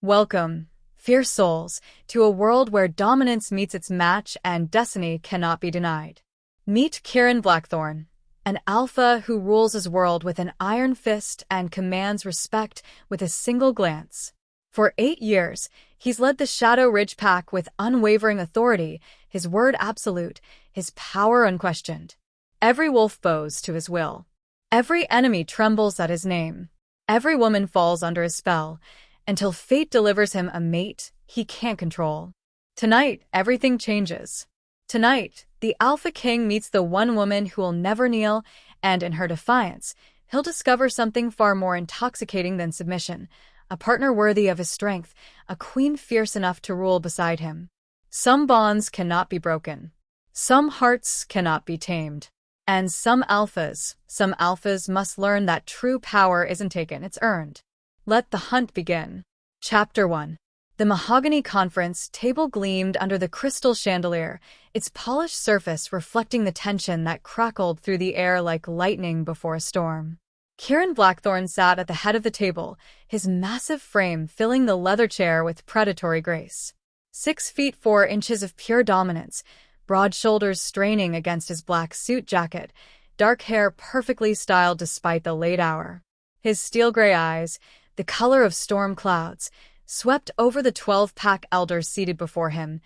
Welcome, fierce souls, to a world where dominance meets its match and destiny cannot be denied. Meet Kieran Blackthorne, an alpha who rules his world with an iron fist and commands respect with a single glance. For 8 years, he's led the Shadow Ridge Pack with unwavering authority, his word absolute, his power unquestioned. Every wolf bows to his will. Every enemy trembles at his name. Every woman falls under his spell, until fate delivers him a mate he can't control. Tonight, everything changes. Tonight, the Alpha King meets the one woman who will never kneel, and in her defiance, he'll discover something far more intoxicating than submission, a partner worthy of his strength, a queen fierce enough to rule beside him. Some bonds cannot be broken. Some hearts cannot be tamed. And some alphas must learn that true power isn't taken, it's earned. Let the hunt begin. Chapter 1. The mahogany conference table gleamed under the crystal chandelier, its polished surface reflecting the tension that crackled through the air like lightning before a storm. Kieran Blackthorne sat at the head of the table, his massive frame filling the leather chair with predatory grace. 6 feet 4 inches of pure dominance, broad shoulders straining against his black suit jacket, dark hair perfectly styled despite the late hour. His steel-gray eyes, the color of storm clouds, swept over the 12-pack elders seated before him,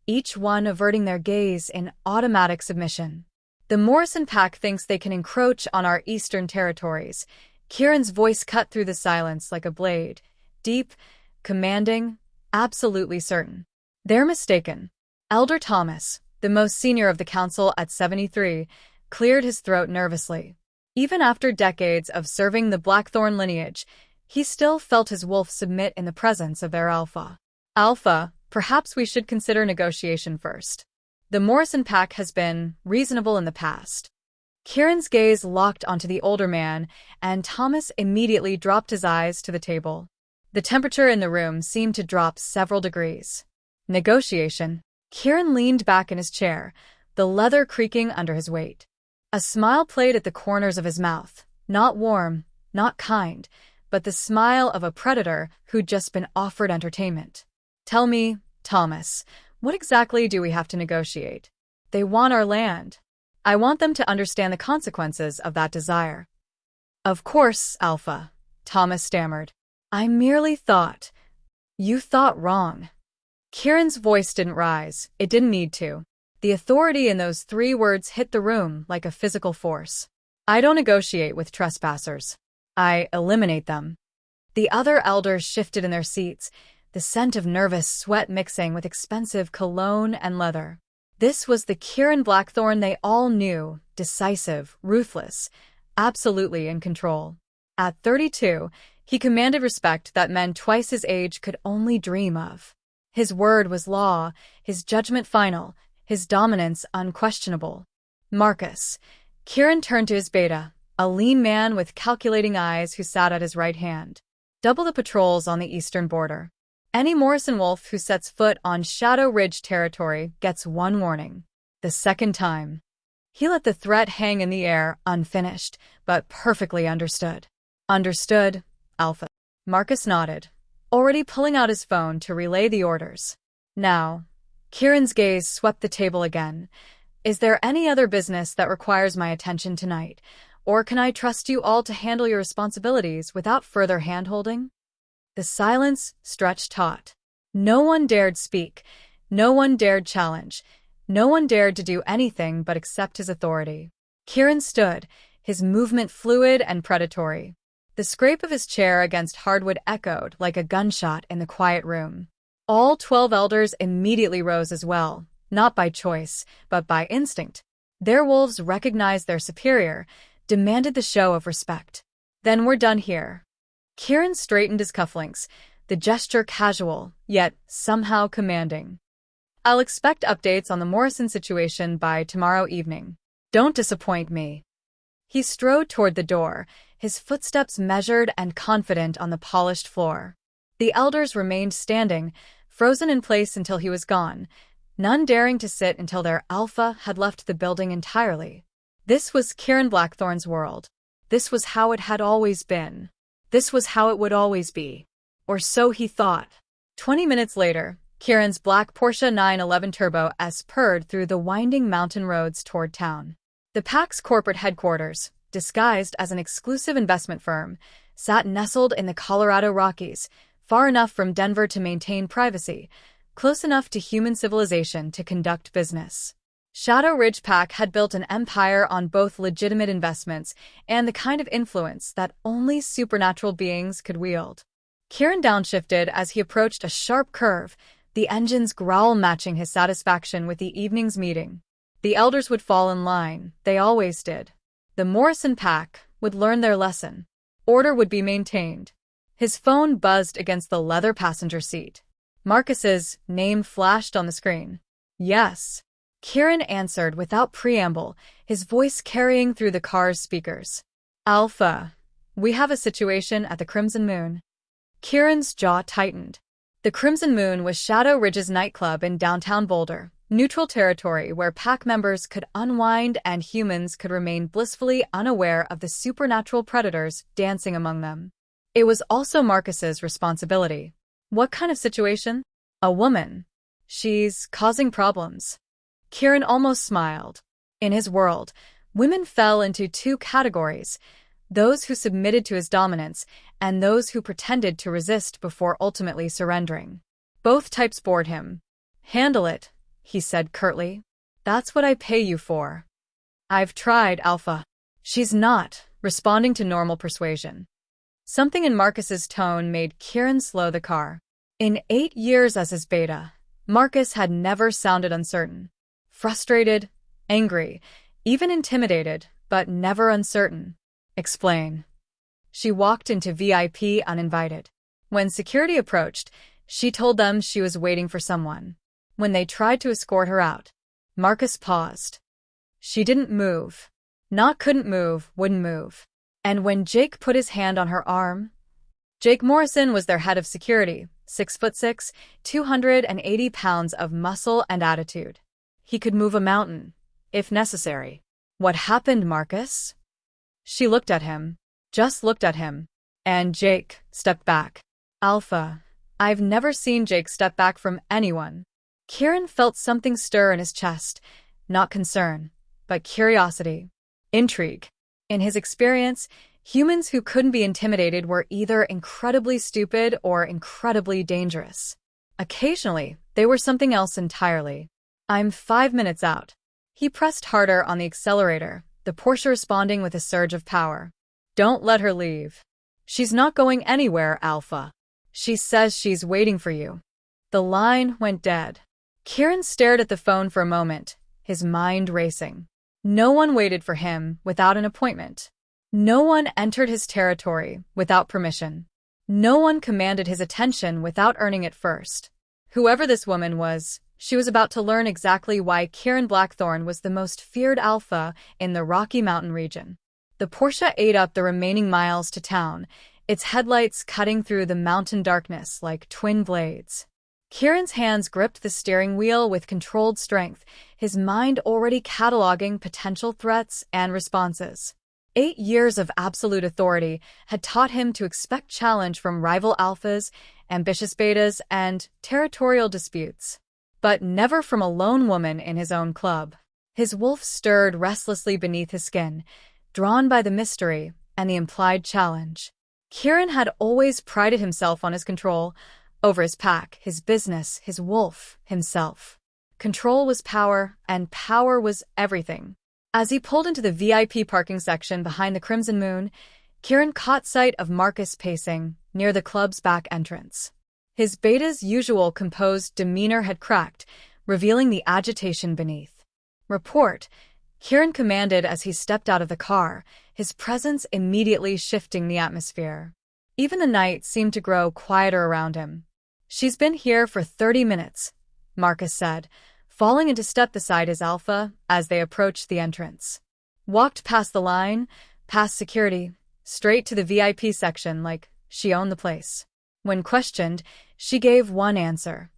each one averting their gaze in automatic submission. The Morrison pack thinks they can encroach on our eastern territories. Kieran's voice cut through the silence like a blade, deep, commanding, absolutely certain. They're mistaken. Elder Thomas, the most senior of the council at 73, cleared his throat nervously. Even after decades of serving the Blackthorne lineage, he still felt his wolf submit in the presence of their alpha. Alpha, perhaps we should consider negotiation first. The Morrison pack has been reasonable in the past. Kieran's gaze locked onto the older man, and Thomas immediately dropped his eyes to the table. The temperature in the room seemed to drop several degrees. Negotiation. Kieran leaned back in his chair, the leather creaking under his weight. A smile played at the corners of his mouth, not warm, not kind, but the smile of a predator who'd just been offered entertainment. Tell me, Thomas, what exactly do we have to negotiate? They want our land. I want them to understand the consequences of that desire. Of course, Alpha, Thomas stammered. I merely thought. You thought wrong. Kieran's voice didn't rise. It didn't need to. The authority in those 3 words hit the room like a physical force. I don't negotiate with trespassers. I eliminate them. The other elders shifted in their seats, the scent of nervous sweat mixing with expensive cologne and leather. This was the Kieran Blackthorne they all knew, decisive, ruthless, absolutely in control. At 32, he commanded respect that men twice his age could only dream of. His word was law, his judgment final, his dominance unquestionable. Marcus. Kieran turned to his beta, a lean man with calculating eyes who sat at his right hand. Double the patrols on the eastern border. Any Morrison wolf who sets foot on Shadow Ridge territory gets 1 warning. The second time. He let the threat hang in the air, unfinished, but perfectly understood. Understood, Alpha. Marcus nodded, already pulling out his phone to relay the orders. Now, Kieran's gaze swept the table again. Is there any other business that requires my attention tonight? Or can I trust you all to handle your responsibilities without further hand-holding? The silence stretched taut. No one dared speak. No one dared challenge. No one dared to do anything but accept his authority. Kieran stood, his movement fluid and predatory. The scrape of his chair against hardwood echoed like a gunshot in the quiet room. All 12 elders immediately rose as well, not by choice, but by instinct. Their wolves recognized their superior, demanded the show of respect. Then we're done here. Kieran straightened his cufflinks, the gesture casual, yet somehow commanding. I'll expect updates on the Morrison situation by tomorrow evening. Don't disappoint me. He strode toward the door, his footsteps measured and confident on the polished floor. The elders remained standing, frozen in place until he was gone, none daring to sit until their alpha had left the building entirely. This was Kieran Blackthorne's world. This was how it had always been. This was how it would always be. Or so he thought. 20 minutes later, Kieran's black Porsche 911 Turbo S purred through the winding mountain roads toward town. The pack's corporate headquarters, disguised as an exclusive investment firm, sat nestled in the Colorado Rockies, far enough from Denver to maintain privacy, close enough to human civilization to conduct business. Shadow Ridge Pack had built an empire on both legitimate investments and the kind of influence that only supernatural beings could wield. Kieran downshifted as he approached a sharp curve, the engine's growl matching his satisfaction with the evening's meeting. The elders would fall in line, they always did. The Morrison Pack would learn their lesson. Order would be maintained. His phone buzzed against the leather passenger seat. Marcus's name flashed on the screen. Yes. Kieran answered without preamble, his voice carrying through the car's speakers. Alpha, we have a situation at the Crimson Moon. Kieran's jaw tightened. The Crimson Moon was Shadow Ridge's nightclub in downtown Boulder, neutral territory where pack members could unwind and humans could remain blissfully unaware of the supernatural predators dancing among them. It was also Marcus's responsibility. What kind of situation? A woman. She's causing problems. Kieran almost smiled. In his world, women fell into two categories, those who submitted to his dominance and those who pretended to resist before ultimately surrendering. Both types bored him. Handle it, he said curtly. That's what I pay you for. I've tried, Alpha. She's not responding to normal persuasion. Something in Marcus's tone made Kieran slow the car. In 8 years as his beta, Marcus had never sounded uncertain. Frustrated, angry, even intimidated, but never uncertain. Explain. She walked into VIP uninvited. When security approached, she told them she was waiting for someone. When they tried to escort her out, Marcus paused. She didn't move. Not couldn't move, wouldn't move. And when Jake put his hand on her arm, Jake Morrison was their head of security, 6'6", 280 pounds of muscle and attitude. He could move a mountain, if necessary. What happened, Marcus? She looked at him, just looked at him, and Jake stepped back. Alpha, I've never seen Jake step back from anyone. Kieran felt something stir in his chest, not concern, but curiosity, intrigue. In his experience, humans who couldn't be intimidated were either incredibly stupid or incredibly dangerous. Occasionally, they were something else entirely. I'm 5 minutes out. He pressed harder on the accelerator, the Porsche responding with a surge of power. Don't let her leave. She's not going anywhere, Alpha. She says she's waiting for you. The line went dead. Kieran stared at the phone for a moment, his mind racing. No one waited for him without an appointment. No one entered his territory without permission. No one commanded his attention without earning it first. Whoever this woman was, she was about to learn exactly why Kieran Blackthorne was the most feared alpha in the Rocky Mountain region. The Porsche ate up the remaining miles to town, its headlights cutting through the mountain darkness like twin blades. Kieran's hands gripped the steering wheel with controlled strength, his mind already cataloging potential threats and responses. 8 years of absolute authority had taught him to expect challenge from rival alphas, ambitious betas, and territorial disputes. But never from a lone woman in his own club. His wolf stirred restlessly beneath his skin, drawn by the mystery and the implied challenge. Kieran had always prided himself on his control, over his pack, his business, his wolf, himself. Control was power, and power was everything. As he pulled into the VIP parking section behind the Crimson Moon, Kieran caught sight of Marcus pacing near the club's back entrance. His beta's usual composed demeanor had cracked, revealing the agitation beneath. Report, Kieran commanded as he stepped out of the car, his presence immediately shifting the atmosphere. Even the night seemed to grow quieter around him. She's been here for 30 minutes, Marcus said, falling into step beside his alpha as they approached the entrance. Walked past the line, past security, straight to the VIP section like she owned the place. When questioned, she gave one answer.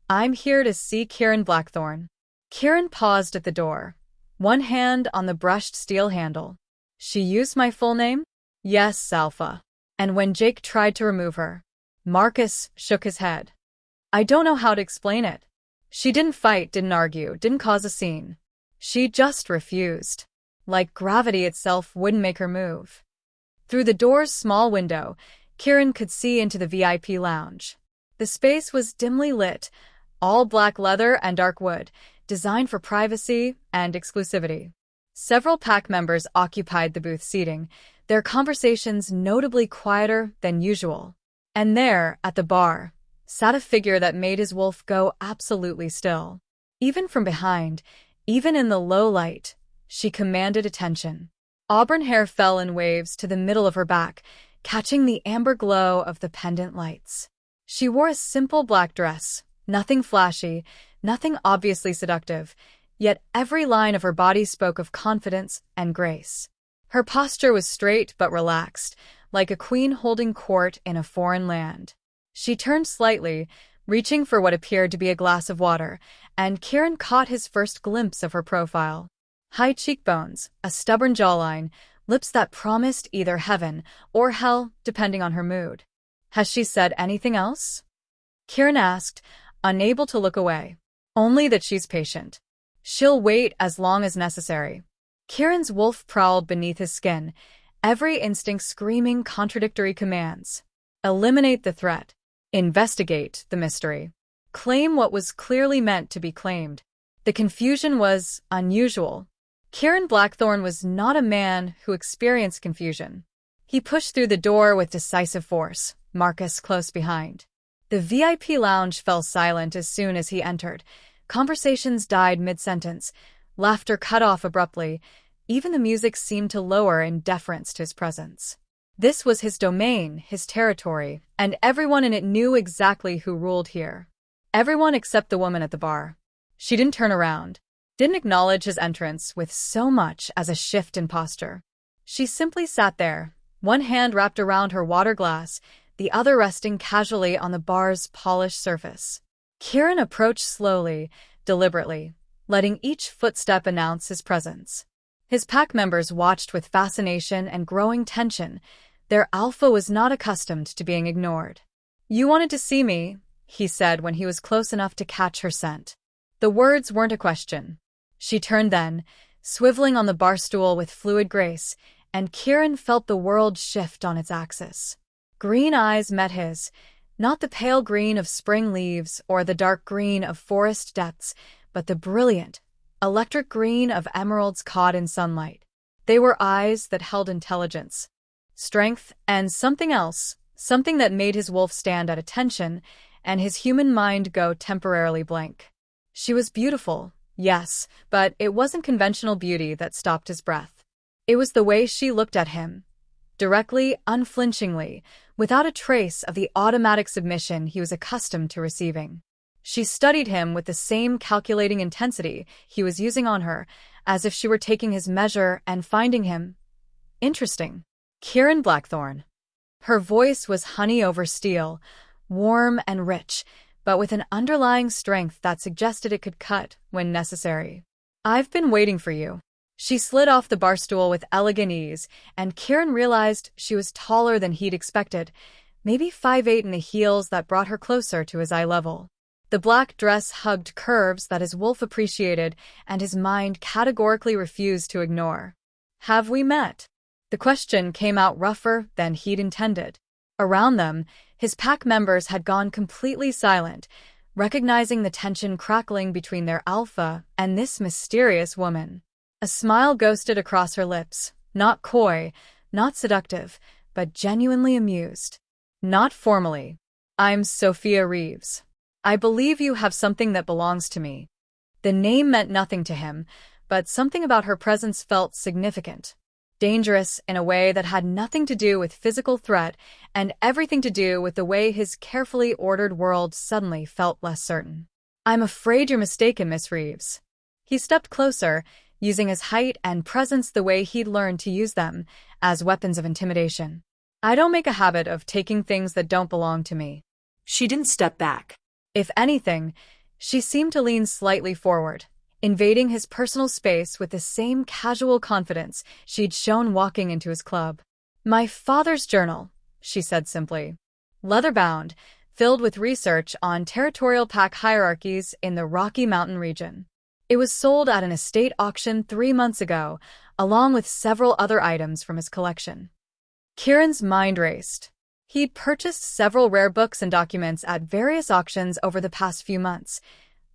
I'm here to see Kieran Blackthorne. Kieran paused at the door, one hand on the brushed steel handle. She used my full name? Yes, Alpha. And when Jake tried to remove her, Marcus shook his head. I don't know how to explain it. She didn't fight, didn't argue, didn't cause a scene. She just refused. Like gravity itself wouldn't make her move. Through the door's small window, Kieran could see into the VIP lounge. The space was dimly lit, all black leather and dark wood, designed for privacy and exclusivity. Several pack members occupied the booth seating, their conversations notably quieter than usual. And there, at the bar, sat a figure that made his wolf go absolutely still. Even from behind, even in the low light, she commanded attention. Auburn hair fell in waves to the middle of her back, catching the amber glow of the pendant lights. She wore a simple black dress, nothing flashy, nothing obviously seductive, yet every line of her body spoke of confidence and grace. Her posture was straight but relaxed, like a queen holding court in a foreign land. She turned slightly, reaching for what appeared to be a glass of water, and Kieran caught his first glimpse of her profile. High cheekbones, a stubborn jawline, lips that promised either heaven or hell, depending on her mood. Has she said anything else? Kieran asked, unable to look away. Only that she's patient. She'll wait as long as necessary. Kieran's wolf prowled beneath his skin, every instinct screaming contradictory commands. Eliminate the threat. Investigate the mystery. Claim what was clearly meant to be claimed. The confusion was unusual. Kieran Blackthorne was not a man who experienced confusion. He pushed through the door with decisive force, Marcus close behind. The VIP lounge fell silent as soon as he entered. Conversations died mid-sentence, laughter cut off abruptly. Even the music seemed to lower in deference to his presence. This was his domain, his territory, and everyone in it knew exactly who ruled here. Everyone except the woman at the bar. She didn't turn around, didn't acknowledge his entrance with so much as a shift in posture. She simply sat there, one hand wrapped around her water glass, the other resting casually on the bar's polished surface. Kieran approached slowly, deliberately, letting each footstep announce his presence. His pack members watched with fascination and growing tension. Their alpha was not accustomed to being ignored. "You wanted to see me," he said when he was close enough to catch her scent. The words weren't a question. She turned then, swiveling on the bar stool with fluid grace, and Kieran felt the world shift on its axis. Green eyes met his, not the pale green of spring leaves or the dark green of forest depths, but the brilliant, electric green of emeralds caught in sunlight. They were eyes that held intelligence, strength, and something else, something that made his wolf stand at attention and his human mind go temporarily blank. She was beautiful, yes, but it wasn't conventional beauty that stopped his breath. It was the way she looked at him, directly, unflinchingly, without a trace of the automatic submission he was accustomed to receiving. She studied him with the same calculating intensity he was using on her, as if she were taking his measure and finding him interesting. Kieran Blackthorne. Her voice was honey over steel, warm and rich, but with an underlying strength that suggested it could cut when necessary. "I've been waiting for you." She slid off the bar stool with elegant ease, and Kieran realized she was taller than he'd expected, maybe 5'8" in the heels that brought her closer to his eye level. The black dress hugged curves that his wolf appreciated and his mind categorically refused to ignore. "Have we met?" The question came out rougher than he'd intended. Around them, his pack members had gone completely silent, recognizing the tension crackling between their alpha and this mysterious woman. A smile ghosted across her lips, not coy, not seductive, but genuinely amused. "Not formally. I'm Sophia Reeves. I believe you have something that belongs to me." The name meant nothing to him, but something about her presence felt significant. Dangerous in a way that had nothing to do with physical threat and everything to do with the way his carefully ordered world suddenly felt less certain. "I'm afraid you're mistaken, Miss Reeves." He stepped closer, using his height and presence the way he'd learned to use them, as weapons of intimidation. "I don't make a habit of taking things that don't belong to me." She didn't step back. If anything, she seemed to lean slightly forward, invading his personal space with the same casual confidence she'd shown walking into his club. "My father's journal," she said simply. Leather-bound, filled with research on territorial pack hierarchies in the Rocky Mountain region. It was sold at an estate auction 3 months ago, along with several other items from his collection. Kieran's mind raced. He'd purchased several rare books and documents at various auctions over the past few months,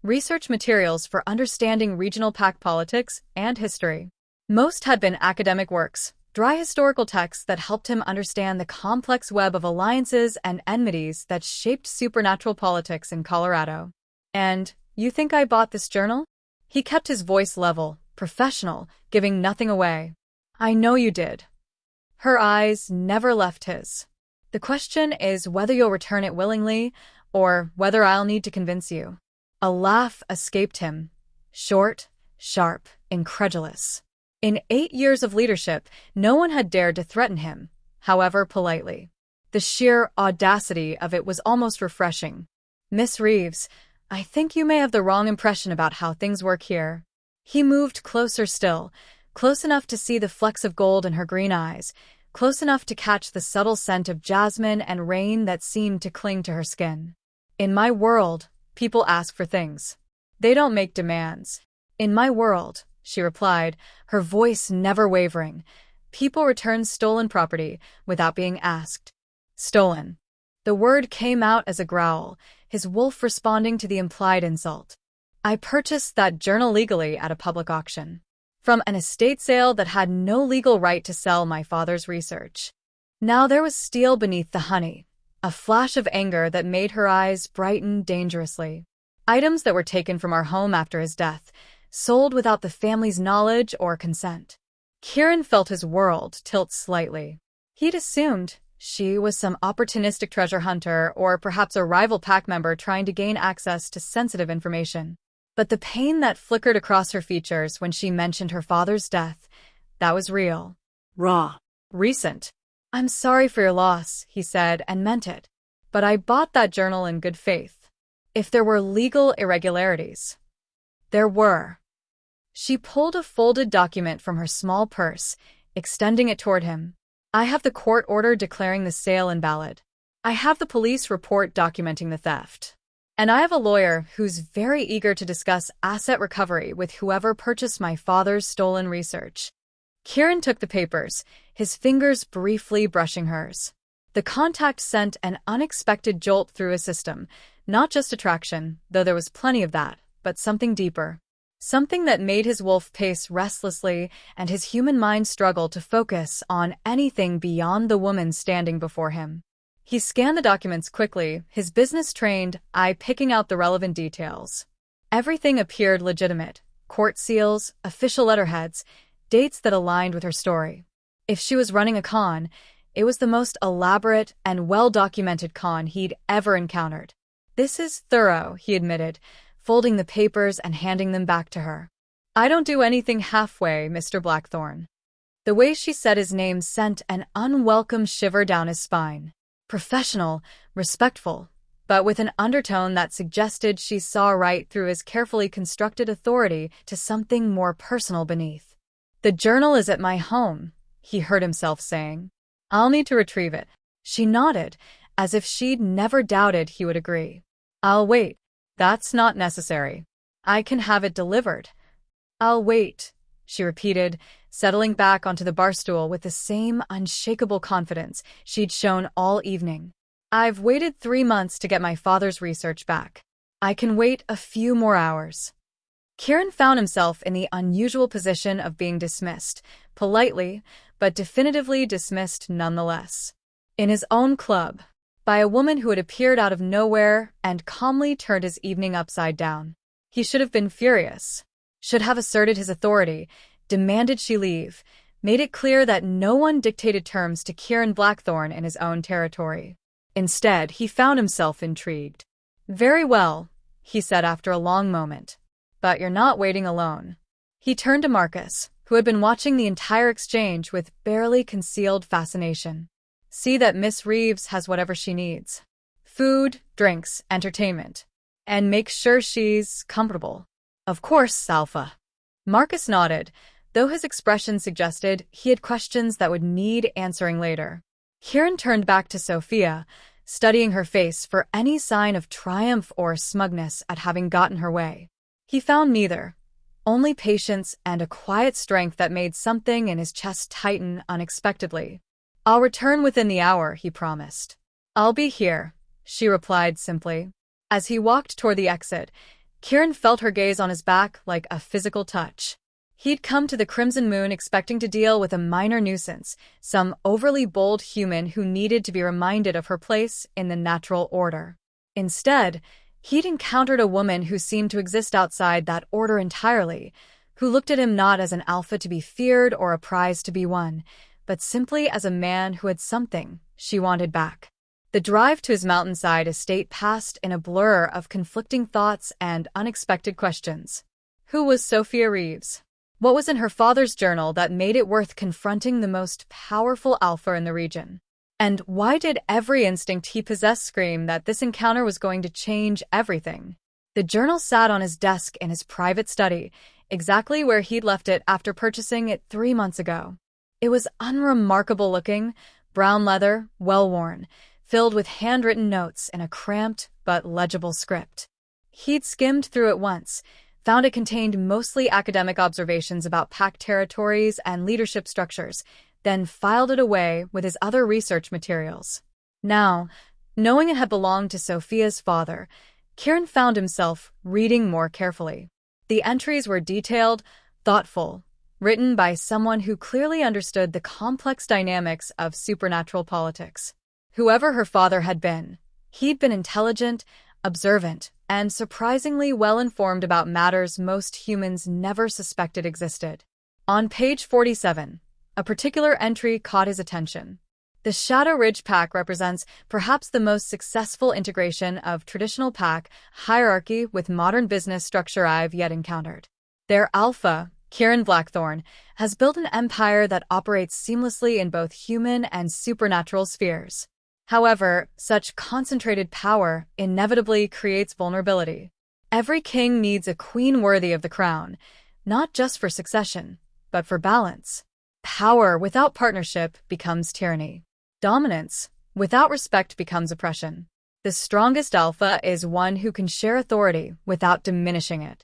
research materials for understanding regional pack politics and history. Most had been academic works, dry historical texts that helped him understand the complex web of alliances and enmities that shaped supernatural politics in Colorado. "And you think I bought this journal?" He kept his voice level, professional, giving nothing away. "I know you did." Her eyes never left his. "The question is whether you'll return it willingly, or whether I'll need to convince you." A laugh escaped him, short, sharp, incredulous. In 8 years of leadership, no one had dared to threaten him, however politely. The sheer audacity of it was almost refreshing. "Miss Reeves, I think you may have the wrong impression about how things work here." He moved closer still, close enough to see the flecks of gold in her green eyes, close enough to catch the subtle scent of jasmine and rain that seemed to cling to her skin. "In my world, people ask for things. They don't make demands." "In my world," she replied, her voice never wavering, "people return stolen property without being asked." Stolen. The word came out as a growl, his wolf responding to the implied insult. "I purchased that journal legally at a public auction. From an estate sale that had no legal right to sell my father's research." Now there was steel beneath the honey, a flash of anger that made her eyes brighten dangerously. "Items that were taken from our home after his death, sold without the family's knowledge or consent." Kieran felt his world tilt slightly. He'd assumed she was some opportunistic treasure hunter or perhaps a rival pack member trying to gain access to sensitive information. But the pain that flickered across her features when she mentioned her father's death, that was real. Raw. Recent. "I'm sorry for your loss," he said, and meant it. "But I bought that journal in good faith." If there were legal irregularities. There were. She pulled a folded document from her small purse, extending it toward him. "I have the court order declaring the sale invalid. I have the police report documenting the theft. And I have a lawyer who's very eager to discuss asset recovery with whoever purchased my father's stolen research." Kieran took the papers, his fingers briefly brushing hers. The contact sent an unexpected jolt through his system, not just attraction, though there was plenty of that, but something deeper. Something that made his wolf pace restlessly and his human mind struggle to focus on anything beyond the woman standing before him. He scanned the documents quickly, his business-trained eye picking out the relevant details. Everything appeared legitimate: court seals, official letterheads, dates that aligned with her story. If she was running a con, it was the most elaborate and well-documented con he'd ever encountered. "This is thorough," he admitted, folding the papers and handing them back to her. "I don't do anything halfway, Mr. Blackthorne." The way she said his name sent an unwelcome shiver down his spine. Professional, respectful, but with an undertone that suggested she saw right through his carefully constructed authority to something more personal beneath. "The journal is at my home," he heard himself saying. "I'll need to retrieve it." She nodded, as if she'd never doubted he would agree. "I'll wait." "That's not necessary. I can have it delivered." "I'll wait," she repeated, settling back onto the barstool with the same unshakable confidence she'd shown all evening. "I've waited 3 months to get my father's research back. I can wait a few more hours." Kieran found himself in the unusual position of being dismissed, politely, but definitively dismissed nonetheless. In his own club, by a woman who had appeared out of nowhere and calmly turned his evening upside down. He should have been furious, should have asserted his authority, demanded she leave, made it clear that no one dictated terms to Kieran Blackthorne in his own territory. Instead, he found himself intrigued. "Very well," he said after a long moment. "But you're not waiting alone." He turned to Marcus, who had been watching the entire exchange with barely concealed fascination. "See that Miss Reeves has whatever she needs. Food, drinks, entertainment. And make sure she's comfortable." "Of course, Alpha." Marcus nodded, though his expression suggested he had questions that would need answering later. Kieran turned back to Sophia, studying her face for any sign of triumph or smugness at having gotten her way. He found neither, only patience and a quiet strength that made something in his chest tighten unexpectedly. "I'll return within the hour," he promised. "I'll be here," she replied simply. As he walked toward the exit, Kieran felt her gaze on his back like a physical touch. He'd come to the Crimson Moon expecting to deal with a minor nuisance, some overly bold human who needed to be reminded of her place in the natural order. Instead, he'd encountered a woman who seemed to exist outside that order entirely, who looked at him not as an alpha to be feared or a prize to be won, but simply as a man who had something she wanted back. The drive to his mountainside estate passed in a blur of conflicting thoughts and unexpected questions. Who was Sophia Reeves? What was in her father's journal that made it worth confronting the most powerful alpha in the region? And why did every instinct he possessed scream that this encounter was going to change everything? The journal sat on his desk in his private study, exactly where he'd left it after purchasing it 3 months ago. It was unremarkable looking, brown leather, well-worn, filled with handwritten notes in a cramped but legible script. He'd skimmed through it once, found it contained mostly academic observations about pact territories and leadership structures, then filed it away with his other research materials. Now, knowing it had belonged to Sophia's father, Kieran found himself reading more carefully. The entries were detailed, thoughtful, written by someone who clearly understood the complex dynamics of supernatural politics. Whoever her father had been, he'd been intelligent, observant, and surprisingly well-informed about matters most humans never suspected existed. On page 47, a particular entry caught his attention. The Shadow Ridge Pack represents perhaps the most successful integration of traditional pack hierarchy with modern business structure I've yet encountered. Their alpha, Kieran Blackthorne, has built an empire that operates seamlessly in both human and supernatural spheres. However, such concentrated power inevitably creates vulnerability. Every king needs a queen worthy of the crown, not just for succession, but for balance. Power without partnership becomes tyranny. Dominance without respect becomes oppression. The strongest alpha is one who can share authority without diminishing it.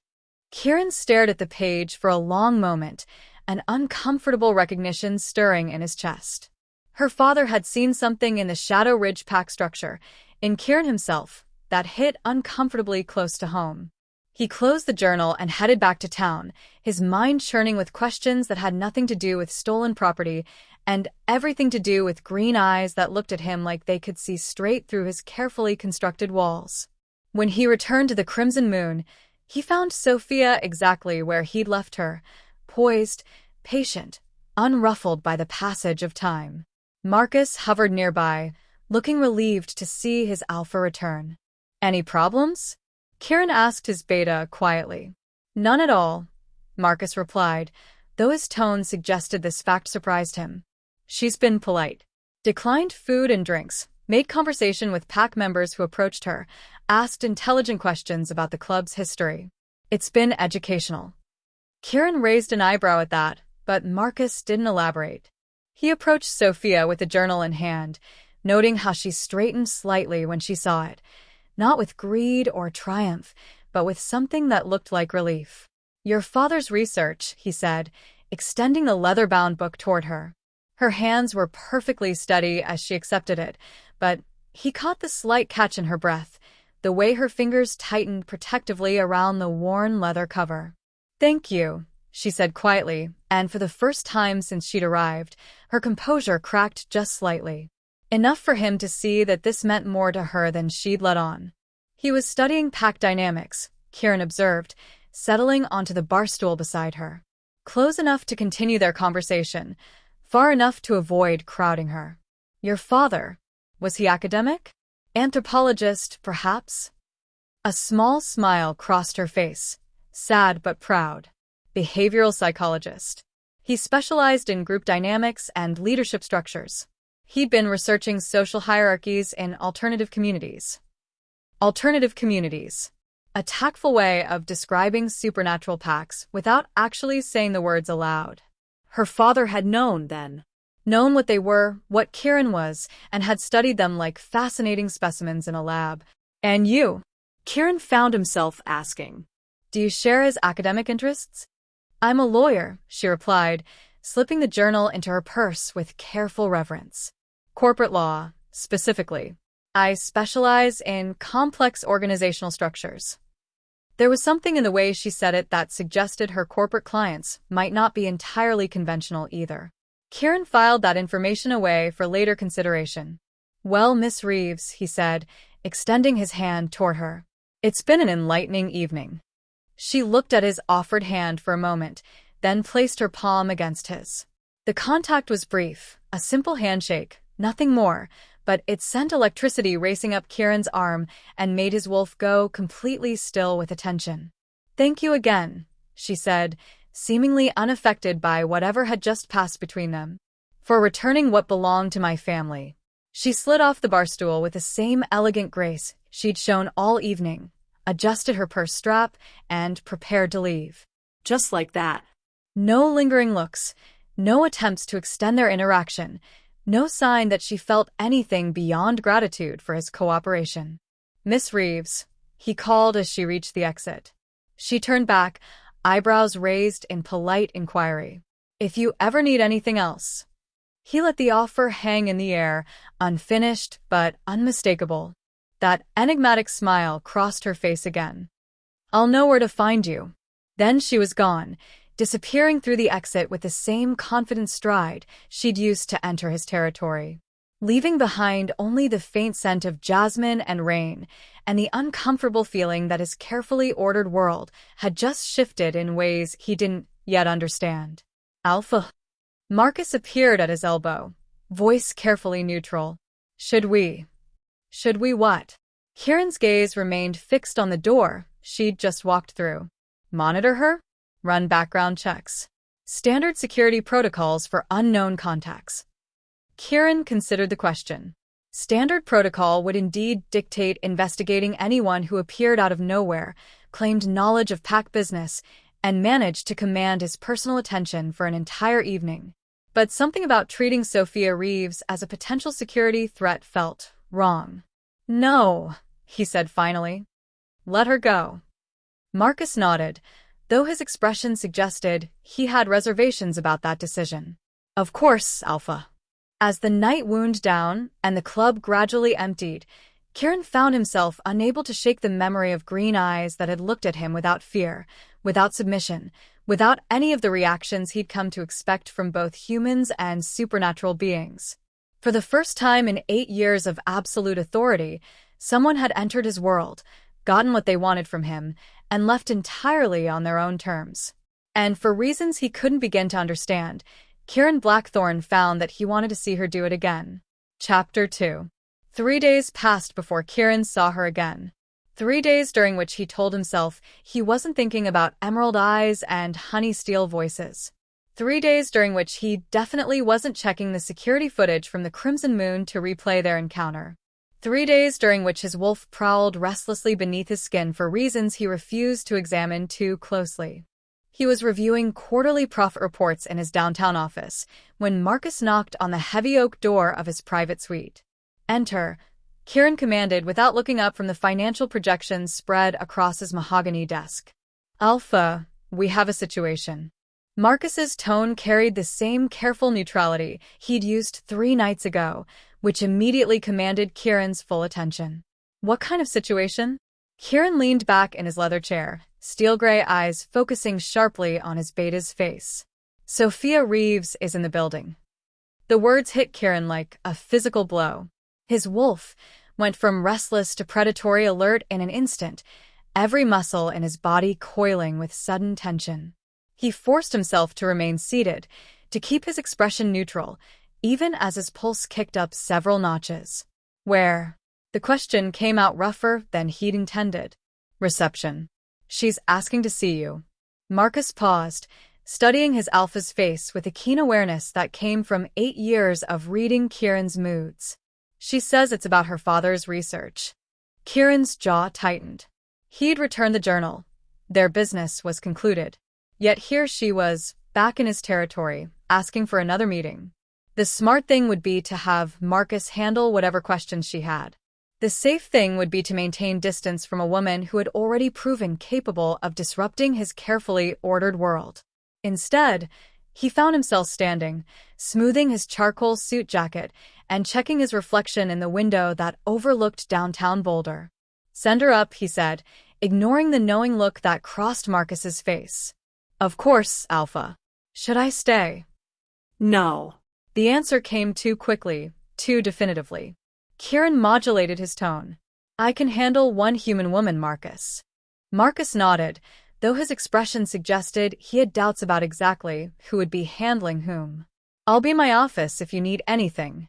Kieran stared at the page for a long moment, an uncomfortable recognition stirring in his chest. Her father had seen something in the Shadow Ridge Pack structure, in Kieran himself, that hit uncomfortably close to home. He closed the journal and headed back to town, his mind churning with questions that had nothing to do with stolen property and everything to do with green eyes that looked at him like they could see straight through his carefully constructed walls. When he returned to the Crimson Moon, he found Sophia exactly where he'd left her, poised, patient, unruffled by the passage of time. Marcus hovered nearby, looking relieved to see his alpha return. "Any problems?" Kieran asked his beta quietly. "None at all," Marcus replied, though his tone suggested this fact surprised him. She's been polite. Declined food and drinks, made conversation with pack members who approached her, asked intelligent questions about the club's history. It's been educational. Kieran raised an eyebrow at that, but Marcus didn't elaborate. He approached Sophia with the journal in hand, noting how she straightened slightly when she saw it, not with greed or triumph, but with something that looked like relief. "Your father's research," he said, extending the leather-bound book toward her. Her hands were perfectly steady as she accepted it, but he caught the slight catch in her breath, the way her fingers tightened protectively around the worn leather cover. "Thank you," she said quietly, and for the first time since she'd arrived, her composure cracked just slightly. Enough for him to see that this meant more to her than she'd let on. He was studying pack dynamics, Kieran observed, settling onto the bar stool beside her. Close enough to continue their conversation, far enough to avoid crowding her. "Your father, was he academic? Anthropologist, perhaps?" A small smile crossed her face, sad but proud. "Behavioral psychologist. He specialized in group dynamics and leadership structures. He'd been researching social hierarchies in alternative communities." Alternative communities. A tactful way of describing supernatural packs without actually saying the words aloud. Her father had known, then. known what they were, what Kieran was, and had studied them like fascinating specimens in a lab. And you? Kieran found himself asking. Do you share his academic interests? I'm a lawyer, she replied, slipping the journal into her purse with careful reverence. Corporate law, specifically. I specialize in complex organizational structures. There was something in the way she said it that suggested her corporate clients might not be entirely conventional either. Kieran filed that information away for later consideration. Well, Miss Reeves, he said, extending his hand toward her. It's been an enlightening evening. She looked at his offered hand for a moment, then placed her palm against his. The contact was brief, a simple handshake, nothing more, but it sent electricity racing up Kieran's arm and made his wolf go completely still with attention. Thank you again, she said, seemingly unaffected by whatever had just passed between them, for returning what belonged to my family. She slid off the bar stool with the same elegant grace she'd shown all evening, adjusted her purse strap, and prepared to leave. Just like that. No lingering looks, no attempts to extend their interaction, no sign that she felt anything beyond gratitude for his cooperation. Miss Reeves, he called as she reached the exit. She turned back, eyebrows raised in polite inquiry. If you ever need anything else. He let the offer hang in the air, unfinished but unmistakable. That enigmatic smile crossed her face again. I'll know where to find you. Then she was gone, disappearing through the exit with the same confident stride she'd used to enter his territory, leaving behind only the faint scent of jasmine and rain and the uncomfortable feeling that his carefully ordered world had just shifted in ways he didn't yet understand. Alpha. Marcus appeared at his elbow, voice carefully neutral. Should we what? Kieran's gaze remained fixed on the door she'd just walked through. Monitor her? Run background checks. Standard security protocols for unknown contacts. Kieran considered the question. Standard protocol would indeed dictate investigating anyone who appeared out of nowhere, claimed knowledge of pack business, and managed to command his personal attention for an entire evening. But something about treating Sophia Reeves as a potential security threat felt wrong. No, he said finally. Let her go. Marcus nodded, though his expression suggested he had reservations about that decision. Of course, Alpha. As the night wound down and the club gradually emptied, Kieran found himself unable to shake the memory of green eyes that had looked at him without fear, without submission, without any of the reactions he'd come to expect from both humans and supernatural beings. For the first time in 8 years of absolute authority, someone had entered his world, gotten what they wanted from him, and left entirely on their own terms. And for reasons he couldn't begin to understand, Kieran Blackthorne found that he wanted to see her do it again. Chapter 2. 3 days passed before Kieran saw her again. 3 days during which he told himself he wasn't thinking about emerald eyes and honey steel voices. 3 days during which he definitely wasn't checking the security footage from the Crimson Moon to replay their encounter. 3 days during which his wolf prowled restlessly beneath his skin for reasons he refused to examine too closely. He was reviewing quarterly profit reports in his downtown office when Marcus knocked on the heavy oak door of his private suite. Enter, Kieran commanded without looking up from the financial projections spread across his mahogany desk. Alpha, we have a situation. Marcus's tone carried the same careful neutrality he'd used 3 nights ago, which immediately commanded Kieran's full attention. What kind of situation? Kieran leaned back in his leather chair, steel-gray eyes focusing sharply on his beta's face. Sophia Reeves is in the building. The words hit Kieran like a physical blow. His wolf went from restless to predatory alert in an instant, every muscle in his body coiling with sudden tension. He forced himself to remain seated, to keep his expression neutral, even as his pulse kicked up several notches. Where? The question came out rougher than he'd intended. Reception. She's asking to see you. Marcus paused, studying his alpha's face with a keen awareness that came from 8 years of reading Kieran's moods. She says it's about her father's research. Kieran's jaw tightened. He'd returned the journal. Their business was concluded. Yet here she was, back in his territory, asking for another meeting. The smart thing would be to have Marcus handle whatever questions she had. The safe thing would be to maintain distance from a woman who had already proven capable of disrupting his carefully ordered world. Instead, he found himself standing, smoothing his charcoal suit jacket and checking his reflection in the window that overlooked downtown Boulder. "Send her up," he said, ignoring the knowing look that crossed Marcus's face. "Of course, Alpha. Should I stay?" No. The answer came too quickly, too definitively. Kieran modulated his tone. "I can handle one human woman, Marcus." Marcus nodded, though his expression suggested he had doubts about exactly who would be handling whom. "I'll be in my office if you need anything."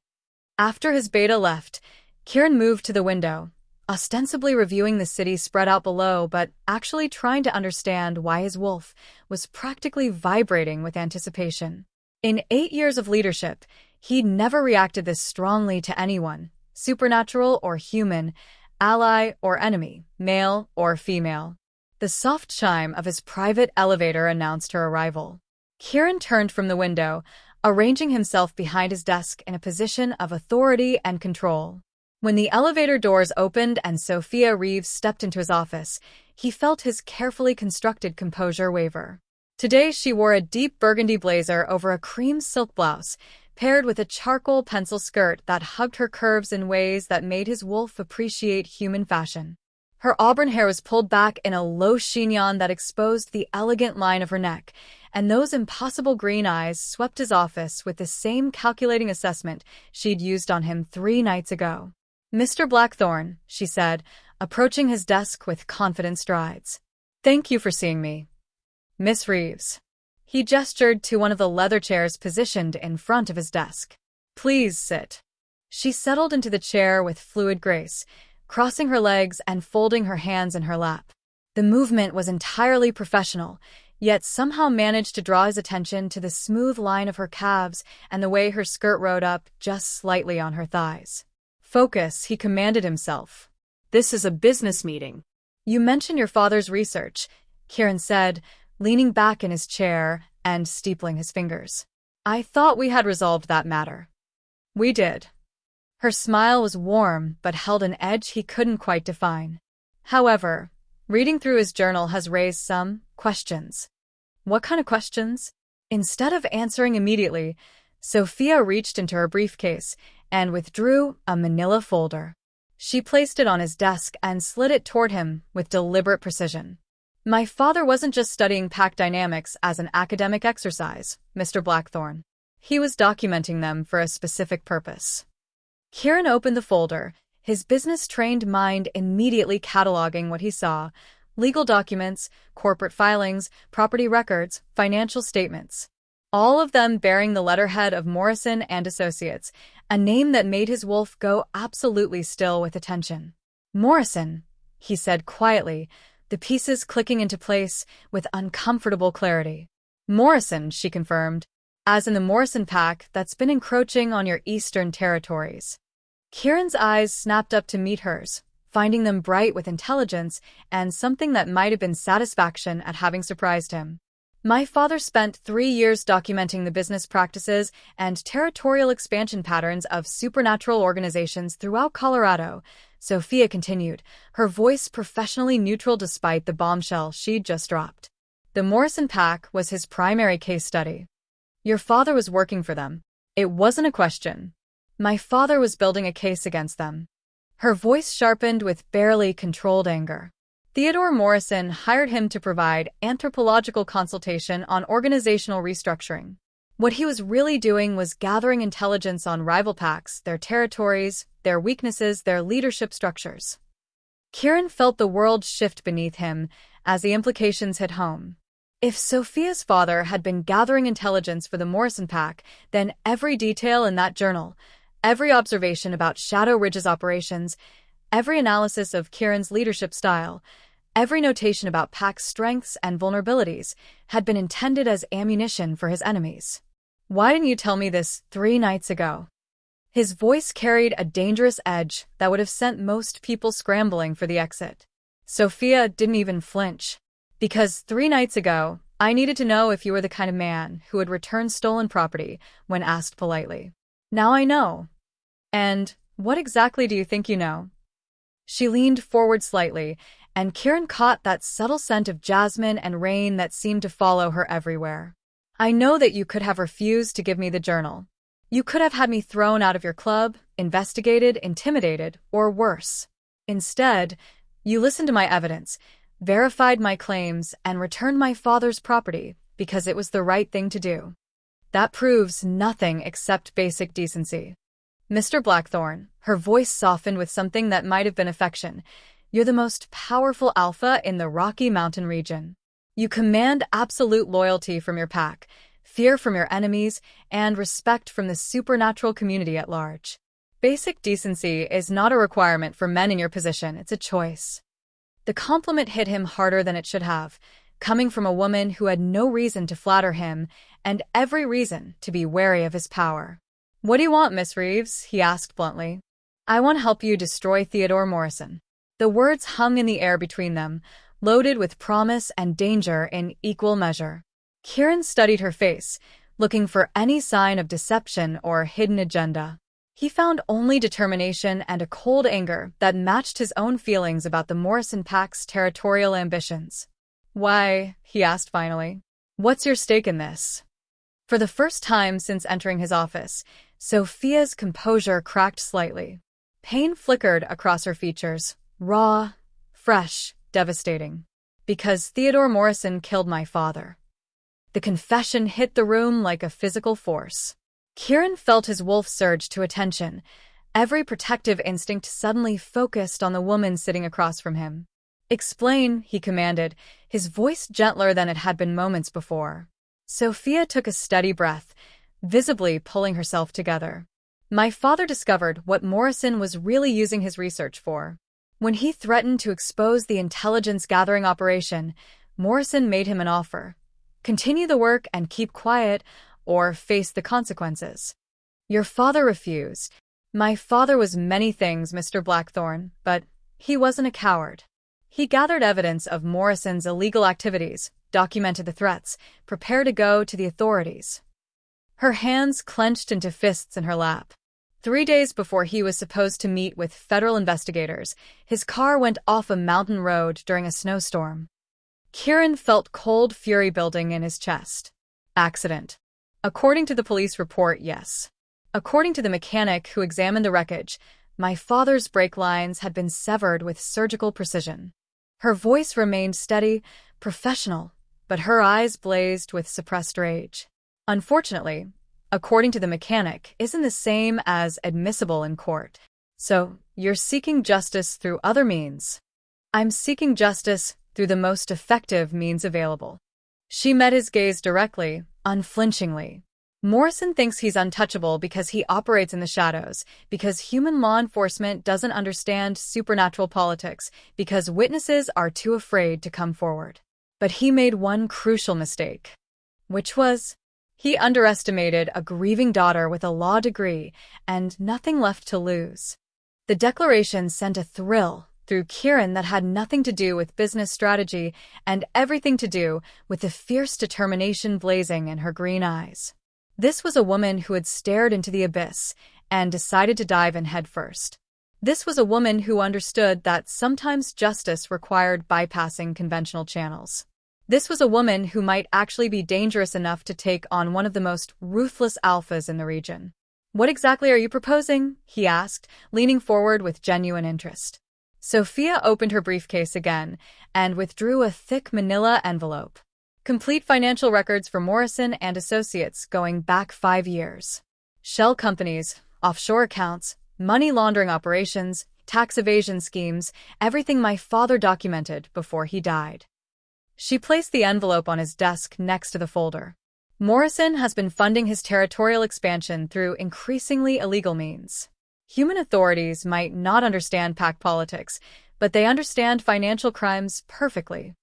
After his beta left, Kieran moved to the window, ostensibly reviewing the city spread out below but actually trying to understand why his wolf was practically vibrating with anticipation. In 8 years of leadership, he'd never reacted this strongly to anyone, supernatural or human, ally or enemy, male or female. The soft chime of his private elevator announced her arrival. Kieran turned from the window, arranging himself behind his desk in a position of authority and control. When the elevator doors opened and Sophia Reeves stepped into his office, he felt his carefully constructed composure waver. Today she wore a deep burgundy blazer over a cream silk blouse, paired with a charcoal pencil skirt that hugged her curves in ways that made his wolf appreciate human fashion. Her auburn hair was pulled back in a low chignon that exposed the elegant line of her neck, and those impossible green eyes swept his office with the same calculating assessment she'd used on him 3 nights ago. "Mr. Blackthorne," she said, approaching his desk with confident strides. "Thank you for seeing me. Miss Reeves." He gestured to one of the leather chairs positioned in front of his desk. "Please sit." She settled into the chair with fluid grace, crossing her legs and folding her hands in her lap. The movement was entirely professional, yet somehow managed to draw his attention to the smooth line of her calves and the way her skirt rode up just slightly on her thighs. "Focus," he commanded himself. This is a business meeting. "You mentioned your father's research," Kieran said, leaning back in his chair and steepling his fingers. "I thought we had resolved that matter." "We did." Her smile was warm but held an edge he couldn't quite define. "However, reading through his journal has raised some questions." "What kind of questions?" Instead of answering immediately, Sophia reached into her briefcase and withdrew a manila folder. She placed it on his desk and slid it toward him with deliberate precision. "My father wasn't just studying pack dynamics as an academic exercise, Mr. Blackthorne. He was documenting them for a specific purpose." Kieran opened the folder, his business-trained mind immediately cataloging what he saw: legal documents, corporate filings, property records, financial statements. All of them bearing the letterhead of Morrison and Associates, a name that made his wolf go absolutely still with attention. "Morrison," he said quietly, the pieces clicking into place with uncomfortable clarity. "Morrison," she confirmed, "as in the Morrison pack that's been encroaching on your eastern territories." Kieran's eyes snapped up to meet hers, finding them bright with intelligence and something that might have been satisfaction at having surprised him. "My father spent 3 years documenting the business practices and territorial expansion patterns of supernatural organizations throughout Colorado," Sophia continued, her voice professionally neutral despite the bombshell she'd just dropped. "The Morrison pack was his primary case study. Your father was working for them. It wasn't a question. My father was building a case against them." Her voice sharpened with barely controlled anger. "Theodore Morrison hired him to provide anthropological consultation on organizational restructuring. What he was really doing was gathering intelligence on rival packs, their territories, their weaknesses, their leadership structures." Kieran felt the world shift beneath him as the implications hit home. If Sophia's father had been gathering intelligence for the Morrison pack, then every detail in that journal, every observation about Shadow Ridge's operations, every analysis of Kieran's leadership style, every notation about pack's strengths and vulnerabilities had been intended as ammunition for his enemies. "Why didn't you tell me this 3 nights ago?" His voice carried a dangerous edge that would have sent most people scrambling for the exit. Sophia didn't even flinch. "Because 3 nights ago, I needed to know if you were the kind of man who would return stolen property when asked politely." Now I know. And what exactly do you think you know? She leaned forward slightly, and Kieran caught that subtle scent of jasmine and rain that seemed to follow her everywhere. I know that you could have refused to give me the journal. You could have had me thrown out of your club, investigated, intimidated, or worse. Instead, you listened to my evidence, verified my claims, and returned my father's property because it was the right thing to do. That proves nothing except basic decency. Mr. Blackthorne, her voice softened with something that might have been affection, you're the most powerful alpha in the Rocky Mountain region. You command absolute loyalty from your pack, fear from your enemies, and respect from the supernatural community at large. Basic decency is not a requirement for men in your position, it's a choice. The compliment hit him harder than it should have, coming from a woman who had no reason to flatter him and every reason to be wary of his power. What do you want, Miss Reeves? He asked bluntly. I want to help you destroy Theodore Morrison. The words hung in the air between them, loaded with promise and danger in equal measure. Kieran studied her face, looking for any sign of deception or hidden agenda. He found only determination and a cold anger that matched his own feelings about the Morrison Pack's territorial ambitions. Why, he asked finally, what's your stake in this? For the first time since entering his office, Sophia's composure cracked slightly. Pain flickered across her features, raw, fresh, devastating. Because Theodore Morrison killed my father. The confession hit the room like a physical force. Kieran felt his wolf surge to attention, every protective instinct suddenly focused on the woman sitting across from him. Explain, he commanded, his voice gentler than it had been moments before. Sophia took a steady breath, visibly pulling herself together. My father discovered what Morrison was really using his research for. When he threatened to expose the intelligence-gathering operation, Morrison made him an offer. Continue the work and keep quiet, or face the consequences. Your father refused. My father was many things, Mr. Blackthorne, but he wasn't a coward. He gathered evidence of Morrison's illegal activities, documented the threats, prepared to go to the authorities. Her hands clenched into fists in her lap. 3 days before he was supposed to meet with federal investigators, his car went off a mountain road during a snowstorm. Kieran felt cold fury building in his chest. Accident. According to the police report, yes. According to the mechanic who examined the wreckage, my father's brake lines had been severed with surgical precision. Her voice remained steady, professional, but her eyes blazed with suppressed rage. Unfortunately, according to the mechanic, isn't the same as admissible in court. So, you're seeking justice through other means. I'm seeking justice through the most effective means available. She met his gaze directly, unflinchingly. Morrison thinks he's untouchable because he operates in the shadows, because human law enforcement doesn't understand supernatural politics, because witnesses are too afraid to come forward. But he made one crucial mistake. Which was, he underestimated a grieving daughter with a law degree and nothing left to lose. The declaration sent a thrill through Kieran that had nothing to do with business strategy and everything to do with the fierce determination blazing in her green eyes. This was a woman who had stared into the abyss and decided to dive in headfirst. This was a woman who understood that sometimes justice required bypassing conventional channels. This was a woman who might actually be dangerous enough to take on one of the most ruthless alphas in the region. What exactly are you proposing? He asked, leaning forward with genuine interest. Sophia opened her briefcase again and withdrew a thick manila envelope. Complete financial records for Morrison and Associates going back 5 years. Shell companies, offshore accounts, money laundering operations, tax evasion schemes, everything my father documented before he died. She placed the envelope on his desk next to the folder. Morrison has been funding his territorial expansion through increasingly illegal means. Human authorities might not understand pack politics, but they understand financial crimes perfectly.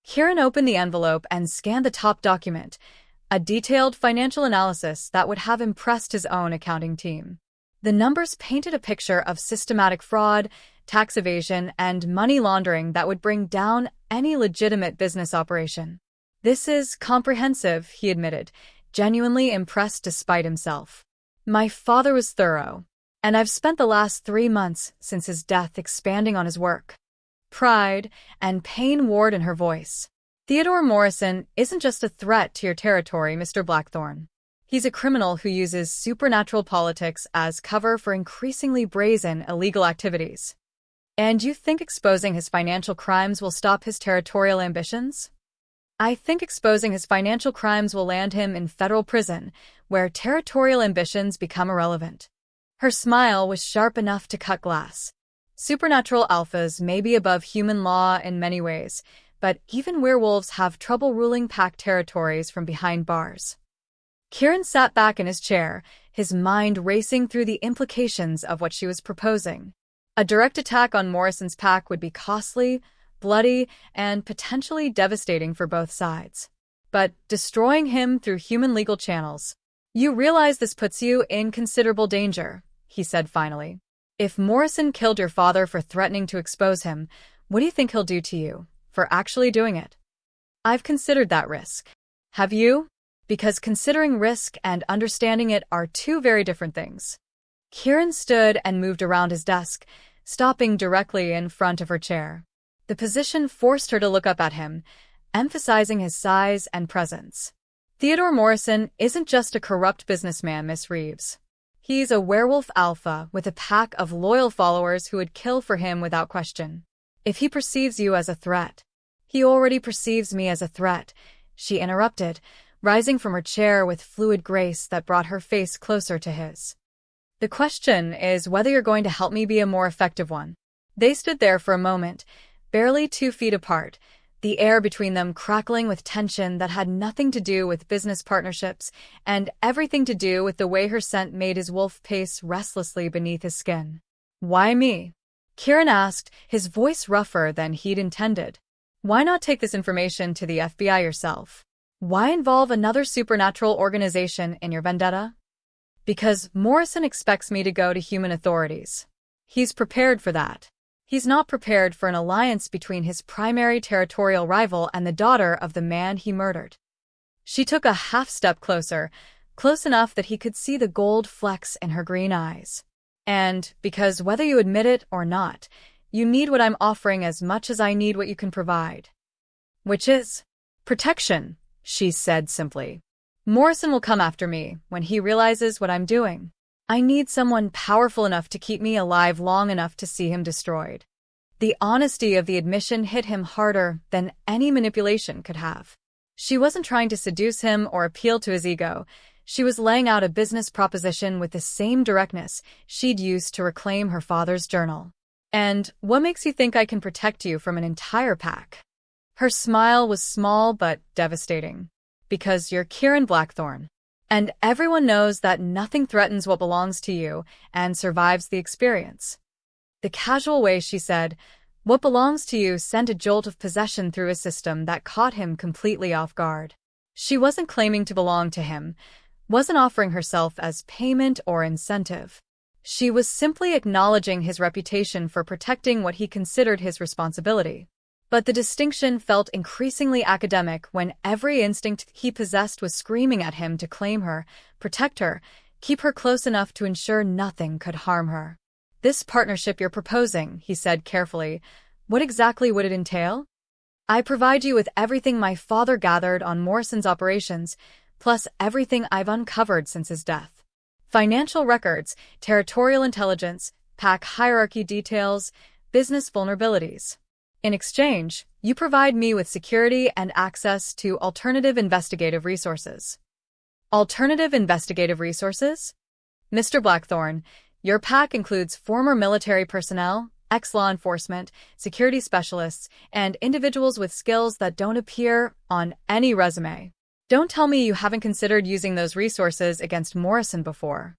Kieran opened the envelope and scanned the top document, a detailed financial analysis that would have impressed his own accounting team. The numbers painted a picture of systematic fraud, tax evasion, and money laundering that would bring down any legitimate business operation. This is comprehensive, he admitted, genuinely impressed despite himself. My father was thorough, and I've spent the last 3 months since his death expanding on his work. Pride and pain warred in her voice. Theodore Morrison isn't just a threat to your territory, Mr. Blackthorne. He's a criminal who uses supernatural politics as cover for increasingly brazen illegal activities. And you think exposing his financial crimes will stop his territorial ambitions? I think exposing his financial crimes will land him in federal prison, where territorial ambitions become irrelevant. Her smile was sharp enough to cut glass. Supernatural alphas may be above human law in many ways, but even werewolves have trouble ruling pack territories from behind bars. Kieran sat back in his chair, his mind racing through the implications of what she was proposing. A direct attack on Morrison's pack would be costly, bloody, and potentially devastating for both sides. But destroying him through human legal channels. You realize this puts you in considerable danger, he said finally. If Morrison killed your father for threatening to expose him, what do you think he'll do to you for actually doing it? I've considered that risk. Have you? Because considering risk and understanding it are two very different things. Kieran stood and moved around his desk, stopping directly in front of her chair. The position forced her to look up at him, emphasizing his size and presence. Theodore Morrison isn't just a corrupt businessman, Miss Reeves. He's a werewolf alpha with a pack of loyal followers who would kill for him without question. If he perceives you as a threat, he already perceives me as a threat, she interrupted, rising from her chair with fluid grace that brought her face closer to his. The question is whether you're going to help me be a more effective one. They stood there for a moment, barely 2 feet apart, the air between them crackling with tension that had nothing to do with business partnerships and everything to do with the way her scent made his wolf pace restlessly beneath his skin. Why me? Kieran asked, his voice rougher than he'd intended. Why not take this information to the FBI yourself? Why involve another supernatural organization in your vendetta? Because Morrison expects me to go to human authorities. He's prepared for that. He's not prepared for an alliance between his primary territorial rival and the daughter of the man he murdered. She took a half-step closer, close enough that he could see the gold flecks in her green eyes. And because whether you admit it or not, you need what I'm offering as much as I need what you can provide. Which is protection, she said simply. Morrison will come after me when he realizes what I'm doing. I need someone powerful enough to keep me alive long enough to see him destroyed. The honesty of the admission hit him harder than any manipulation could have. She wasn't trying to seduce him or appeal to his ego. She was laying out a business proposition with the same directness she'd used to reclaim her father's journal. And what makes you think I can protect you from an entire pack? Her smile was small but devastating. Because you're Kieran Blackthorne. And everyone knows that nothing threatens what belongs to you and survives the experience. The casual way she said, what belongs to you sent a jolt of possession through his system that caught him completely off guard. She wasn't claiming to belong to him, wasn't offering herself as payment or incentive. She was simply acknowledging his reputation for protecting what he considered his responsibility. But the distinction felt increasingly academic when every instinct he possessed was screaming at him to claim her, protect her, keep her close enough to ensure nothing could harm her. This partnership you're proposing, he said carefully, what exactly would it entail? I provide you with everything my father gathered on Morrison's operations, plus everything I've uncovered since his death. Financial records, territorial intelligence, pack hierarchy details, business vulnerabilities. In exchange, you provide me with security and access to alternative investigative resources. Alternative investigative resources? Mr. Blackthorne, your pack includes former military personnel, ex-law enforcement, security specialists, and individuals with skills that don't appear on any resume. Don't tell me you haven't considered using those resources against Morrison before.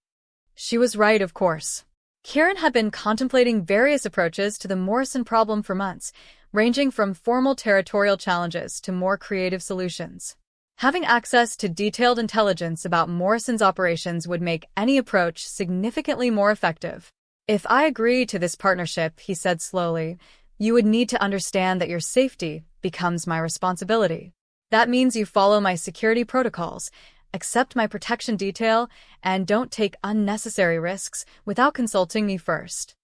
She was right, of course. Kieran had been contemplating various approaches to the Morrison problem for months, ranging from formal territorial challenges to more creative solutions. Having access to detailed intelligence about Morrison's operations would make any approach significantly more effective. If I agree to this partnership, he said slowly, you would need to understand that your safety becomes my responsibility. That means you follow my security protocols, accept my protection detail, and don't take unnecessary risks without consulting me first.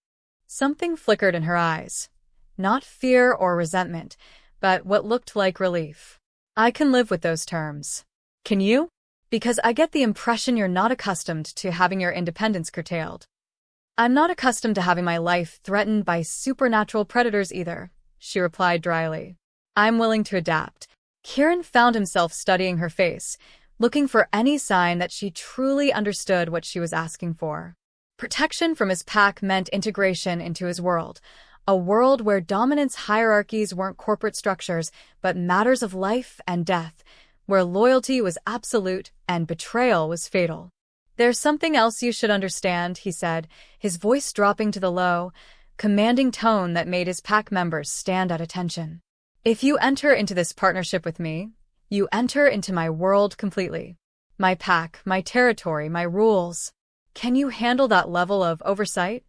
Something flickered in her eyes. Not fear or resentment, but what looked like relief. I can live with those terms. Can you? Because I get the impression you're not accustomed to having your independence curtailed. I'm not accustomed to having my life threatened by supernatural predators either, she replied dryly. I'm willing to adapt. Kieran found himself studying her face, looking for any sign that she truly understood what she was asking for. Protection from his pack meant integration into his world, a world where dominance hierarchies weren't corporate structures, but matters of life and death, where loyalty was absolute and betrayal was fatal. There's something else you should understand, he said, his voice dropping to the low, commanding tone that made his pack members stand at attention. If you enter into this partnership with me, you enter into my world completely. My pack, my territory, my rules. Can you handle that level of oversight?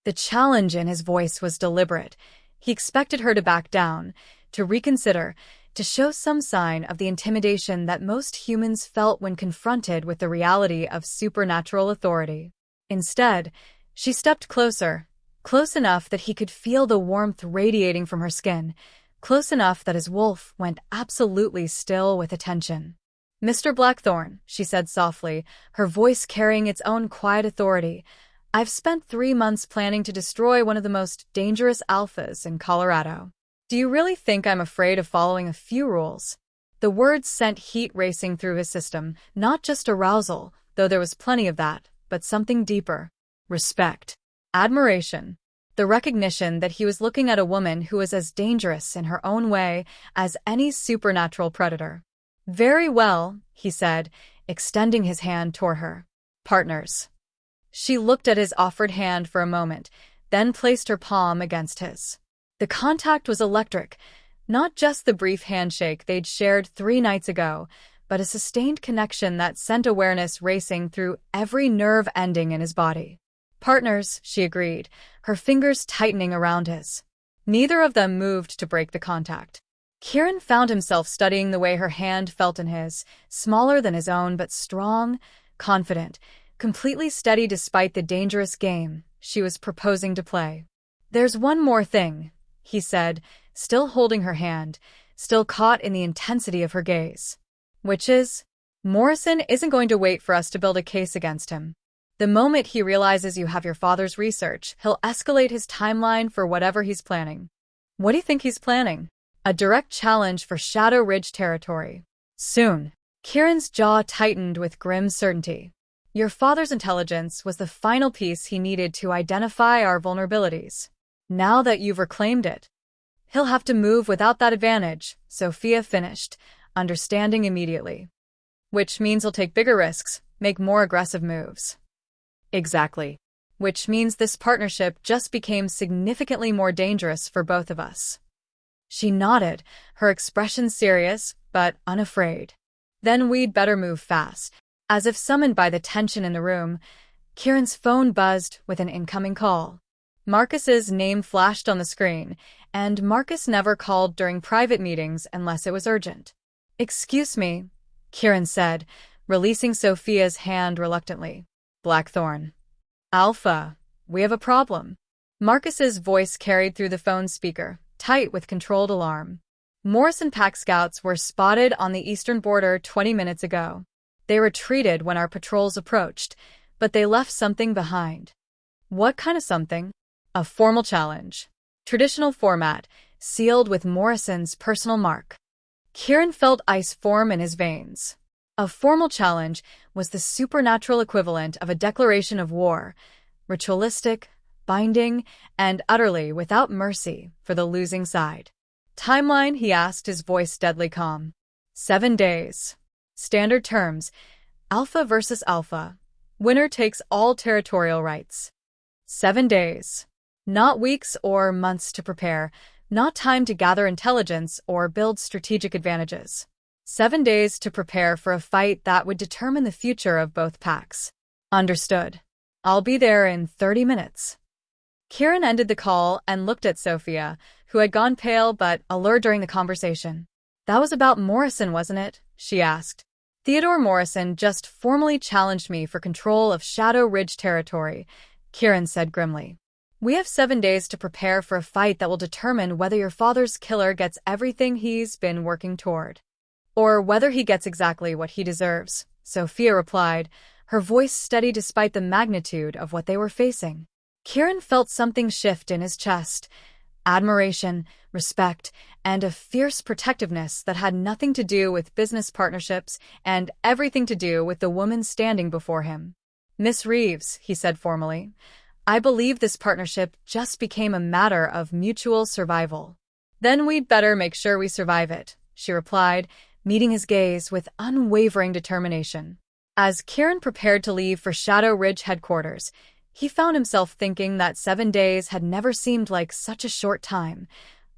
The challenge in his voice was deliberate. He expected her to back down, to reconsider, to show some sign of the intimidation that most humans felt when confronted with the reality of supernatural authority. Instead, she stepped closer, close enough that he could feel the warmth radiating from her skin, close enough that his wolf went absolutely still with attention. Mr. Blackthorne, she said softly, her voice carrying its own quiet authority, I've spent 3 months planning to destroy one of the most dangerous alphas in Colorado. Do you really think I'm afraid of following a few rules? The words sent heat racing through his system, not just arousal, though there was plenty of that, but something deeper. Respect. Admiration. The recognition that he was looking at a woman who was as dangerous in her own way as any supernatural predator. Very well, he said, extending his hand toward her. Partners. She looked at his offered hand for a moment, then placed her palm against his. The contact was electric, not just the brief handshake they'd shared 3 nights ago, but a sustained connection that sent awareness racing through every nerve ending in his body. Partners, she agreed, her fingers tightening around his. Neither of them moved to break the contact. Kieran found himself studying the way her hand felt in his, smaller than his own but strong, confident, completely steady despite the dangerous game she was proposing to play. There's one more thing, he said, still holding her hand, still caught in the intensity of her gaze. Which is, Morrison isn't going to wait for us to build a case against him. The moment he realizes you have your father's research, he'll escalate his timeline for whatever he's planning. What do you think he's planning? A direct challenge for Shadow Ridge territory. Soon. Kieran's jaw tightened with grim certainty. Your father's intelligence was the final piece he needed to identify our vulnerabilities. Now that you've reclaimed it, he'll have to move without that advantage, Sophia finished, understanding immediately. Which means he'll take bigger risks, make more aggressive moves. Exactly. Which means this partnership just became significantly more dangerous for both of us. She nodded, her expression serious, but unafraid. Then we'd better move fast. As if summoned by the tension in the room, Kieran's phone buzzed with an incoming call. Marcus's name flashed on the screen, and Marcus never called during private meetings unless it was urgent. Excuse me, Kieran said, releasing Sophia's hand reluctantly. Blackthorne. Alpha, we have a problem. Marcus's voice carried through the phone speaker, tight with controlled alarm. Morrison pack scouts were spotted on the eastern border 20 minutes ago. They retreated when our patrols approached, but they left something behind. What kind of something? A formal challenge. Traditional format, sealed with Morrison's personal mark. Kieran felt ice form in his veins. A formal challenge was the supernatural equivalent of a declaration of war, ritualistic, binding, and utterly without mercy for the losing side. Timeline, he asked, his voice deadly calm. 7 days. Standard terms. Alpha versus Alpha. Winner takes all territorial rights. 7 days. Not weeks or months to prepare, not time to gather intelligence or build strategic advantages. 7 days to prepare for a fight that would determine the future of both packs. Understood. I'll be there in 30 minutes. Kieran ended the call and looked at Sophia, who had gone pale but alert during the conversation. That was about Morrison, wasn't it? She asked. Theodore Morrison just formally challenged me for control of Shadow Ridge territory, Kieran said grimly. We have 7 days to prepare for a fight that will determine whether your father's killer gets everything he's been working toward. Or whether he gets exactly what he deserves, Sophia replied, her voice steady despite the magnitude of what they were facing. Kieran felt something shift in his chest. Admiration, respect, and a fierce protectiveness that had nothing to do with business partnerships and everything to do with the woman standing before him. Miss Reeves, he said formally, I believe this partnership just became a matter of mutual survival. Then we'd better make sure we survive it, she replied, meeting his gaze with unwavering determination. As Kieran prepared to leave for Shadow Ridge headquarters, he found himself thinking that 7 days had never seemed like such a short time,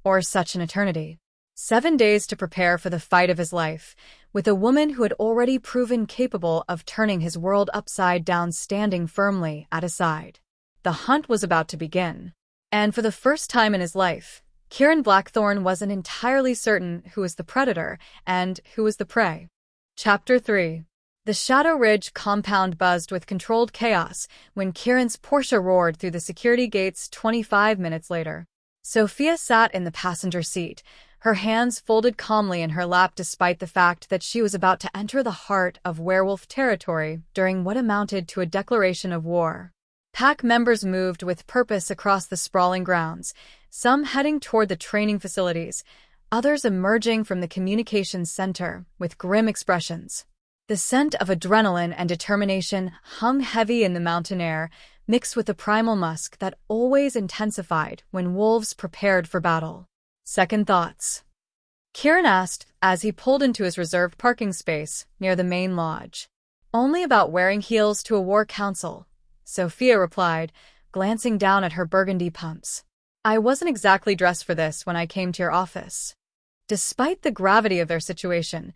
or such an eternity. 7 days to prepare for the fight of his life, with a woman who had already proven capable of turning his world upside down standing firmly at his side. The hunt was about to begin. And for the first time in his life, Kieran Blackthorne wasn't entirely certain who was the predator and who was the prey. Chapter 3. The Shadow Ridge compound buzzed with controlled chaos when Kieran's Porsche roared through the security gates 25 minutes later. Sophia sat in the passenger seat, her hands folded calmly in her lap despite the fact that she was about to enter the heart of werewolf territory during what amounted to a declaration of war. Pack members moved with purpose across the sprawling grounds, some heading toward the training facilities, others emerging from the communications center with grim expressions. The scent of adrenaline and determination hung heavy in the mountain air, mixed with the primal musk that always intensified when wolves prepared for battle. Second thoughts? Kieran asked as he pulled into his reserved parking space near the main lodge. Only about wearing heels to a war council, Sophia replied, glancing down at her burgundy pumps. I wasn't exactly dressed for this when I came to your office. Despite the gravity of their situation,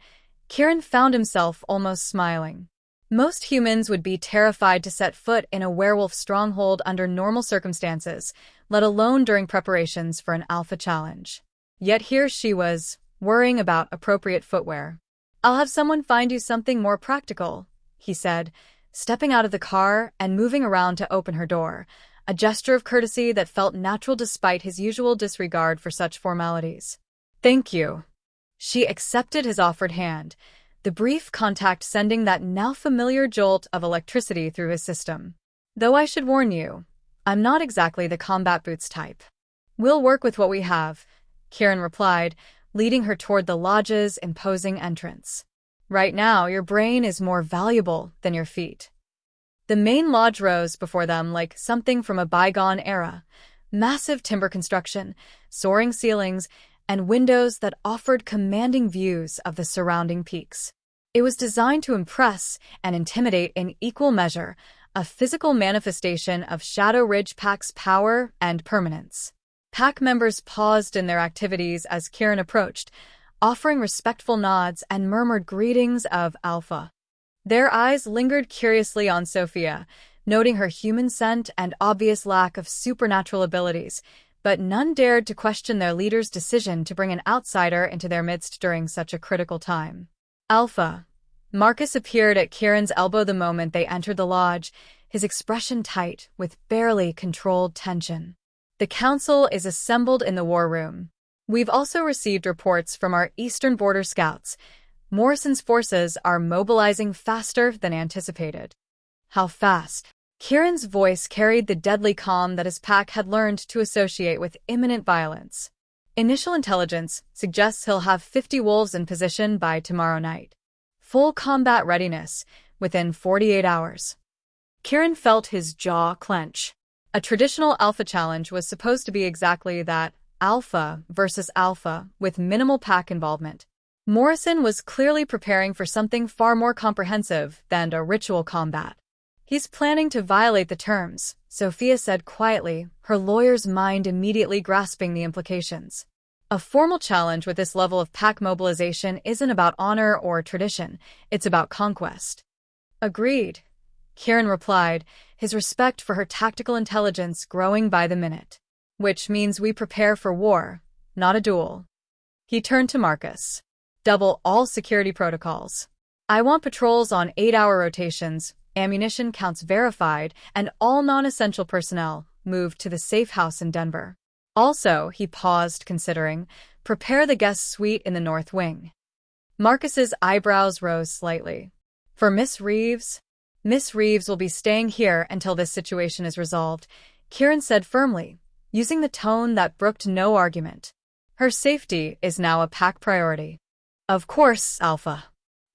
Kieran found himself almost smiling. Most humans would be terrified to set foot in a werewolf stronghold under normal circumstances, let alone during preparations for an alpha challenge. Yet here she was, worrying about appropriate footwear. I'll have someone find you something more practical, he said, stepping out of the car and moving around to open her door, a gesture of courtesy that felt natural despite his usual disregard for such formalities. Thank you. She accepted his offered hand, the brief contact sending that now familiar jolt of electricity through his system. Though I should warn you, I'm not exactly the combat boots type. We'll work with what we have, Kieran replied, leading her toward the lodge's imposing entrance. Right now, your brain is more valuable than your feet. The main lodge rose before them like something from a bygone era. Massive timber construction, soaring ceilings, and windows that offered commanding views of the surrounding peaks. It was designed to impress and intimidate in equal measure, a physical manifestation of Shadow Ridge Pack's power and permanence. Pack members paused in their activities as Kieran approached, offering respectful nods and murmured greetings of Alpha. Their eyes lingered curiously on Sophia, noting her human scent and obvious lack of supernatural abilities, but none dared to question their leader's decision to bring an outsider into their midst during such a critical time. Alpha. Marcus appeared at Kieran's elbow the moment they entered the lodge, his expression tight, with barely controlled tension. The council is assembled in the war room. We've also received reports from our eastern border scouts. Morrison's forces are mobilizing faster than anticipated. How fast? Kieran's voice carried the deadly calm that his pack had learned to associate with imminent violence. Initial intelligence suggests he'll have 50 wolves in position by tomorrow night. Full combat readiness within 48 hours. Kieran felt his jaw clench. A traditional alpha challenge was supposed to be exactly that, alpha versus alpha, with minimal pack involvement. Morrison was clearly preparing for something far more comprehensive than a ritual combat. He's planning to violate the terms, Sophia said quietly, her lawyer's mind immediately grasping the implications. A formal challenge with this level of pack mobilization isn't about honor or tradition, it's about conquest. Agreed, Kieran replied, his respect for her tactical intelligence growing by the minute. Which means we prepare for war, not a duel. He turned to Marcus. Double all security protocols. I want patrols on 8-hour rotations, ammunition counts verified, and all non-essential personnel moved to the safe house in Denver. Also, he paused, considering, prepare the guest suite in the north wing. Marcus's eyebrows rose slightly. For Miss Reeves? Miss Reeves will be staying here until this situation is resolved, Kieran said firmly, using the tone that brooked no argument. Her safety is now a pack priority. Of course, Alpha.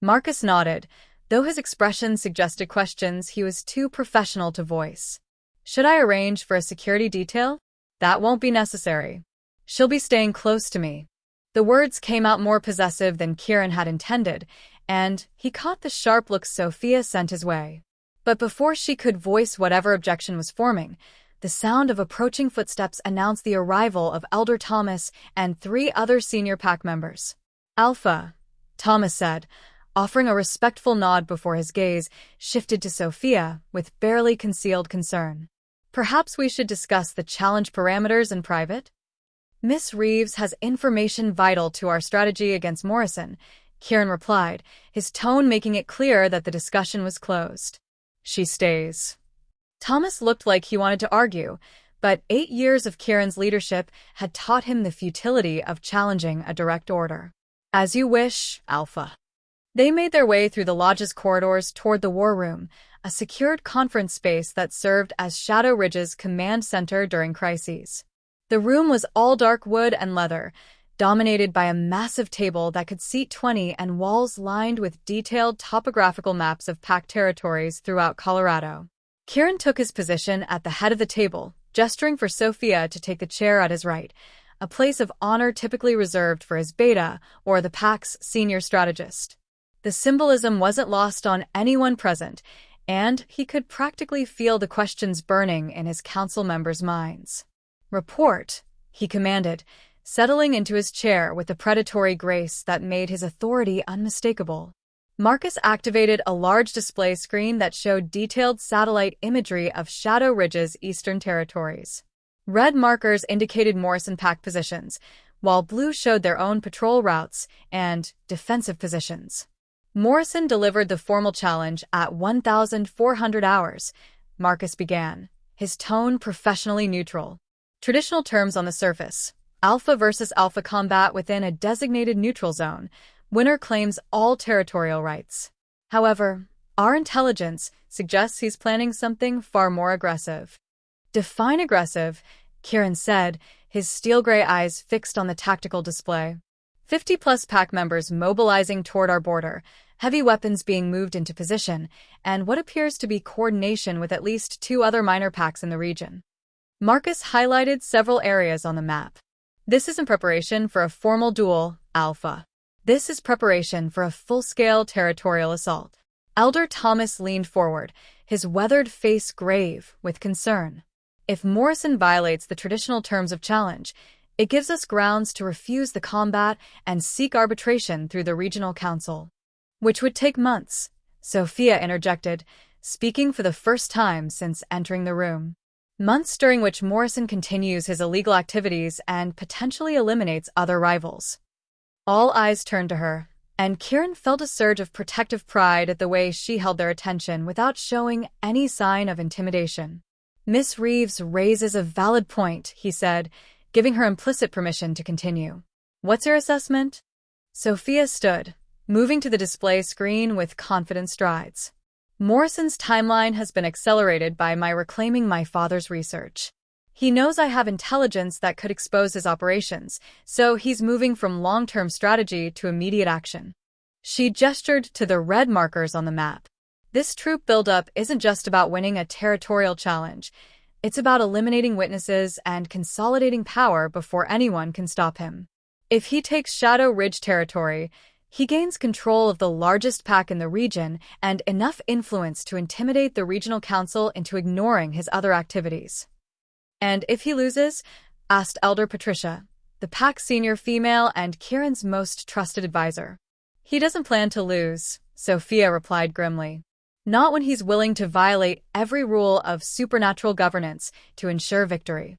Marcus nodded, though his expression suggested questions he was too professional to voice. Should I arrange for a security detail? That won't be necessary. She'll be staying close to me. The words came out more possessive than Kieran had intended, and he caught the sharp look Sophia sent his way. But before she could voice whatever objection was forming, the sound of approaching footsteps announced the arrival of Elder Thomas and 3 other senior pack members. Alpha, Thomas said, offering a respectful nod before his gaze shifted to Sophia with barely concealed concern. Perhaps we should discuss the challenge parameters in private? Miss Reeves has information vital to our strategy against Morrison, Kieran replied, his tone making it clear that the discussion was closed. She stays. Thomas looked like he wanted to argue, but 8 years of Kieran's leadership had taught him the futility of challenging a direct order. As you wish, Alpha. They made their way through the lodge's corridors toward the war room, a secured conference space that served as Shadow Ridge's command center during crises. The room was all dark wood and leather, dominated by a massive table that could seat 20 and walls lined with detailed topographical maps of pack territories throughout Colorado. Kieran took his position at the head of the table, gesturing for Sophia to take the chair at his right, a place of honor typically reserved for his beta or the pack's senior strategist. The symbolism wasn't lost on anyone present, and he could practically feel the questions burning in his council members' minds. Report, he commanded, settling into his chair with a predatory grace that made his authority unmistakable. Marcus activated a large display screen that showed detailed satellite imagery of Shadow Ridge's eastern territories. Red markers indicated Morrison pack positions, while blue showed their own patrol routes and defensive positions. Morrison delivered the formal challenge at 1,400 hours, Marcus began, his tone professionally neutral. Traditional terms on the surface. Alpha versus Alpha combat within a designated neutral zone. Winner claims all territorial rights. However, our intelligence suggests he's planning something far more aggressive. Define aggressive, Kieran said, his steel-gray eyes fixed on the tactical display. 50-plus pack members mobilizing toward our border, heavy weapons being moved into position, and what appears to be coordination with at least 2 other minor packs in the region. Marcus highlighted several areas on the map. This isn't preparation for a formal duel, Alpha. This is preparation for a full-scale territorial assault. Elder Thomas leaned forward, his weathered face grave with concern. If Morrison violates the traditional terms of challenge, it gives us grounds to refuse the combat and seek arbitration through the regional council. Which would take months, Sophia interjected, speaking for the first time since entering the room. Months during which Morrison continues his illegal activities and potentially eliminates other rivals. All eyes turned to her, and Kieran felt a surge of protective pride at the way she held their attention without showing any sign of intimidation. Miss Reeves raises a valid point, he said, giving her implicit permission to continue. What's your assessment? Sophia stood, moving to the display screen with confident strides. Morrison's timeline has been accelerated by my reclaiming my father's research. He knows I have intelligence that could expose his operations, so he's moving from long-term strategy to immediate action. She gestured to the red markers on the map. This troop buildup isn't just about winning a territorial challenge. It's about eliminating witnesses and consolidating power before anyone can stop him. If he takes Shadow Ridge territory, he gains control of the largest pack in the region and enough influence to intimidate the regional council into ignoring his other activities. And if he loses? Asked Elder Patricia, the pack's senior female and Kieran's most trusted advisor. He doesn't plan to lose, Sophia replied grimly. Not when he's willing to violate every rule of supernatural governance to ensure victory.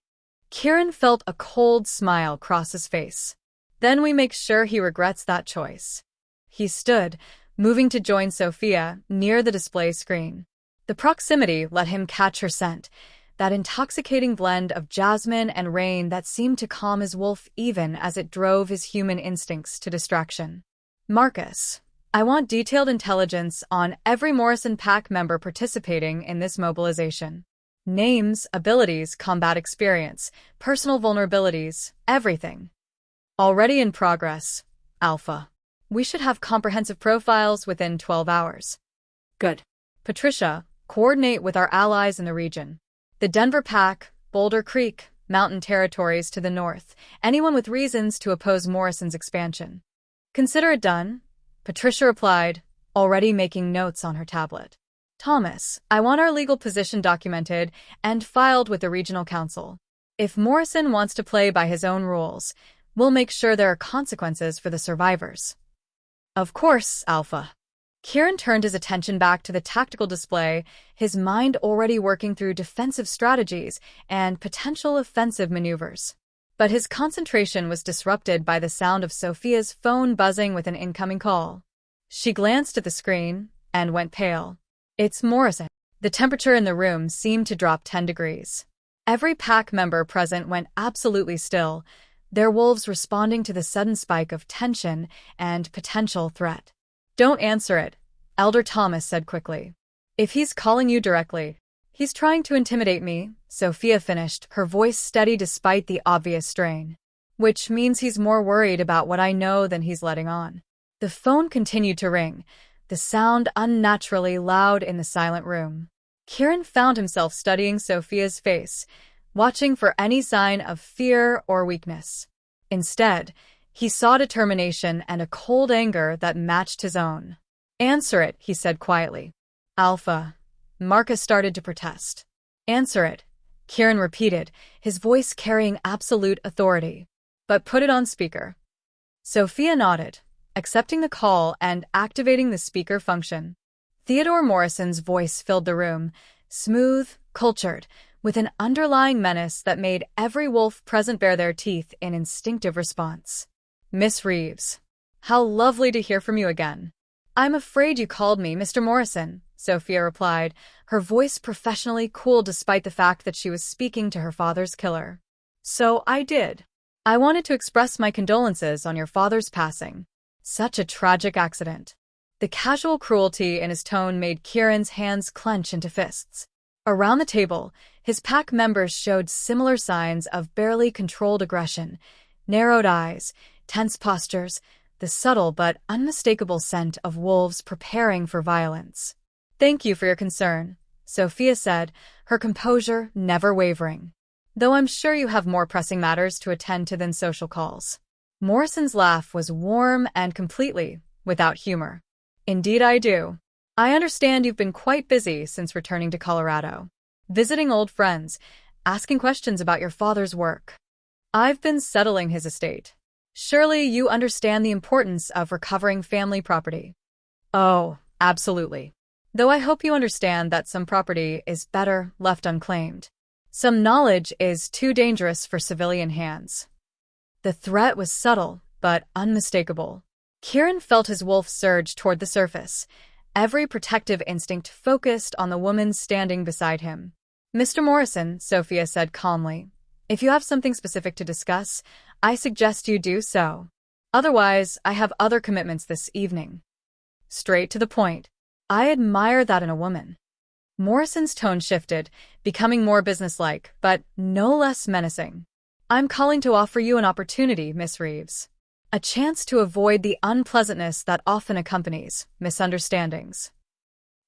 Kieran felt a cold smile cross his face. Then we make sure he regrets that choice. He stood, moving to join Sophia near the display screen. The proximity let him catch her scent, that intoxicating blend of jasmine and rain that seemed to calm his wolf even as it drove his human instincts to distraction. Marcus, I want detailed intelligence on every Morrison Pack member participating in this mobilization. Names, abilities, combat experience, personal vulnerabilities, everything. Already in progress, Alpha. We should have comprehensive profiles within 12 hours. Good. Patricia, coordinate with our allies in the region. The Denver Pack, Boulder Creek, Mountain Territories to the north, anyone with reasons to oppose Morrison's expansion. Consider it done, Patricia replied, already making notes on her tablet. Thomas, I want our legal position documented and filed with the regional council. If Morrison wants to play by his own rules, we'll make sure there are consequences for the survivors. Of course, Alpha. Kieran turned his attention back to the tactical display, his mind already working through defensive strategies and potential offensive maneuvers. But his concentration was disrupted by the sound of Sophia's phone buzzing with an incoming call. She glanced at the screen and went pale. It's Morrison. The temperature in the room seemed to drop 10 degrees. Every pack member present went absolutely still, their wolves responding to the sudden spike of tension and potential threat. Don't answer it, Elder Thomas said quickly. If he's calling you directly, he's trying to intimidate me, Sophia finished, her voice steady despite the obvious strain. Which means he's more worried about what I know than he's letting on. The phone continued to ring, the sound unnaturally loud in the silent room. Kieran found himself studying Sophia's face, watching for any sign of fear or weakness. Instead, he saw determination and a cold anger that matched his own. Answer it, he said quietly. Alpha. Marcus started to protest. Answer it, Kieran repeated, his voice carrying absolute authority. But put it on speaker. Sophia nodded, accepting the call and activating the speaker function. Theodore Morrison's voice filled the room, smooth, cultured, with an underlying menace that made every wolf present bare their teeth in instinctive response. Miss Reeves, how lovely to hear from you again. I'm afraid you called me Mr. Morrison, Sophia replied, her voice professionally cool despite the fact that she was speaking to her father's killer. So I did. I wanted to express my condolences on your father's passing. Such a tragic accident. The casual cruelty in his tone made Kieran's hands clench into fists. Around the table, his pack members showed similar signs of barely controlled aggression, narrowed eyes, tense postures, the subtle but unmistakable scent of wolves preparing for violence. Thank you for your concern, Sophia said, her composure never wavering. Though I'm sure you have more pressing matters to attend to than social calls. Morrison's laugh was warm and completely without humor. Indeed I do. I understand you've been quite busy since returning to Colorado. Visiting old friends, asking questions about your father's work. I've been settling his estate. Surely you understand the importance of recovering family property. Oh, absolutely. Though I hope you understand that some property is better left unclaimed. Some knowledge is too dangerous for civilian hands. The threat was subtle, but unmistakable. Kieran felt his wolf surge toward the surface, every protective instinct focused on the woman standing beside him. Mr. Morrison, Sophia said calmly, if you have something specific to discuss, I suggest you do so. Otherwise, I have other commitments this evening. Straight to the point. I admire that in a woman. Morrison's tone shifted, becoming more businesslike, but no less menacing. I'm calling to offer you an opportunity, Miss Reeves. A chance to avoid the unpleasantness that often accompanies misunderstandings.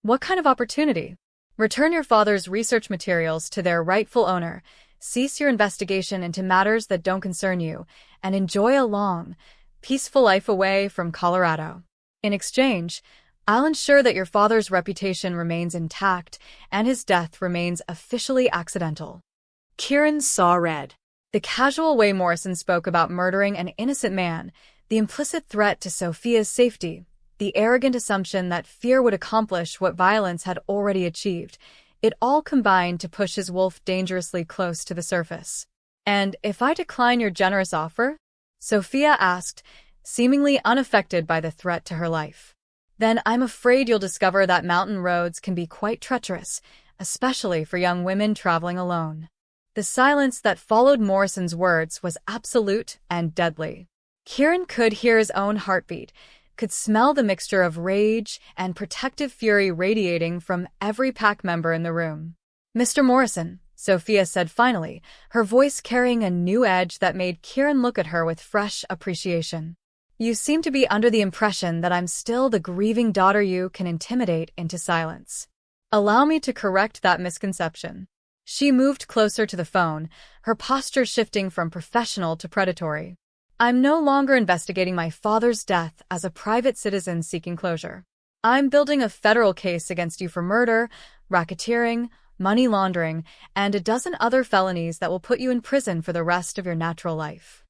What kind of opportunity? Return your father's research materials to their rightful owner, cease your investigation into matters that don't concern you, and enjoy a long, peaceful life away from Colorado. In exchange, I'll ensure that your father's reputation remains intact and his death remains officially accidental. Kieran saw red. The casual way Morrison spoke about murdering an innocent man, the implicit threat to Sophia's safety, the arrogant assumption that fear would accomplish what violence had already achieved, it all combined to push his wolf dangerously close to the surface. And if I decline your generous offer? Sophia asked, seemingly unaffected by the threat to her life. Then I'm afraid you'll discover that mountain roads can be quite treacherous, especially for young women traveling alone. The silence that followed Morrison's words was absolute and deadly. Kieran could hear his own heartbeat, could smell the mixture of rage and protective fury radiating from every pack member in the room. "Mr. Morrison," Sophia said finally, her voice carrying a new edge that made Kieran look at her with fresh appreciation. "You seem to be under the impression that I'm still the grieving daughter you can intimidate into silence. Allow me to correct that misconception." She moved closer to the phone, her posture shifting from professional to predatory. "I'm no longer investigating my father's death as a private citizen seeking closure. I'm building a federal case against you for murder, racketeering, money laundering, and a dozen other felonies that will put you in prison for the rest of your natural life."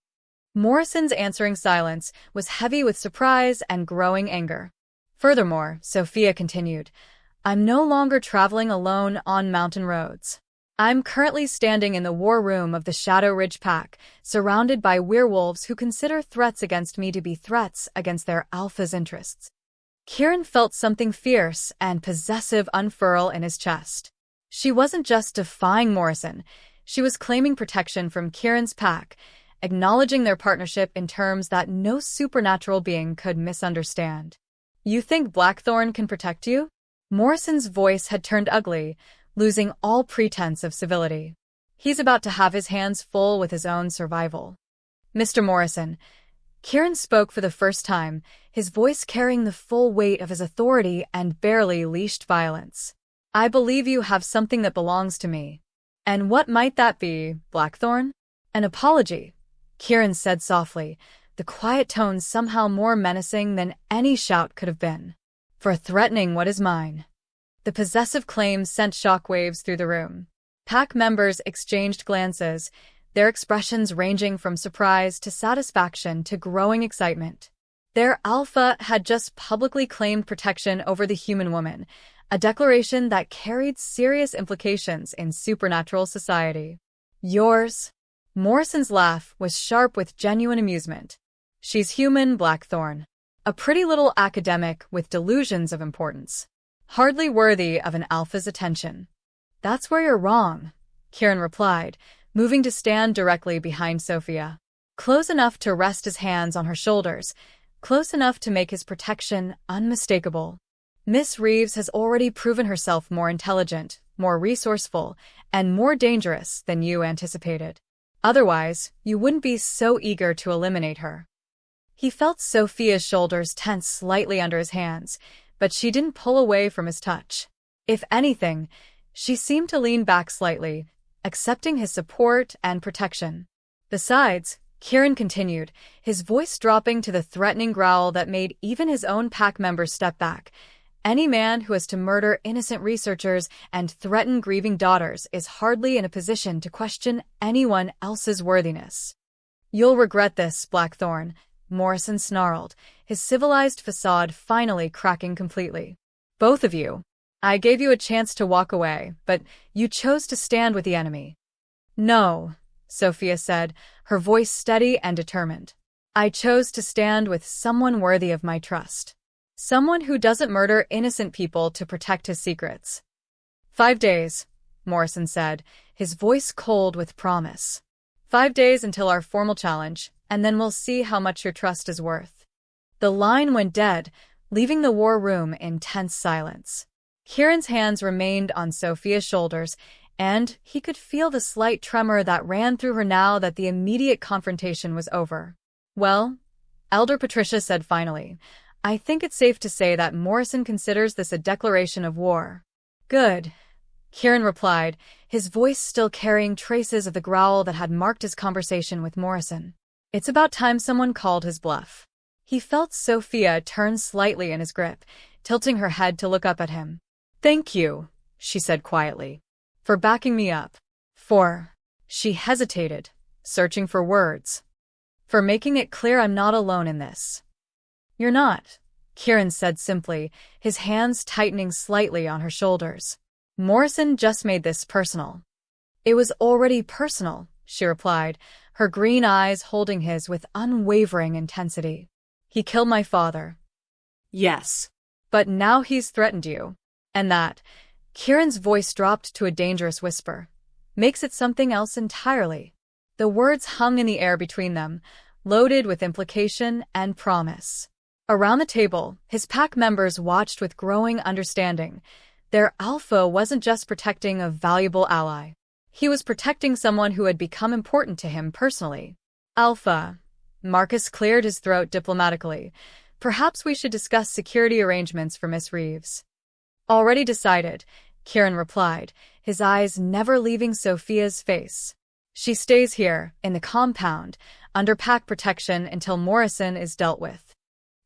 Morrison's answering silence was heavy with surprise and growing anger. "Furthermore," Sophia continued, "I'm no longer traveling alone on mountain roads. I'm currently standing in the war room of the Shadow Ridge Pack, surrounded by werewolves who consider threats against me to be threats against their alpha's interests." Kieran felt something fierce and possessive unfurl in his chest. She wasn't just defying Morrison, she was claiming protection from Kieran's pack, acknowledging their partnership in terms that no supernatural being could misunderstand. "You think Blackthorne can protect you?" Morrison's voice had turned ugly, losing all pretense of civility. "He's about to have his hands full with his own survival." "Mr. Morrison," Kieran spoke for the first time, his voice carrying the full weight of his authority and barely leashed violence. "I believe you have something that belongs to me." "And what might that be, Blackthorne?" "An apology," Kieran said softly, the quiet tone somehow more menacing than any shout could have been. "For threatening what is mine." The possessive claim sent shockwaves through the room. Pack members exchanged glances, their expressions ranging from surprise to satisfaction to growing excitement. Their alpha had just publicly claimed protection over the human woman, a declaration that carried serious implications in supernatural society. "Yours?" Morrison's laugh was sharp with genuine amusement. "She's human, Blackthorne. A pretty little academic with delusions of importance. Hardly worthy of an alpha's attention." "That's where you're wrong," Kieran replied, moving to stand directly behind Sophia. Close enough to rest his hands on her shoulders, close enough to make his protection unmistakable. "Miss Reeves has already proven herself more intelligent, more resourceful, and more dangerous than you anticipated. Otherwise, you wouldn't be so eager to eliminate her." He felt Sophia's shoulders tense slightly under his hands, but she didn't pull away from his touch. If anything, she seemed to lean back slightly, accepting his support and protection. "Besides," Kieran continued, his voice dropping to the threatening growl that made even his own pack members step back, "any man who has to murder innocent researchers and threaten grieving daughters is hardly in a position to question anyone else's worthiness." "You'll regret this, Blackthorne," Morrison snarled, his civilized facade finally cracking completely. "Both of you. I gave you a chance to walk away, but you chose to stand with the enemy." "No," Sophia said, her voice steady and determined. "I chose to stand with someone worthy of my trust. Someone who doesn't murder innocent people to protect his secrets." "5 days," Morrison said, his voice cold with promise. 5 days until our formal challenge, and then we'll see how much your trust is worth." The line went dead, leaving the war room in tense silence. Kieran's hands remained on Sophia's shoulders, and he could feel the slight tremor that ran through her now that the immediate confrontation was over. "Well," Elder Patricia said finally, "I think it's safe to say that Morrison considers this a declaration of war." "Good," Kieran replied, his voice still carrying traces of the growl that had marked his conversation with Morrison. "It's about time someone called his bluff." He felt Sophia turn slightly in his grip, tilting her head to look up at him. "Thank you," she said quietly, "for backing me up. For—" she hesitated, searching for words. "For making it clear I'm not alone in this." "You're not," Kieran said simply, his hands tightening slightly on her shoulders. "Morrison just made this personal." "It was already personal," she replied, her green eyes holding his with unwavering intensity. "He killed my father." "Yes." But now he's threatened you. And that, Kieran's voice dropped to a dangerous whisper, makes it something else entirely. The words hung in the air between them, loaded with implication and promise. Around the table, his pack members watched with growing understanding. Their alpha wasn't just protecting a valuable ally. He was protecting someone who had become important to him personally. Alpha. Marcus cleared his throat diplomatically. Perhaps we should discuss security arrangements for Miss Reeves. Already decided, Kieran replied, his eyes never leaving Sophia's face. She stays here, in the compound, under pack protection until Morrison is dealt with.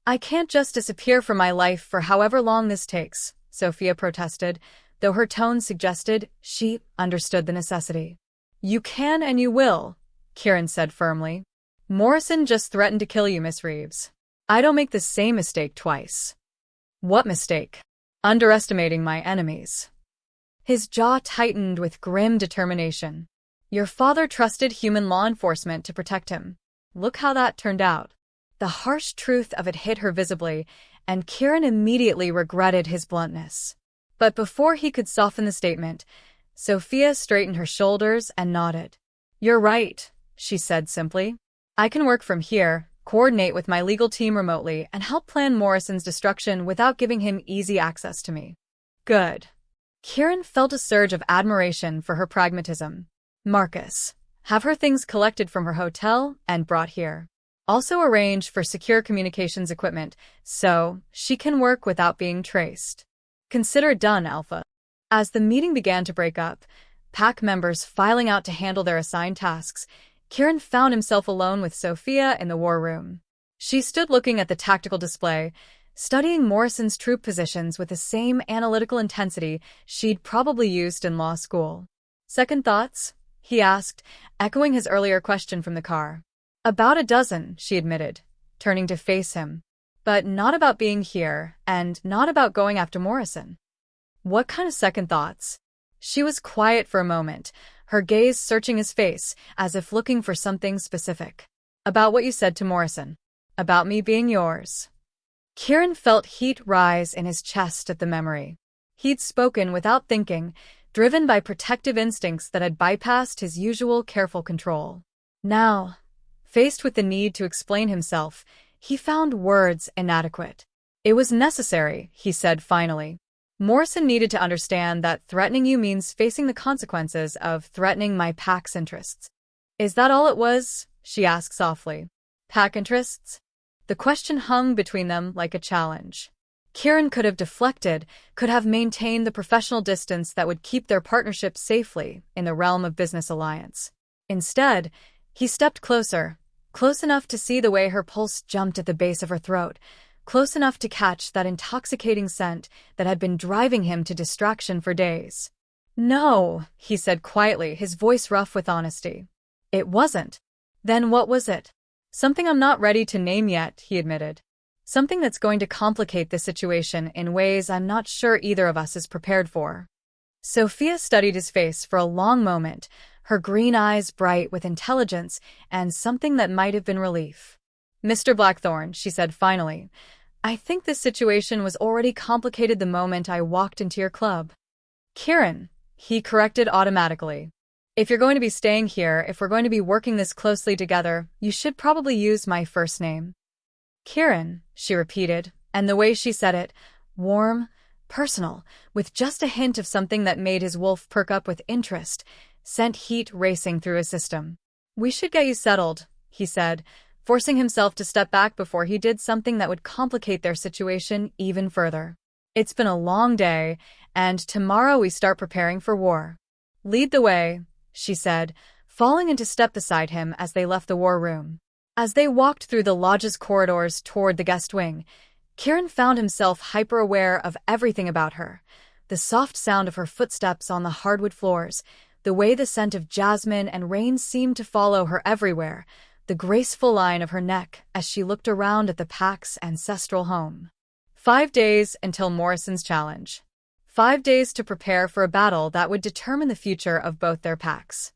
I can't just disappear from my life for however long this takes, Sophia protested, though her tone suggested she understood the necessity. You can and you will, Kieran said firmly. Morrison just threatened to kill you, Miss Reeves. I don't make the same mistake twice. What mistake? Underestimating my enemies. His jaw tightened with grim determination. Your father trusted human law enforcement to protect him. Look how that turned out. The harsh truth of it hit her visibly, and Kieran immediately regretted his bluntness. But before he could soften the statement, Sophia straightened her shoulders and nodded. You're right, she said simply. I can work from here, coordinate with my legal team remotely, and help plan Morrison's destruction without giving him easy access to me. Good. Kieran felt a surge of admiration for her pragmatism. Marcus, have her things collected from her hotel and brought here. Also arrange for secure communications equipment so she can work without being traced. Consider it done, Alpha. As the meeting began to break up, pack members filing out to handle their assigned tasks, Kieran found himself alone with Sophia in the war room. She stood looking at the tactical display, studying Morrison's troop positions with the same analytical intensity she'd probably used in law school. Second thoughts? He asked, echoing his earlier question from the car. About a dozen, she admitted, turning to face him. But not about being here, and not about going after Morrison. What kind of second thoughts? She was quiet for a moment, her gaze searching his face, as if looking for something specific. About what you said to Morrison. About me being yours. Kieran felt heat rise in his chest at the memory. He'd spoken without thinking, driven by protective instincts that had bypassed his usual careful control. Now, faced with the need to explain himself, he found words inadequate. It was necessary, he said finally. Morrison needed to understand that threatening you means facing the consequences of threatening my pack's interests. Is that all it was? She asked softly. Pack interests? The question hung between them like a challenge. Kieran could have deflected, could have maintained the professional distance that would keep their partnership safely in the realm of business alliance. Instead, he stepped closer, close enough to see the way her pulse jumped at the base of her throat, close enough to catch that intoxicating scent that had been driving him to distraction for days. No, he said quietly, his voice rough with honesty. It wasn't. Then what was it? Something I'm not ready to name yet, he admitted. Something that's going to complicate the situation in ways I'm not sure either of us is prepared for. Sophia studied his face for a long moment, her green eyes bright with intelligence and something that might have been relief. Mr. Blackthorne, she said finally, I think this situation was already complicated the moment I walked into your club. Kieran, he corrected automatically. If you're going to be staying here, if we're going to be working this closely together, you should probably use my first name. Kieran, she repeated, and the way she said it, warm, personal, with just a hint of something that made his wolf perk up with interest, sent heat racing through his system. We should get you settled, he said, forcing himself to step back before he did something that would complicate their situation even further. It's been a long day, and tomorrow we start preparing for war. Lead the way, she said, falling into step beside him as they left the war room. As they walked through the lodge's corridors toward the guest wing, Kieran found himself hyper-aware of everything about her. The soft sound of her footsteps on the hardwood floors, the way the scent of jasmine and rain seemed to follow her everywhere, the graceful line of her neck as she looked around at the pack's ancestral home. 5 days until Morrison's challenge. 5 days to prepare for a battle that would determine the future of both their packs.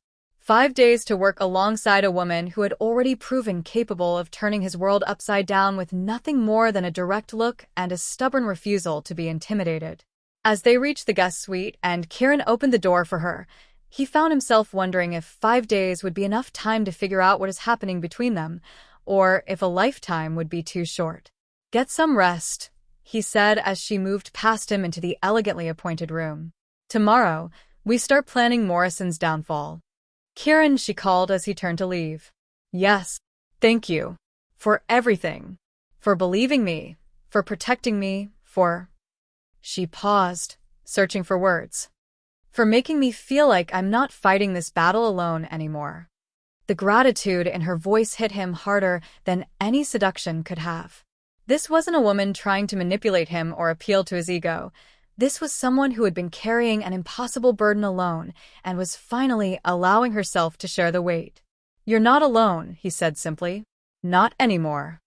5 days to work alongside a woman who had already proven capable of turning his world upside down with nothing more than a direct look and a stubborn refusal to be intimidated. As they reached the guest suite and Kieran opened the door for her, he found himself wondering if 5 days would be enough time to figure out what is happening between them, or if a lifetime would be too short. "Get some rest," he said as she moved past him into the elegantly appointed room. "Tomorrow, we start planning Morrison's downfall." "Kieran," she called as he turned to leave. "Yes, thank you. For everything. For believing me. For protecting me. For—" She paused, searching for words. "For making me feel like I'm not fighting this battle alone anymore." The gratitude in her voice hit him harder than any seduction could have. This wasn't a woman trying to manipulate him or appeal to his ego. This was someone who had been carrying an impossible burden alone and was finally allowing herself to share the weight. "You're not alone," he said simply. "Not anymore."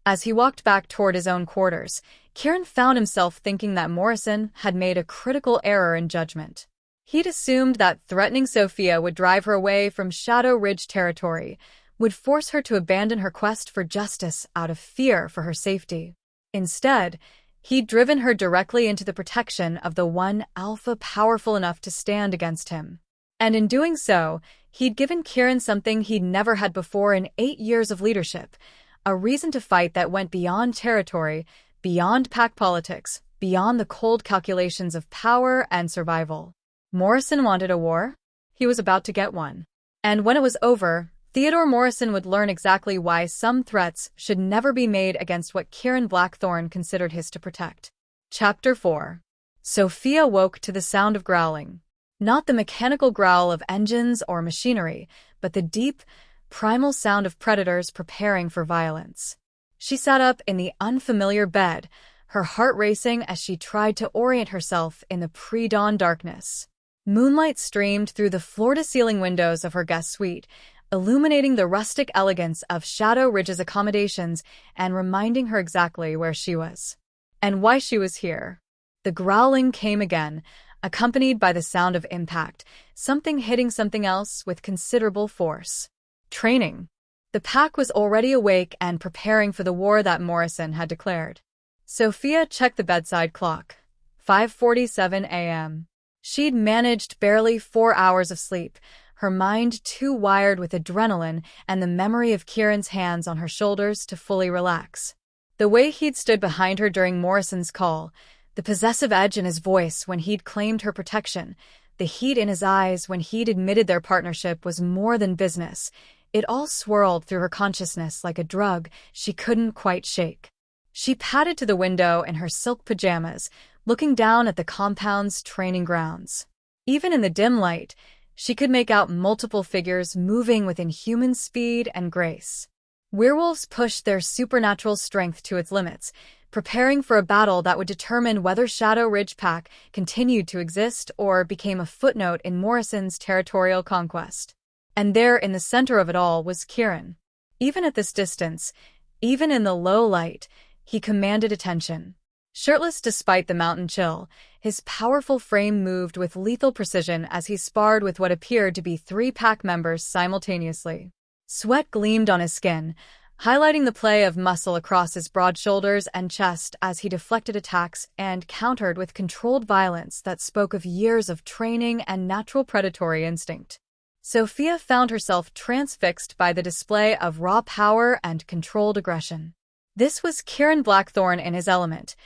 As he walked back toward his own quarters, Kieran found himself thinking that Morrison had made a critical error in judgment. He'd assumed that threatening Sophia would drive her away from Shadow Ridge territory, would force her to abandon her quest for justice out of fear for her safety. Instead, he'd driven her directly into the protection of the one alpha powerful enough to stand against him. And in doing so, he'd given Kieran something he'd never had before in 8 years of leadership, a reason to fight that went beyond territory, beyond pack politics, beyond the cold calculations of power and survival. Morrison wanted a war? He was about to get one. And when it was over, Theodore Morrison would learn exactly why some threats should never be made against what Kieran Blackthorne considered his to protect. Chapter 4. Sophia woke to the sound of growling. Not the mechanical growl of engines or machinery, but the deep, primal sound of predators preparing for violence. She sat up in the unfamiliar bed, her heart racing as she tried to orient herself in the pre-dawn darkness. Moonlight streamed through the floor-to-ceiling windows of her guest suite, illuminating the rustic elegance of Shadow Ridge's accommodations and reminding her exactly where she was. And why she was here. The growling came again, accompanied by the sound of impact, something hitting something else with considerable force. Training. The pack was already awake and preparing for the war that Morrison had declared. Sophia checked the bedside clock. 5:47 a.m. She'd managed barely 4 hours of sleep, her mind too wired with adrenaline and the memory of Kieran's hands on her shoulders to fully relax. The way he'd stood behind her during Morrison's call, the possessive edge in his voice when he'd claimed her protection, the heat in his eyes when he'd admitted their partnership was more than business, it all swirled through her consciousness like a drug she couldn't quite shake. She padded to the window in her silk pajamas, looking down at the compound's training grounds. Even in the dim light, she could make out multiple figures moving with inhuman speed and grace. Werewolves pushed their supernatural strength to its limits, preparing for a battle that would determine whether Shadow Ridge Pack continued to exist or became a footnote in Morrison's territorial conquest. And there in the center of it all was Kieran. Even at this distance, even in the low light, he commanded attention. Shirtless despite the mountain chill, his powerful frame moved with lethal precision as he sparred with what appeared to be 3 pack members simultaneously. Sweat gleamed on his skin, highlighting the play of muscle across his broad shoulders and chest as he deflected attacks and countered with controlled violence that spoke of years of training and natural predatory instinct. Sophia found herself transfixed by the display of raw power and controlled aggression. This was Kieran Blackthorne in his element,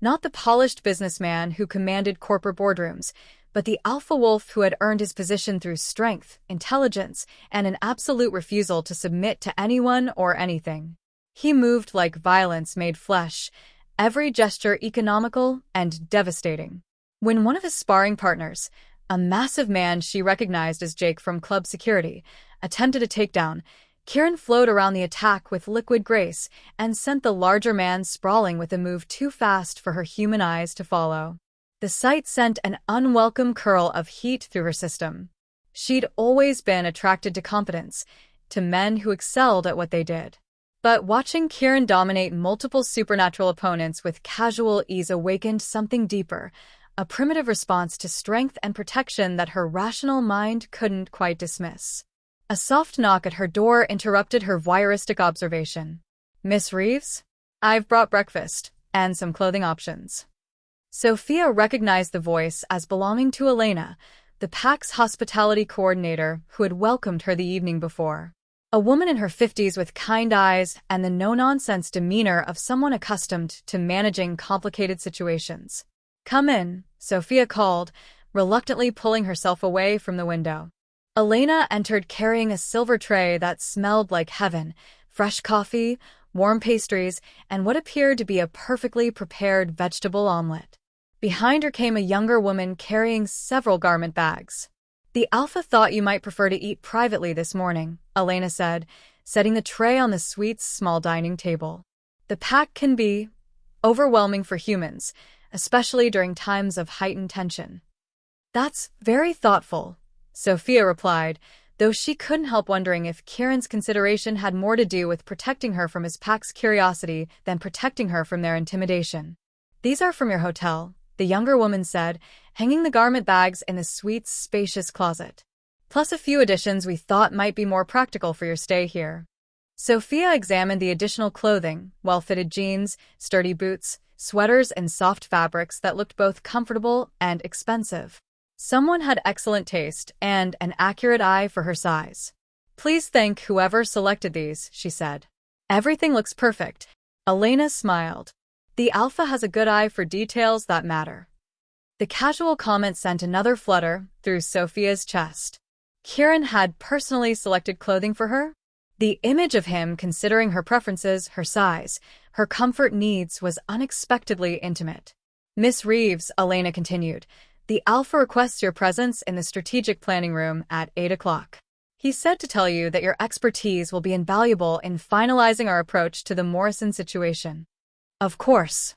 not the polished businessman who commanded corporate boardrooms, but the alpha wolf who had earned his position through strength, intelligence, and an absolute refusal to submit to anyone or anything. He moved like violence made flesh, every gesture economical and devastating. When one of his sparring partners, a massive man she recognized as Jake from Club Security, attempted a takedown, Kieran flowed around the attack with liquid grace and sent the larger man sprawling with a move too fast for her human eyes to follow. The sight sent an unwelcome curl of heat through her system. She'd always been attracted to competence, to men who excelled at what they did. But watching Kieran dominate multiple supernatural opponents with casual ease awakened something deeper, a primitive response to strength and protection that her rational mind couldn't quite dismiss. A soft knock at her door interrupted her voyeuristic observation. "Miss Reeves? I've brought breakfast, and some clothing options." Sophia recognized the voice as belonging to Elena, the pack's hospitality coordinator who had welcomed her the evening before. A woman in her 50s with kind eyes and the no-nonsense demeanor of someone accustomed to managing complicated situations. "Come in," Sophia called, reluctantly pulling herself away from the window. Elena entered carrying a silver tray that smelled like heaven, fresh coffee, warm pastries, and what appeared to be a perfectly prepared vegetable omelet. Behind her came a younger woman carrying several garment bags. "The Alpha thought you might prefer to eat privately this morning," Elena said, setting the tray on the suite's small dining table. "The pack can be overwhelming for humans, especially during times of heightened tension." "That's very thoughtful," Sophia replied, though she couldn't help wondering if Kieran's consideration had more to do with protecting her from his pack's curiosity than protecting her from their intimidation. "These are from your hotel," the younger woman said, hanging the garment bags in the suite's spacious closet. "Plus a few additions we thought might be more practical for your stay here." Sophia examined the additional clothing, well-fitted jeans, sturdy boots, sweaters, and soft fabrics that looked both comfortable and expensive. Someone had excellent taste and an accurate eye for her size. "Please thank whoever selected these," she said. "Everything looks perfect." Elena smiled. "The Alpha has a good eye for details that matter." The casual comment sent another flutter through Sophia's chest. Kieran had personally selected clothing for her? The image of him considering her preferences, her size, her comfort needs was unexpectedly intimate. "Miss Reeves," Elena continued, "the Alpha requests your presence in the strategic planning room at 8 o'clock. He said to tell you that your expertise will be invaluable in finalizing our approach to the Morrison situation." "Of course."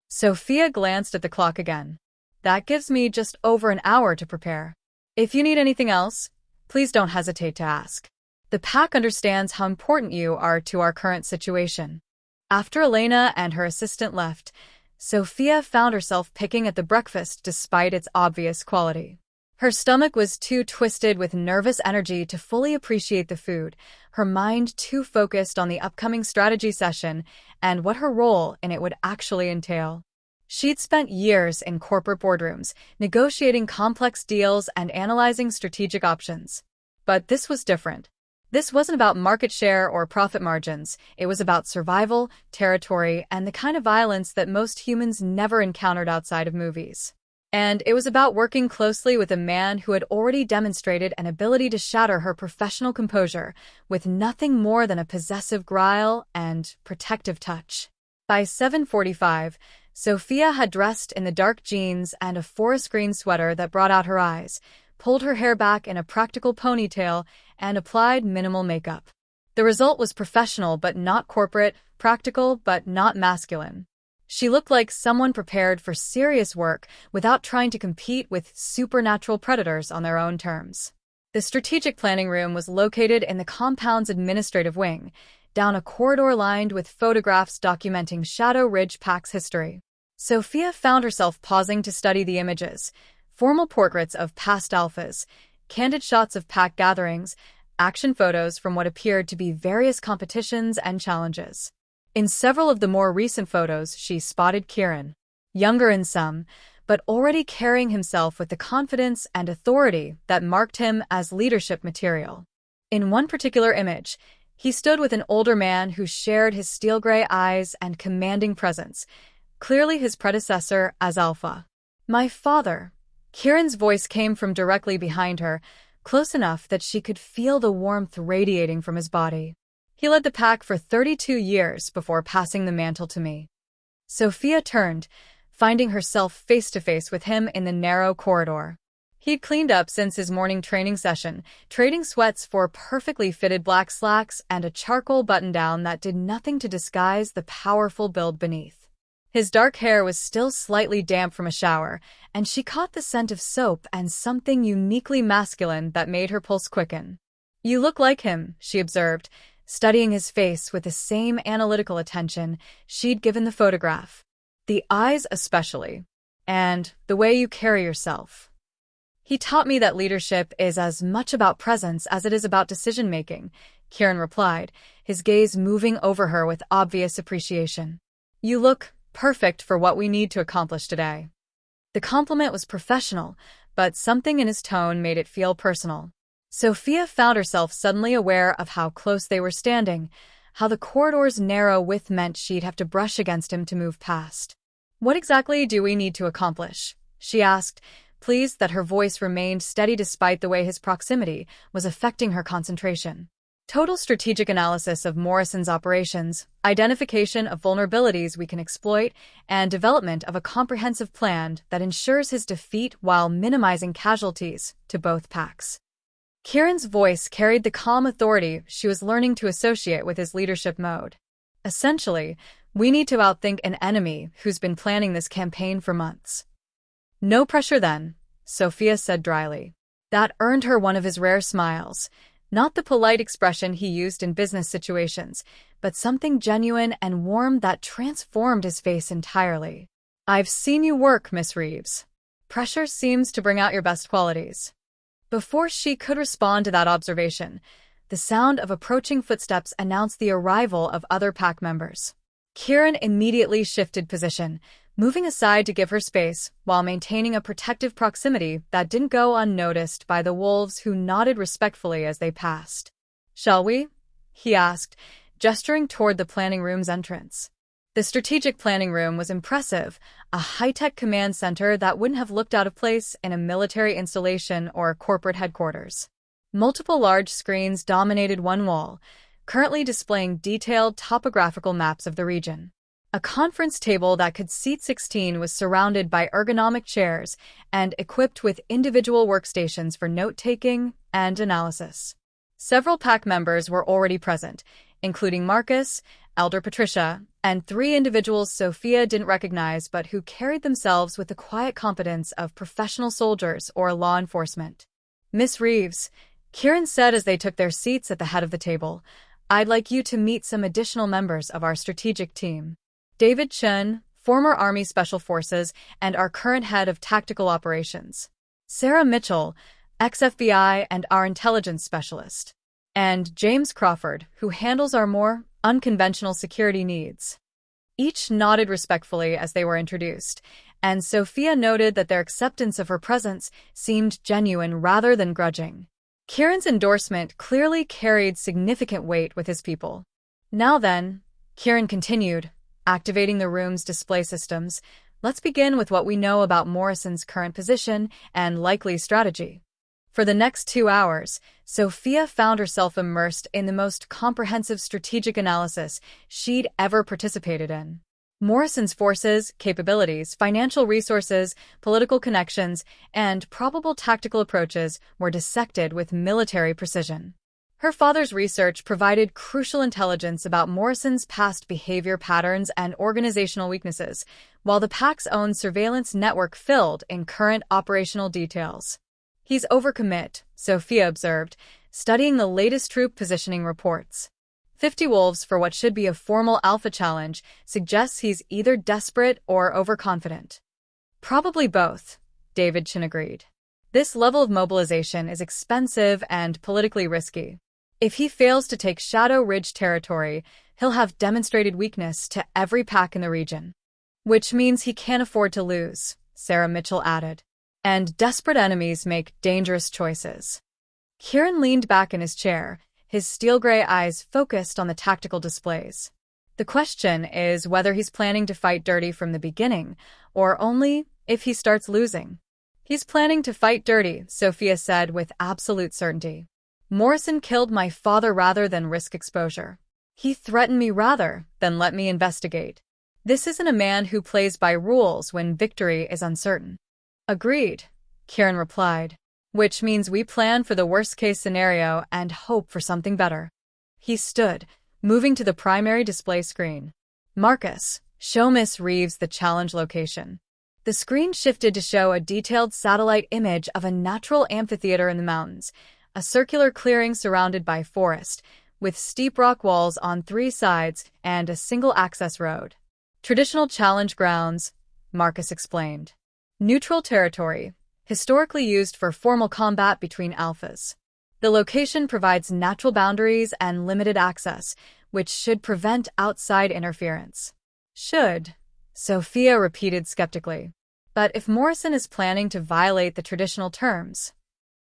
Sophia glanced at the clock again. "That gives me just over an hour to prepare. If you need anything else, please don't hesitate to ask. The pack understands how important you are to our current situation." After Elena and her assistant left, Sophia found herself picking at the breakfast despite its obvious quality. Her stomach was too twisted with nervous energy to fully appreciate the food, her mind too focused on the upcoming strategy session and what her role in it would actually entail. She'd spent years in corporate boardrooms, negotiating complex deals and analyzing strategic options. But this was different. This wasn't about market share or profit margins. It was about survival, territory, and the kind of violence that most humans never encountered outside of movies. And it was about working closely with a man who had already demonstrated an ability to shatter her professional composure with nothing more than a possessive growl and protective touch. By 7:45, Sophia had dressed in the dark jeans and a forest green sweater that brought out her eyes, pulled her hair back in a practical ponytail, and applied minimal makeup. The result was professional but not corporate, practical but not masculine. She looked like someone prepared for serious work without trying to compete with supernatural predators on their own terms. The strategic planning room was located in the compound's administrative wing, down a corridor lined with photographs documenting Shadow Ridge Pack's history. Sophia found herself pausing to study the images, formal portraits of past alphas, candid shots of pack gatherings, action photos from what appeared to be various competitions and challenges. In several of the more recent photos, she spotted Kieran, younger in some, but already carrying himself with the confidence and authority that marked him as leadership material. In one particular image, he stood with an older man who shared his steel-gray eyes and commanding presence, clearly his predecessor as Alpha. "My father." Kieran's voice came from directly behind her, close enough that she could feel the warmth radiating from his body. "He led the pack for 32 years before passing the mantle to me." Sophia turned, finding herself face-to-face with him in the narrow corridor. He'd cleaned up since his morning training session, trading sweats for perfectly fitted black slacks and a charcoal button-down that did nothing to disguise the powerful build beneath. His dark hair was still slightly damp from a shower, and she caught the scent of soap and something uniquely masculine that made her pulse quicken. "You look like him," she observed, studying his face with the same analytical attention she'd given the photograph. "The eyes especially. And the way you carry yourself." He taught me that leadership is as much about presence as it is about decision-making, Kieran replied, his gaze moving over her with obvious appreciation. You look perfect for what we need to accomplish today. The compliment was professional, but something in his tone made it feel personal. Sophia found herself suddenly aware of how close they were standing, how the corridor's narrow width meant she'd have to brush against him to move past. What exactly do we need to accomplish? She asked, pleased that her voice remained steady despite the way his proximity was affecting her concentration. Total strategic analysis of Morrison's operations, identification of vulnerabilities we can exploit, and development of a comprehensive plan that ensures his defeat while minimizing casualties to both packs. Kieran's voice carried the calm authority she was learning to associate with his leadership mode. Essentially, we need to outthink an enemy who's been planning this campaign for months. No pressure then, Sophia said dryly. That earned her one of his rare smiles, not the polite expression he used in business situations, but something genuine and warm that transformed his face entirely. I've seen you work, Miss Reeves. Pressure seems to bring out your best qualities. Before she could respond to that observation, the sound of approaching footsteps announced the arrival of other pack members. Kieran immediately shifted position, moving aside to give her space, while maintaining a protective proximity that didn't go unnoticed by the wolves who nodded respectfully as they passed. Shall we? He asked, gesturing toward the planning room's entrance. The strategic planning room was impressive, a high-tech command center that wouldn't have looked out of place in a military installation or corporate headquarters. Multiple large screens dominated one wall, currently displaying detailed topographical maps of the region. A conference table that could seat 16 was surrounded by ergonomic chairs and equipped with individual workstations for note-taking and analysis. Several pack members were already present, including Marcus, Elder Patricia, and 3 individuals Sophia didn't recognize but who carried themselves with the quiet competence of professional soldiers or law enforcement. Miss Reeves, Kieran said as they took their seats at the head of the table, I'd like you to meet some additional members of our strategic team. David Chun, former Army Special Forces and our current head of tactical operations. Sarah Mitchell, ex-FBI and our intelligence specialist. And James Crawford, who handles our more unconventional security needs. Each nodded respectfully as they were introduced, and Sophia noted that their acceptance of her presence seemed genuine rather than grudging. Kieran's endorsement clearly carried significant weight with his people. Now then, Kieran continued, activating the room's display systems, let's begin with what we know about Morrison's current position and likely strategy. For the next 2 hours, Sophia found herself immersed in the most comprehensive strategic analysis she'd ever participated in. Morrison's forces, capabilities, financial resources, political connections, and probable tactical approaches were dissected with military precision. Her father's research provided crucial intelligence about Morrison's past behavior patterns and organizational weaknesses, while the Pack's own surveillance network filled in current operational details. He's overcommit, Sophia observed, studying the latest troop positioning reports. 50 wolves for what should be a formal alpha challenge suggests he's either desperate or overconfident. Probably both, David Chin agreed. This level of mobilization is expensive and politically risky. If he fails to take Shadow Ridge territory, he'll have demonstrated weakness to every pack in the region. Which means he can't afford to lose, Sarah Mitchell added. And desperate enemies make dangerous choices. Kieran leaned back in his chair, his steel-gray eyes focused on the tactical displays. The question is whether he's planning to fight dirty from the beginning, or only if he starts losing. He's planning to fight dirty, Sophia said with absolute certainty. Morrison killed my father rather than risk exposure. He threatened me rather than let me investigate. This isn't a man who plays by rules when victory is uncertain. Agreed, Kieran replied, which means we plan for the worst-case scenario and hope for something better. He stood, moving to the primary display screen. Marcus, show Miss Reeves the challenge location. The screen shifted to show a detailed satellite image of a natural amphitheater in the mountains, a circular clearing surrounded by forest, with steep rock walls on 3 sides and a single access road. Traditional challenge grounds, Marcus explained. Neutral territory, historically used for formal combat between alphas. The location provides natural boundaries and limited access, which should prevent outside interference. Should, Sophia repeated skeptically. But if Morrison is planning to violate the traditional terms,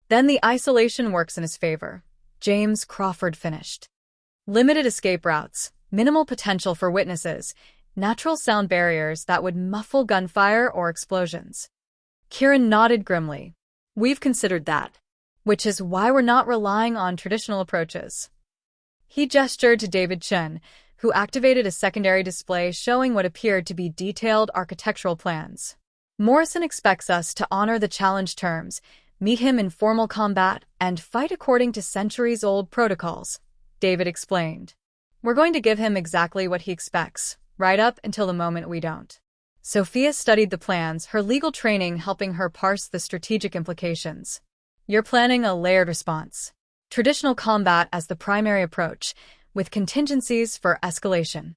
then the isolation works in his favor, James Crawford finished. Limited escape routes, minimal potential for witnesses, natural sound barriers that would muffle gunfire or explosions. Kieran nodded grimly. We've considered that. Which is why we're not relying on traditional approaches. He gestured to David Chen, who activated a secondary display showing what appeared to be detailed architectural plans. Morrison expects us to honor the challenge terms, meet him in formal combat, and fight according to centuries-old protocols, David explained. We're going to give him exactly what he expects, right up until the moment we don't. Sophia studied the plans, her legal training helping her parse the strategic implications. You're planning a layered response. Traditional combat as the primary approach, with contingencies for escalation.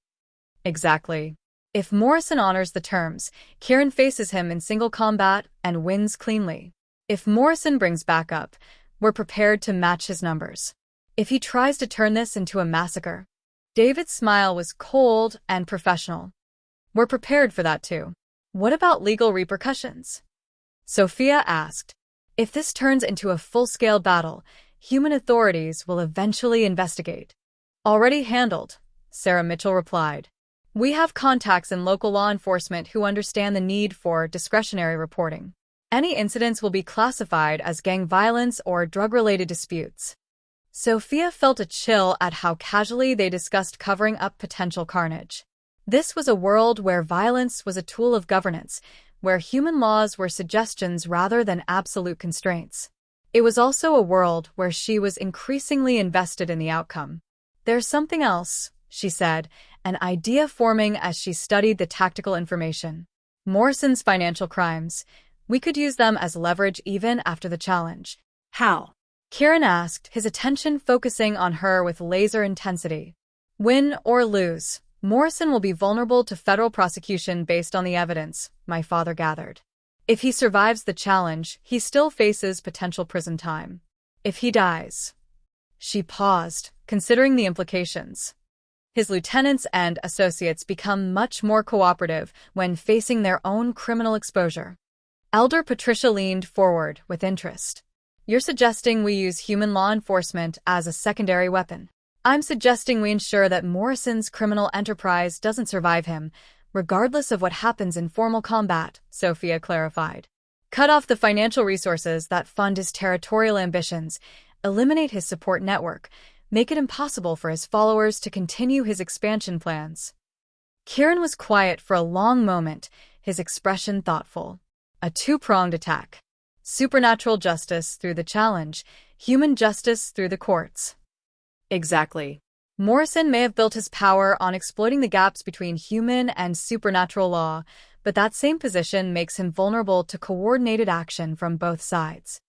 Exactly. If Morrison honors the terms, Kieran faces him in single combat and wins cleanly. If Morrison brings backup, we're prepared to match his numbers. If he tries to turn this into a massacre, David's smile was cold and professional. We're prepared for that too. What about legal repercussions? Sophia asked. If this turns into a full-scale battle, human authorities will eventually investigate. Already handled, Sarah Mitchell replied. We have contacts in local law enforcement who understand the need for discretionary reporting. Any incidents will be classified as gang violence or drug-related disputes. Sophia felt a chill at how casually they discussed covering up potential carnage. This was a world where violence was a tool of governance, where human laws were suggestions rather than absolute constraints. It was also a world where she was increasingly invested in the outcome. There's something else, she said, an idea forming as she studied the tactical information. Morrison's financial crimes. We could use them as leverage even after the challenge. How? Kieran asked, his attention focusing on her with laser intensity. Win or lose, Morrison will be vulnerable to federal prosecution based on the evidence, my father gathered. If he survives the challenge, he still faces potential prison time. If he dies. She paused, considering the implications. His lieutenants and associates become much more cooperative when facing their own criminal exposure. Elder Patricia leaned forward with interest. You're suggesting we use human law enforcement as a secondary weapon. I'm suggesting we ensure that Morrison's criminal enterprise doesn't survive him, regardless of what happens in formal combat, Sophia clarified. Cut off the financial resources that fund his territorial ambitions, eliminate his support network, make it impossible for his followers to continue his expansion plans. Kieran was quiet for a long moment, his expression thoughtful. A two-pronged attack. Supernatural justice through the challenge, human justice through the courts. Exactly. Morrison may have built his power on exploiting the gaps between human and supernatural law, but that same position makes him vulnerable to coordinated action from both sides.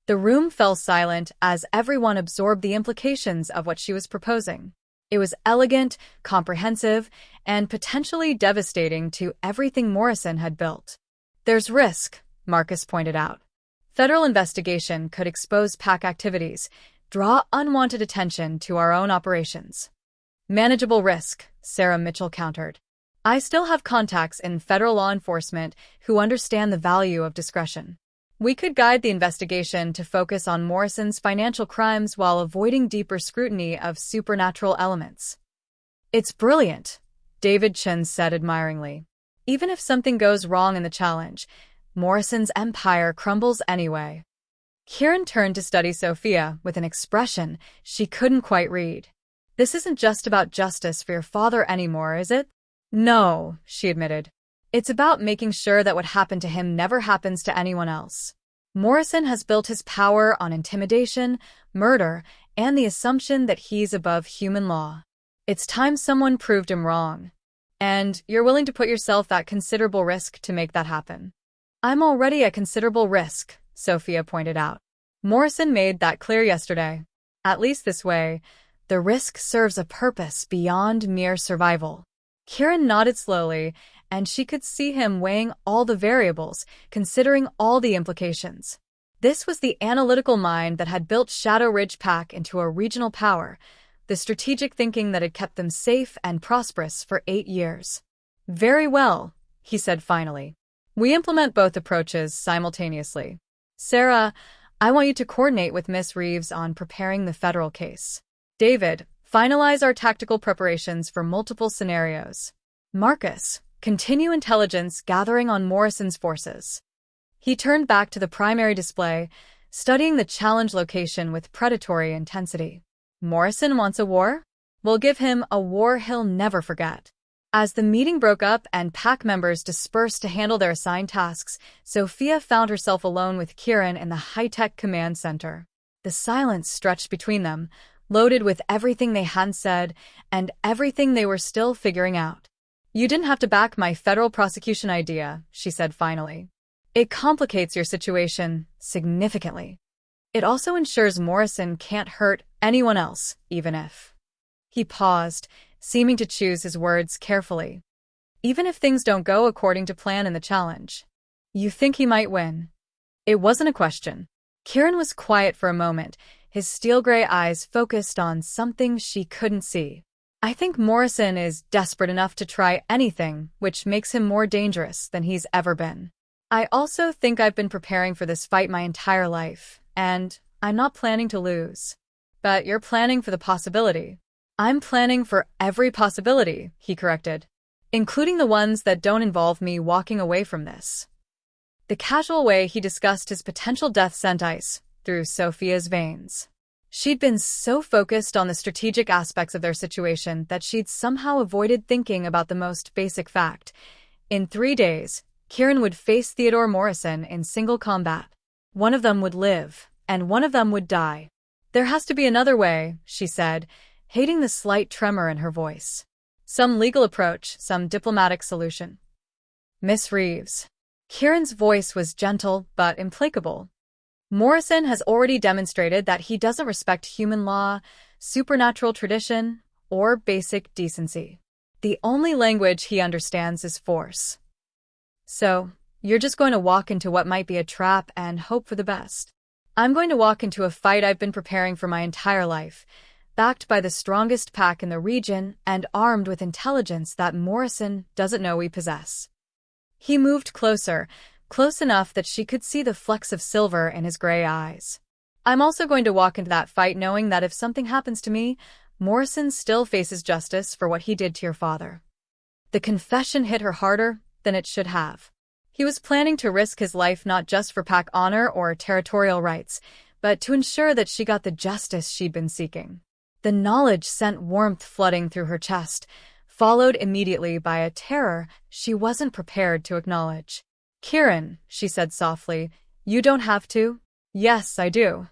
The room fell silent as everyone absorbed the implications of what she was proposing. It was elegant, comprehensive, and potentially devastating to everything Morrison had built. There's risk, Marcus pointed out. Federal investigation could expose PAC activities, draw unwanted attention to our own operations. Manageable risk, Sarah Mitchell countered. I still have contacts in federal law enforcement who understand the value of discretion. We could guide the investigation to focus on Morrison's financial crimes while avoiding deeper scrutiny of supernatural elements. It's brilliant, David Chen said admiringly. Even if something goes wrong in the challenge, Morrison's empire crumbles anyway. Kieran turned to study Sophia with an expression she couldn't quite read. This isn't just about justice for your father anymore, is it? No, she admitted. It's about making sure that what happened to him never happens to anyone else. Morrison has built his power on intimidation, murder, and the assumption that he's above human law. It's time someone proved him wrong. And you're willing to put yourself at considerable risk to make that happen. I'm already at considerable risk, Sophia pointed out. Morrison made that clear yesterday. At least this way, the risk serves a purpose beyond mere survival. Kieran nodded slowly, and she could see him weighing all the variables, considering all the implications. This was the analytical mind that had built Shadow Ridge Pack into a regional power, the strategic thinking that had kept them safe and prosperous for 8 years. "Very well," he said finally. "We implement both approaches simultaneously. Sarah, I want you to coordinate with Miss Reeves on preparing the federal case. David, finalize our tactical preparations for multiple scenarios. Marcus, continue intelligence gathering on Morrison's forces." He turned back to the primary display, studying the challenge location with predatory intensity. "Morrison wants a war? We'll give him a war he'll never forget." As the meeting broke up and pack members dispersed to handle their assigned tasks, Sophia found herself alone with Kieran in the high-tech command center. The silence stretched between them, loaded with everything they hadn't said and everything they were still figuring out. "You didn't have to back my federal prosecution idea," she said finally. "It complicates your situation significantly. It also ensures Morrison can't hurt anyone else, even if..." He paused, seeming to choose his words carefully. "Even if things don't go according to plan in the challenge. You think he might win?" It wasn't a question. Kieran was quiet for a moment, his steel-gray eyes focused on something she couldn't see. "I think Morrison is desperate enough to try anything, which makes him more dangerous than he's ever been. I also think I've been preparing for this fight my entire life, and I'm not planning to lose." "But you're planning for the possibility." "I'm planning for every possibility," he corrected, "including the ones that don't involve me walking away from this." The casual way he discussed his potential death sent ice through Sophia's veins. She'd been so focused on the strategic aspects of their situation that she'd somehow avoided thinking about the most basic fact. In 3 days, Kieran would face Theodore Morrison in single combat. One of them would live, and one of them would die. "There has to be another way," she said, hating the slight tremor in her voice. "Some legal approach, some diplomatic solution." "Miss Reeves." Kieran's voice was gentle but implacable. "Morrison has already demonstrated that he doesn't respect human law, supernatural tradition, or basic decency. The only language he understands is force. So, you're just going to walk into what might be a trap and hope for the best. I'm going to walk into a fight I've been preparing for my entire life, backed by the strongest pack in the region and armed with intelligence that Morrison doesn't know we possess." He moved closer, close enough that she could see the flecks of silver in his gray eyes. "I'm also going to walk into that fight knowing that if something happens to me, Morrison still faces justice for what he did to your father." The confession hit her harder than it should have. He was planning to risk his life not just for pack honor or territorial rights, but to ensure that she got the justice she'd been seeking. The knowledge sent warmth flooding through her chest, followed immediately by a terror she wasn't prepared to acknowledge. "Kieran," she said softly, "you don't have to." "Yes, I do."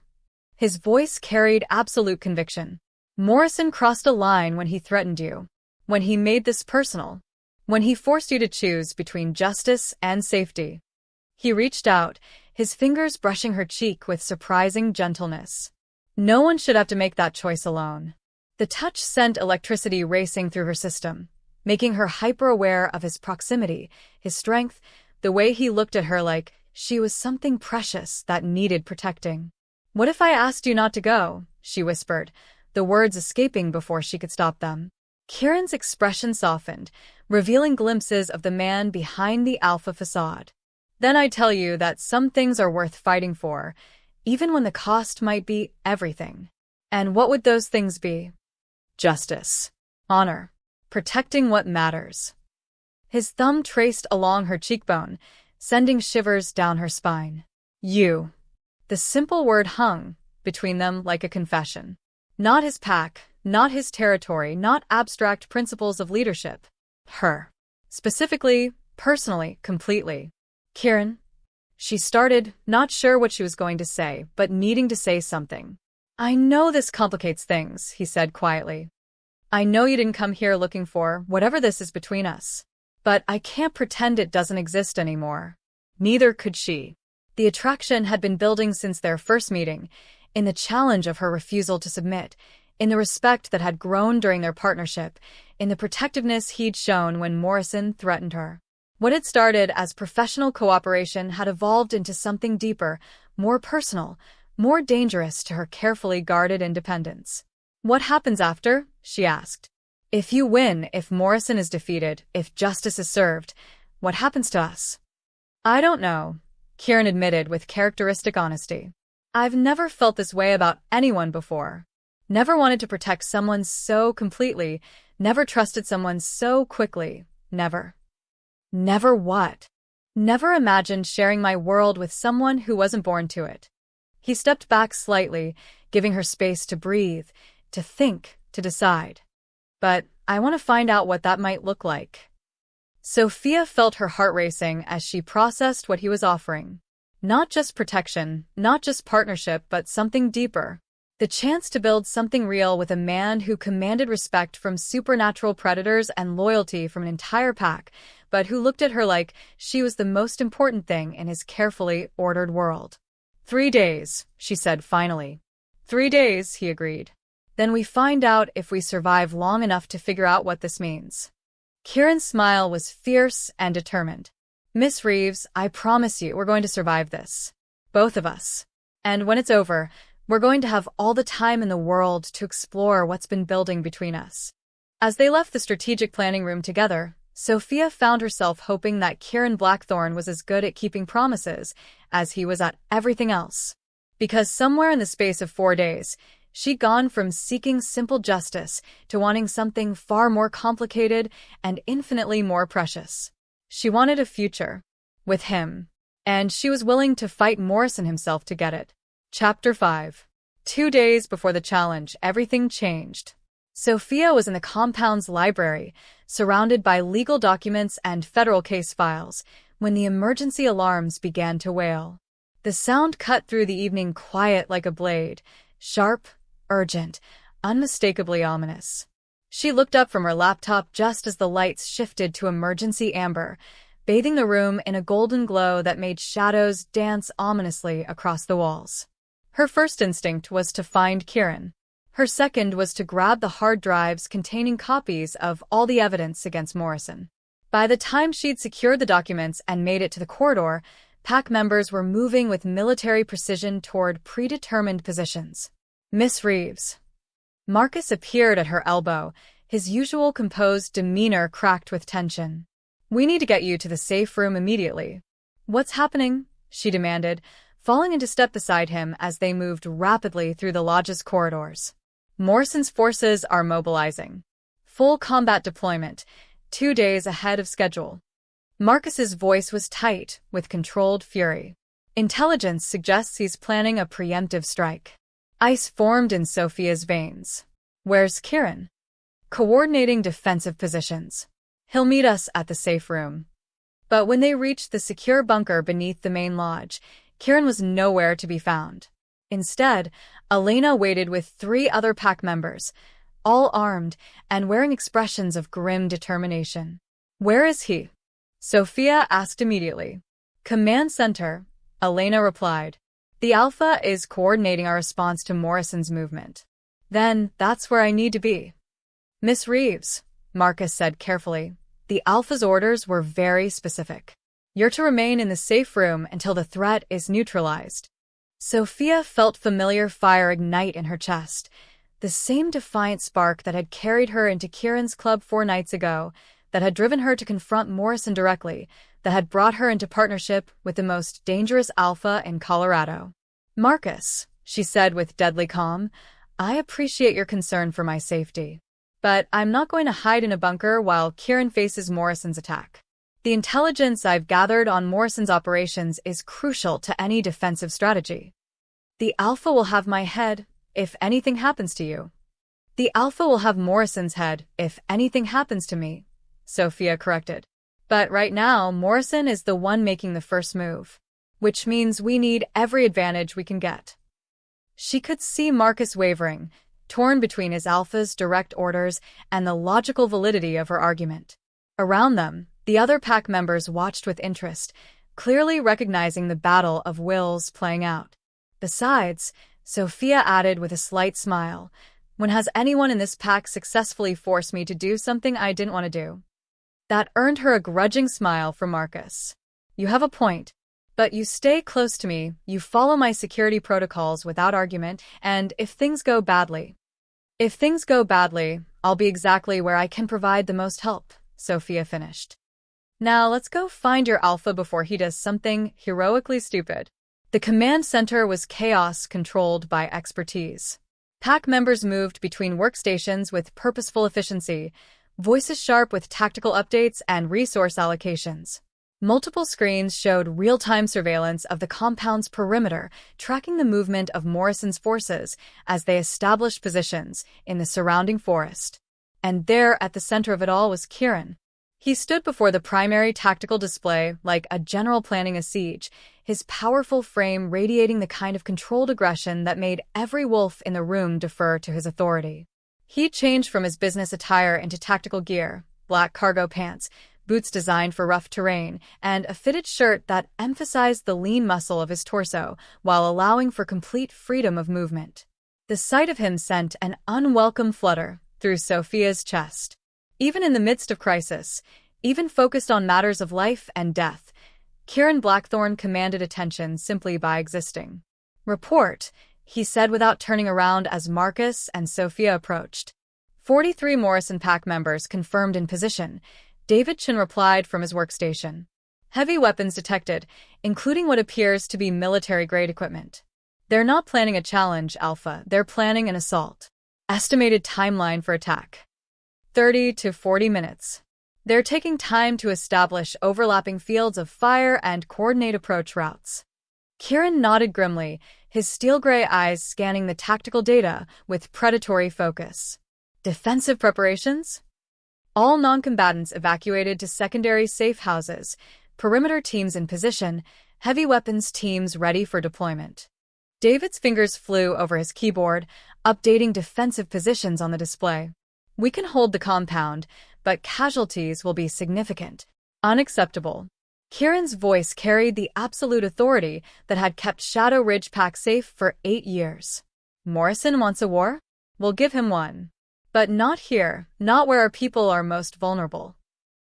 His voice carried absolute conviction. "Morrison crossed a line when he threatened you, when he made this personal, when he forced you to choose between justice and safety." He reached out, his fingers brushing her cheek with surprising gentleness. "No one should have to make that choice alone." The touch sent electricity racing through her system, making her hyper-aware of his proximity, his strength, the way he looked at her like she was something precious that needed protecting. "What if I asked you not to go?" she whispered, the words escaping before she could stop them. Kieran's expression softened, revealing glimpses of the man behind the alpha facade. "Then I tell you that some things are worth fighting for, even when the cost might be everything." "And what would those things be?" "Justice. Honor. Protecting what matters." His thumb traced along her cheekbone, sending shivers down her spine. "You." The simple word hung between them like a confession. Not his pack, not his territory, not abstract principles of leadership. Her. Specifically, personally, completely. "Kieran," she started, not sure what she was going to say, but needing to say something. "I know this complicates things," he said quietly. "I know you didn't come here looking for whatever this is between us. But I can't pretend it doesn't exist anymore." Neither could she. The attraction had been building since their first meeting, in the challenge of her refusal to submit, in the respect that had grown during their partnership, in the protectiveness he'd shown when Morrison threatened her. What had started as professional cooperation had evolved into something deeper, more personal, more dangerous to her carefully guarded independence. "What happens after?" she asked. "If you win, if Morrison is defeated, if justice is served, what happens to us?" "I don't know," Kieran admitted with characteristic honesty. "I've never felt this way about anyone before. Never wanted to protect someone so completely, never trusted someone so quickly, never." "Never what?" "Never imagined sharing my world with someone who wasn't born to it." He stepped back slightly, giving her space to breathe, to think, to decide. "But I want to find out what that might look like." Sophia felt her heart racing as she processed what he was offering. Not just protection, not just partnership, but something deeper. The chance to build something real with a man who commanded respect from supernatural predators and loyalty from an entire pack, but who looked at her like she was the most important thing in his carefully ordered world. 3 days, she said finally. 3 days, he agreed. Then we find out if we survive long enough to figure out what this means. Kieran's smile was fierce and determined. "Miss Reeves, I promise you we're going to survive this. Both of us. And when it's over, we're going to have all the time in the world to explore what's been building between us." As they left the strategic planning room together, Sophia found herself hoping that Kieran Blackthorne was as good at keeping promises as he was at everything else. Because somewhere in the space of 4 days, she'd gone from seeking simple justice to wanting something far more complicated and infinitely more precious. She wanted a future. With him. And she was willing to fight Morrison himself to get it. Chapter 5. 2 days before the challenge, everything changed. Sophia was in the compound's library, surrounded by legal documents and federal case files, when the emergency alarms began to wail. The sound cut through the evening quiet like a blade, sharp, urgent, unmistakably ominous. She looked up from her laptop just as the lights shifted to emergency amber, bathing the room in a golden glow that made shadows dance ominously across the walls. Her first instinct was to find Kieran. Her second was to grab the hard drives containing copies of all the evidence against Morrison. By the time she'd secured the documents and made it to the corridor, pack members were moving with military precision toward predetermined positions. "Miss Reeves." Marcus appeared at her elbow, his usual composed demeanor cracked with tension. "We need to get you to the safe room immediately." "What's happening?" she demanded, falling into step beside him as they moved rapidly through the lodge's corridors. "Morrison's forces are mobilizing. Full combat deployment, 2 days ahead of schedule." Marcus's voice was tight, with controlled fury. "Intelligence suggests he's planning a preemptive strike." Ice formed in Sophia's veins. "Where's Kieran?" "Coordinating defensive positions. He'll meet us at the safe room." But when they reached the secure bunker beneath the main lodge, Kieran was nowhere to be found. Instead, Elena waited with 3 other pack members, all armed and wearing expressions of grim determination. "Where is he?" Sophia asked immediately. "Command center," Elena replied. "The Alpha is coordinating our response to Morrison's movement." "Then, that's where I need to be." "Miss Reeves," Marcus said carefully, "the Alpha's orders were very specific. You're to remain in the safe room until the threat is neutralized." Sophia felt familiar fire ignite in her chest, the same defiant spark that had carried her into Kieran's club 4 nights ago, that had driven her to confront Morrison directly, that had brought her into partnership with the most dangerous Alpha in Colorado. "Marcus," she said with deadly calm, "I appreciate your concern for my safety. But I'm not going to hide in a bunker while Kieran faces Morrison's attack. The intelligence I've gathered on Morrison's operations is crucial to any defensive strategy. The Alpha will have my head, if anything happens to you." "The Alpha will have Morrison's head, if anything happens to me," Sophia corrected. "But right now, Morrison is the one making the first move, which means we need every advantage we can get." She could see Marcus wavering, torn between his Alpha's direct orders and the logical validity of her argument. Around them, the other pack members watched with interest, clearly recognizing the battle of wills playing out. "Besides," Sophia added with a slight smile, "when has anyone in this pack successfully forced me to do something I didn't want to do?" That earned her a grudging smile from Marcus. You have a point. But you stay close to me, you follow my security protocols without argument, and if things go badly, I'll be exactly where I can provide the most help, Sophia finished. Now let's go find your alpha before he does something heroically stupid. The command center was chaos controlled by expertise. Pack members moved between workstations with purposeful efficiency, voices sharp with tactical updates and resource allocations. Multiple screens showed real-time surveillance of the compound's perimeter, tracking the movement of Morrison's forces as they established positions in the surrounding forest. And there, at the center of it all, was Kieran. He stood before the primary tactical display like a general planning a siege, his powerful frame radiating the kind of controlled aggression that made every wolf in the room defer to his authority. He changed from his business attire into tactical gear, black cargo pants, boots designed for rough terrain, and a fitted shirt that emphasized the lean muscle of his torso while allowing for complete freedom of movement. The sight of him sent an unwelcome flutter through Sophia's chest. Even in the midst of crisis, even focused on matters of life and death, Kieran Blackthorne commanded attention simply by existing. "Report," he said without turning around as Marcus and Sophia approached. 43 Morrison pack members confirmed in position, David Chin replied from his workstation. Heavy weapons detected, including what appears to be military-grade equipment. They're not planning a challenge, Alpha. They're planning an assault. Estimated timeline for attack: 30 to 40 minutes. They're taking time to establish overlapping fields of fire and coordinate approach routes. Kieran nodded grimly, his steel-gray eyes scanning the tactical data with predatory focus. Defensive preparations? All non-combatants evacuated to secondary safe houses, perimeter teams in position, heavy weapons teams ready for deployment. David's fingers flew over his keyboard, updating defensive positions on the display. We can hold the compound, but casualties will be significant. Unacceptable. Kieran's voice carried the absolute authority that had kept Shadow Ridge Pack safe for 8 years. Morrison wants a war? We'll give him one. But not here, not where our people are most vulnerable.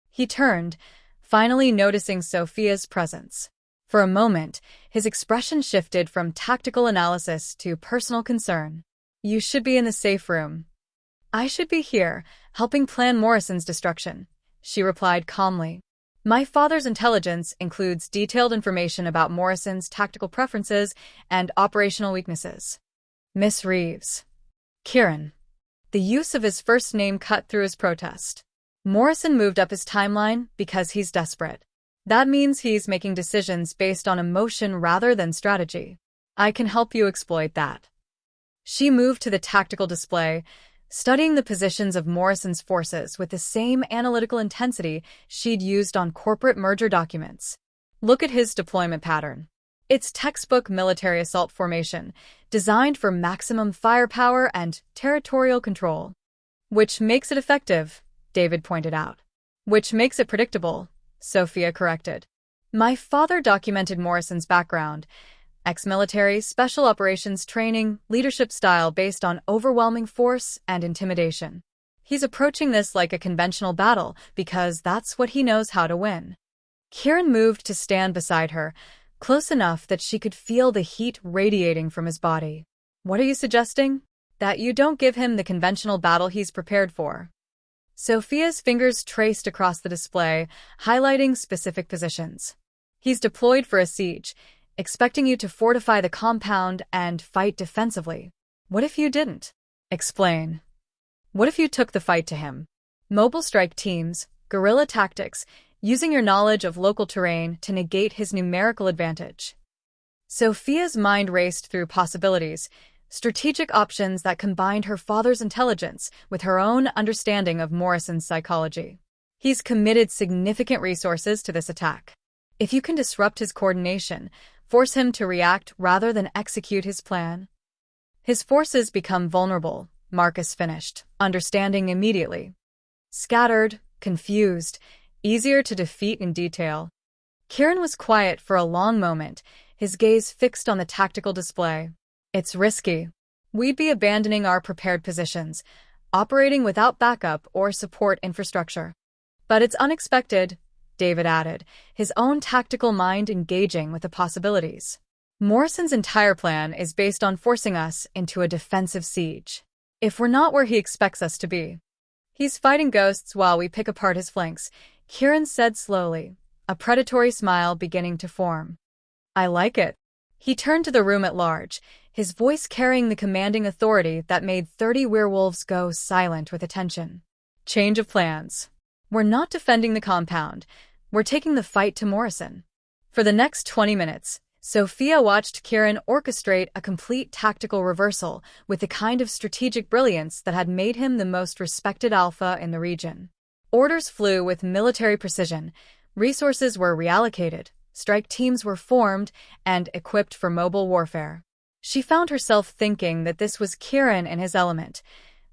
He turned, finally noticing Sophia's presence. For a moment, his expression shifted from tactical analysis to personal concern. You should be in the safe room. I should be here, helping plan Morrison's destruction, she replied calmly. My father's intelligence includes detailed information about Morrison's tactical preferences and operational weaknesses. Miss Reeves. Kieran. The use of his first name cut through his protest. Morrison moved up his timeline because he's desperate. That means he's making decisions based on emotion rather than strategy. I can help you exploit that. She moved to the tactical display, studying the positions of Morrison's forces with the same analytical intensity she'd used on corporate merger documents. Look at his deployment pattern. It's textbook military assault formation, designed for maximum firepower and territorial control. Which makes it effective, David pointed out. Which makes it predictable, Sophia corrected. My father documented Morrison's background, ex-military, special operations training, leadership style based on overwhelming force and intimidation. He's approaching this like a conventional battle because that's what he knows how to win. Kieran moved to stand beside her, close enough that she could feel the heat radiating from his body. What are you suggesting? That you don't give him the conventional battle he's prepared for. Sophia's fingers traced across the display, highlighting specific positions. He's deployed for a siege, expecting you to fortify the compound and fight defensively. What if you didn't? Explain. What if you took the fight to him? Mobile strike teams, guerrilla tactics, using your knowledge of local terrain to negate his numerical advantage. Sophia's mind raced through possibilities, strategic options that combined her father's intelligence with her own understanding of Morrison's psychology. He's committed significant resources to this attack. If you can disrupt his coordination, force him to react rather than execute his plan, his forces become vulnerable, Marcus finished, understanding immediately. Scattered, confused, easier to defeat in detail. Kieran was quiet for a long moment, his gaze fixed on the tactical display. It's risky. We'd be abandoning our prepared positions, operating without backup or support infrastructure. But it's unexpected, David added, his own tactical mind engaging with the possibilities. Morrison's entire plan is based on forcing us into a defensive siege. If we're not where he expects us to be, he's fighting ghosts while we pick apart his flanks, Kieran said slowly, a predatory smile beginning to form. I like it. He turned to the room at large, his voice carrying the commanding authority that made 30 werewolves go silent with attention. Change of plans. We're not defending the compound. We're taking the fight to Morrison. For the next 20 minutes, Sophia watched Kieran orchestrate a complete tactical reversal with the kind of strategic brilliance that had made him the most respected alpha in the region. Orders flew with military precision, resources were reallocated, strike teams were formed and equipped for mobile warfare. She found herself thinking that this was Kieran in his element,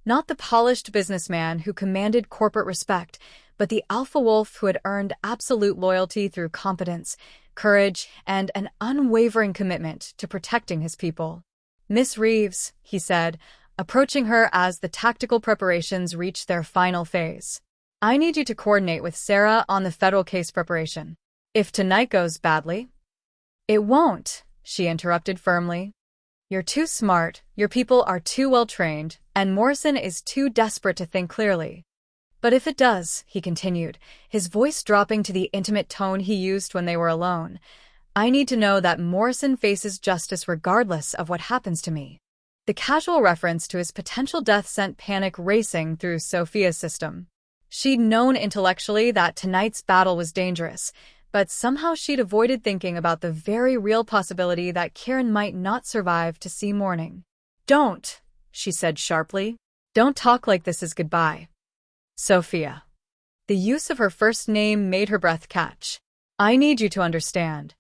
not the polished businessman who commanded corporate respect, but the alpha wolf who had earned absolute loyalty through competence, courage, and an unwavering commitment to protecting his people. Miss Reeves, he said, approaching her as the tactical preparations reached their final phase. I need you to coordinate with Sarah on the federal case preparation. If tonight goes badly... It won't, she interrupted firmly. You're too smart, your people are too well trained, and Morrison is too desperate to think clearly. But if it does, he continued, his voice dropping to the intimate tone he used when they were alone, I need to know that Morrison faces justice regardless of what happens to me. The casual reference to his potential death sent panic racing through Sophia's system. She'd known intellectually that tonight's battle was dangerous, but somehow she'd avoided thinking about the very real possibility that Kieran might not survive to see morning. Don't, she said sharply. Don't talk like this is goodbye. Sophia. The use of her first name made her breath catch. I need you to understand.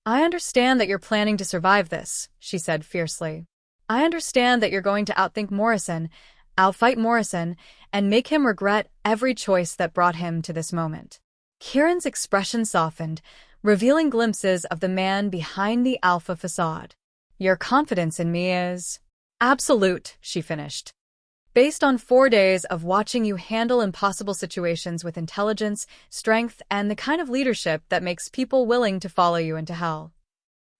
I understand that you're planning to survive this, she said fiercely. I understand that you're going to outthink Morrison, outfight Morrison, and make him regret every choice that brought him to this moment. Kieran's expression softened, revealing glimpses of the man behind the alpha facade. Your confidence in me is absolute, she finished. Based on 4 days of watching you handle impossible situations with intelligence, strength, and the kind of leadership that makes people willing to follow you into hell.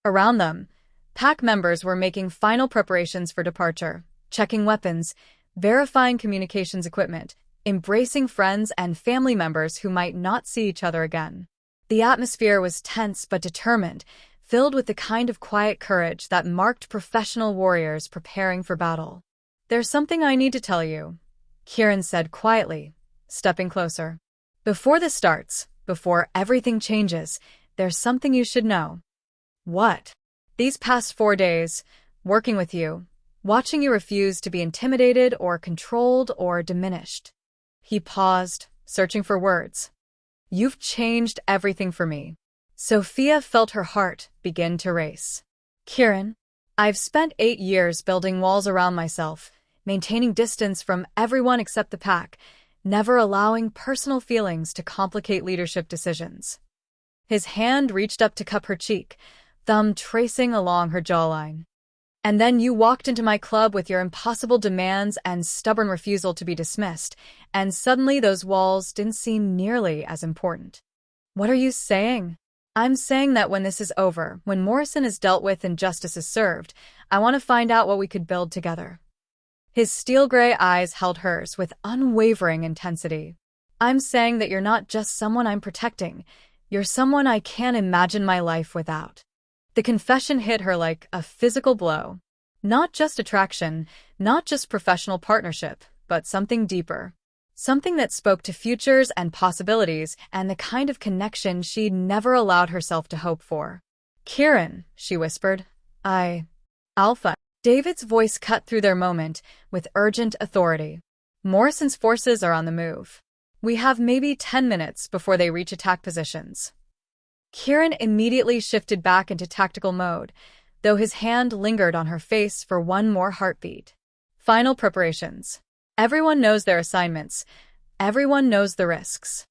Around them, pack members were making final preparations for departure, checking weapons, verifying communications equipment, embracing friends and family members who might not see each other again. The atmosphere was tense but determined, filled with the kind of quiet courage that marked professional warriors preparing for battle. There's something I need to tell you, Kieran said quietly, stepping closer. Before this starts, before everything changes, there's something you should know. What? These past 4 days, working with you, watching you refuse to be intimidated or controlled or diminished. He paused, searching for words. You've changed everything for me. Sophia felt her heart begin to race. Kieran, I've spent 8 years building walls around myself, maintaining distance from everyone except the pack, never allowing personal feelings to complicate leadership decisions. His hand reached up to cup her cheek, thumb tracing along her jawline. And then you walked into my club with your impossible demands and stubborn refusal to be dismissed, and suddenly those walls didn't seem nearly as important. What are you saying? I'm saying that when this is over, when Morrison is dealt with and justice is served, I want to find out what we could build together. His steel-gray eyes held hers with unwavering intensity. I'm saying that you're not just someone I'm protecting, you're someone I can't imagine my life without. The confession hit her like a physical blow. Not just attraction, not just professional partnership, but something deeper. Something that spoke to futures and possibilities and the kind of connection she'd never allowed herself to hope for. Kieran, she whispered. Alpha. David's voice cut through their moment with urgent authority. Morrison's forces are on the move. We have maybe 10 minutes before they reach attack positions. Kieran immediately shifted back into tactical mode, though his hand lingered on her face for one more heartbeat. Final preparations. Everyone knows their assignments. Everyone knows the risks.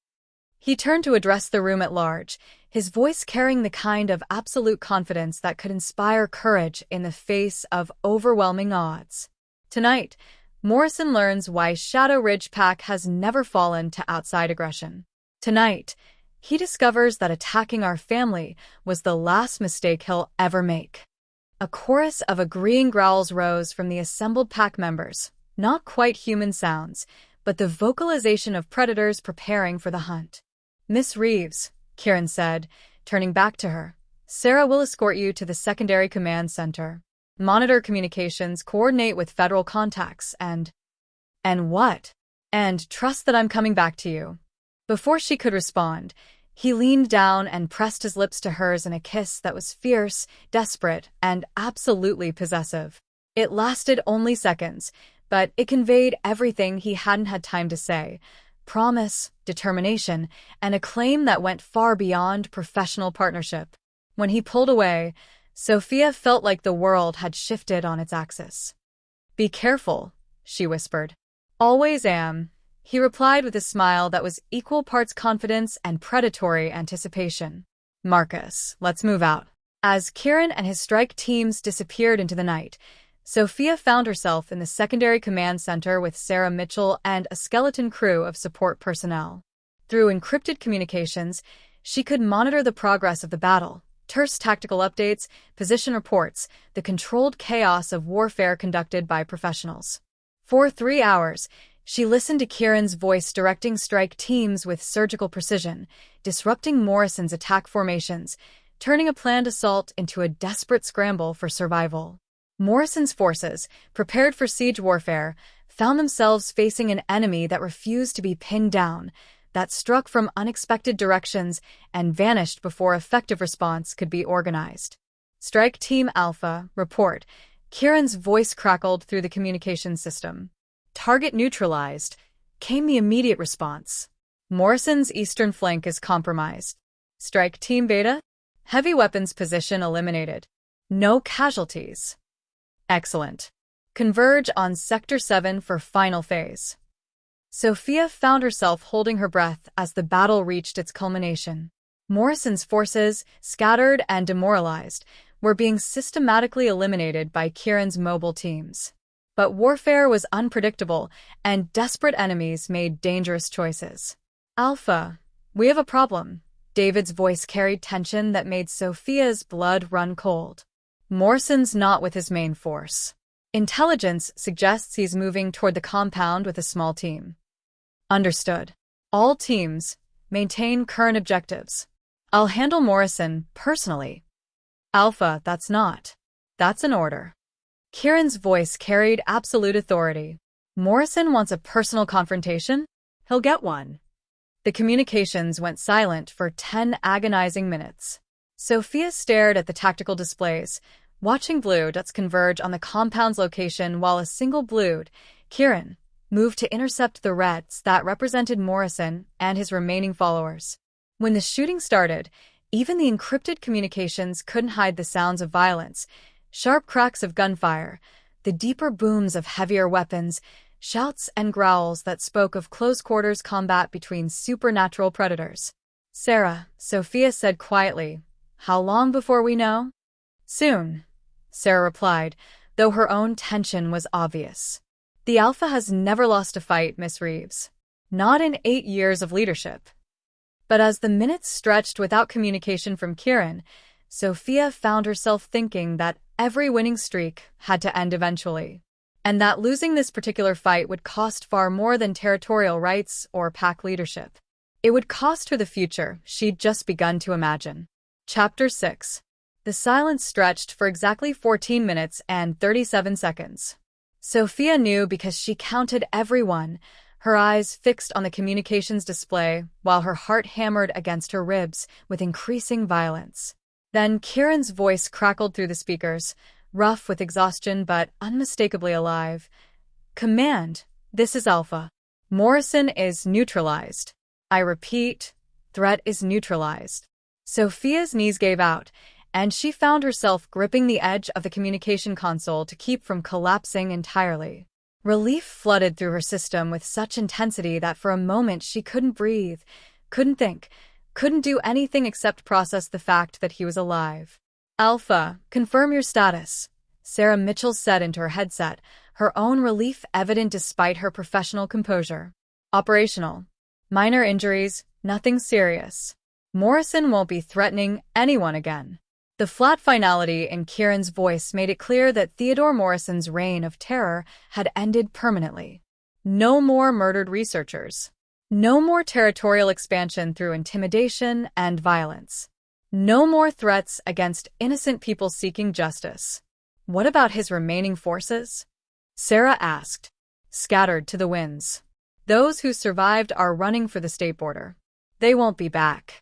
He turned to address the room at large, his voice carrying the kind of absolute confidence that could inspire courage in the face of overwhelming odds. Tonight, Morrison learns why Shadow Ridge Pack has never fallen to outside aggression. Tonight, he discovers that attacking our family was the last mistake he'll ever make. A chorus of agreeing growls rose from the assembled pack members, not quite human sounds, but the vocalization of predators preparing for the hunt. "Miss Reeves," Kieran said, turning back to her, "Sarah will escort you to the secondary command center. Monitor communications, coordinate with federal contacts, and what? And trust that I'm coming back to you." Before she could respond, he leaned down and pressed his lips to hers in a kiss that was fierce, desperate, and absolutely possessive. It lasted only seconds, but it conveyed everything he hadn't had time to say: promise, determination, and a claim that went far beyond professional partnership. When he pulled away, Sophia felt like the world had shifted on its axis. "Be careful," she whispered. "Always am," he replied with a smile that was equal parts confidence and predatory anticipation. "Marcus, let's move out." As Kieran and his strike teams disappeared into the night, Sophia found herself in the secondary command center with Sarah Mitchell and a skeleton crew of support personnel. Through encrypted communications, she could monitor the progress of the battle, terse tactical updates, position reports, the controlled chaos of warfare conducted by professionals. For 3 hours, she listened to Kieran's voice directing strike teams with surgical precision, disrupting Morrison's attack formations, turning a planned assault into a desperate scramble for survival. Morrison's forces, prepared for siege warfare, found themselves facing an enemy that refused to be pinned down, that struck from unexpected directions and vanished before effective response could be organized. "Strike Team Alpha, report." Kieran's voice crackled through the communications system. "Target neutralized," came the immediate response. "Morrison's eastern flank is compromised." "Strike Team Beta? Heavy weapons position eliminated. No casualties." "Excellent. Converge on Sector 7 for final phase." Sophia found herself holding her breath as the battle reached its culmination. Morrison's forces, scattered and demoralized, were being systematically eliminated by Kieran's mobile teams. But warfare was unpredictable, and desperate enemies made dangerous choices. "Alpha, we have a problem." David's voice carried tension that made Sophia's blood run cold. "Morrison's not with his main force. Intelligence suggests he's moving toward the compound with a small team." "Understood. All teams, maintain current objectives. I'll handle Morrison personally." "Alpha, that's an order." Kieran's voice carried absolute authority. "Morrison wants a personal confrontation? He'll get one." The communications went silent for 10 agonizing minutes. Sophia stared at the tactical displays, watching blue dots converge on the compound's location while a single blued, Kieran, moved to intercept the reds that represented Morrison and his remaining followers. When the shooting started, even the encrypted communications couldn't hide the sounds of violence: sharp cracks of gunfire, the deeper booms of heavier weapons, shouts and growls that spoke of close-quarters combat between supernatural predators. "Sarah," Sophia said quietly, "how long before we know?" "Soon," Sarah replied, though her own tension was obvious. "The Alpha has never lost a fight, Miss Reeves. Not in 8 years of leadership." But as the minutes stretched without communication from Kieran, Sophia found herself thinking that every winning streak had to end eventually, and that losing this particular fight would cost far more than territorial rights or pack leadership. It would cost her the future she'd just begun to imagine. Chapter 6. The silence stretched for exactly 14 minutes and 37 seconds. Sophia knew because she counted every one, her eyes fixed on the communications display while her heart hammered against her ribs with increasing violence. Then Kieran's voice crackled through the speakers, rough with exhaustion but unmistakably alive. "Command, this is Alpha. Morrison is neutralized. I repeat, threat is neutralized." Sophia's knees gave out, and she found herself gripping the edge of the communication console to keep from collapsing entirely. Relief flooded through her system with such intensity that for a moment she couldn't breathe, couldn't think, couldn't do anything except process the fact that he was alive. "Alpha, confirm your status," Sarah Mitchell said into her headset, her own relief evident despite her professional composure. "Operational. Minor injuries, Nothing serious. Morrison won't be threatening anyone again. The flat finality in Kieran's voice made it clear that Theodore Morrison's reign of terror had ended permanently. No more murdered researchers. No more territorial expansion through intimidation and violence. No more threats against innocent people seeking justice. What about his remaining forces? Sarah asked. Scattered to the winds. Those who survived are running for the state border. They won't be back.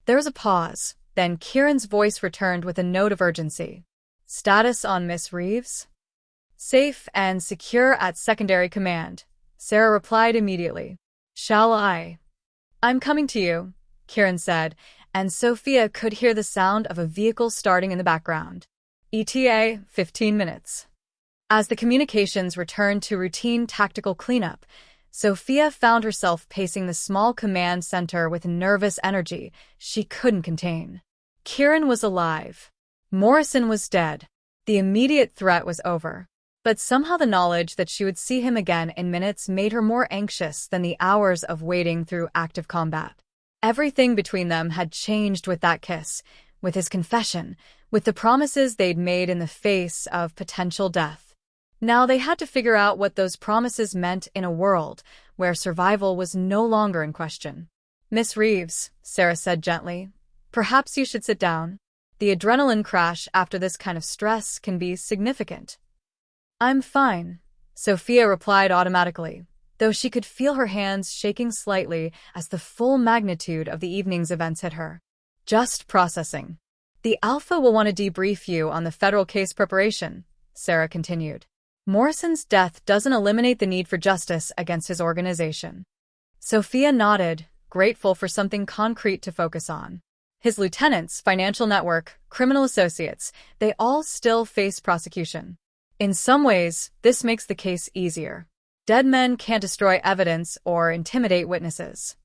There was a pause, then Kieran's voice returned with a note of urgency. Status on Miss Reeves? Safe and secure at secondary command, Sarah replied immediately. Shall I? I'm coming to you, Kieran said, and Sophia could hear the sound of a vehicle starting in the background. ETA, 15 minutes. As the communications returned to routine tactical cleanup, Sophia found herself pacing the small command center with nervous energy she couldn't contain. Kieran was alive. Morrison was dead. The immediate threat was over. But somehow the knowledge that she would see him again in minutes made her more anxious than the hours of waiting through active combat. Everything between them had changed with that kiss, with his confession, with the promises they'd made in the face of potential death. Now they had to figure out what those promises meant in a world where survival was no longer in question. Miss Reeves, Sarah said gently, perhaps you should sit down. The adrenaline crash after this kind of stress can be significant. I'm fine, Sophia replied automatically, though she could feel her hands shaking slightly as the full magnitude of the evening's events hit her. Just processing. The Alpha will want to debrief you on the federal case preparation, Sarah continued. Morrison's death doesn't eliminate the need for justice against his organization. Sophia nodded, grateful for something concrete to focus on. His lieutenants, financial network, criminal associates, they all still face prosecution. In some ways, this makes the case easier. Dead men can't destroy evidence or intimidate witnesses.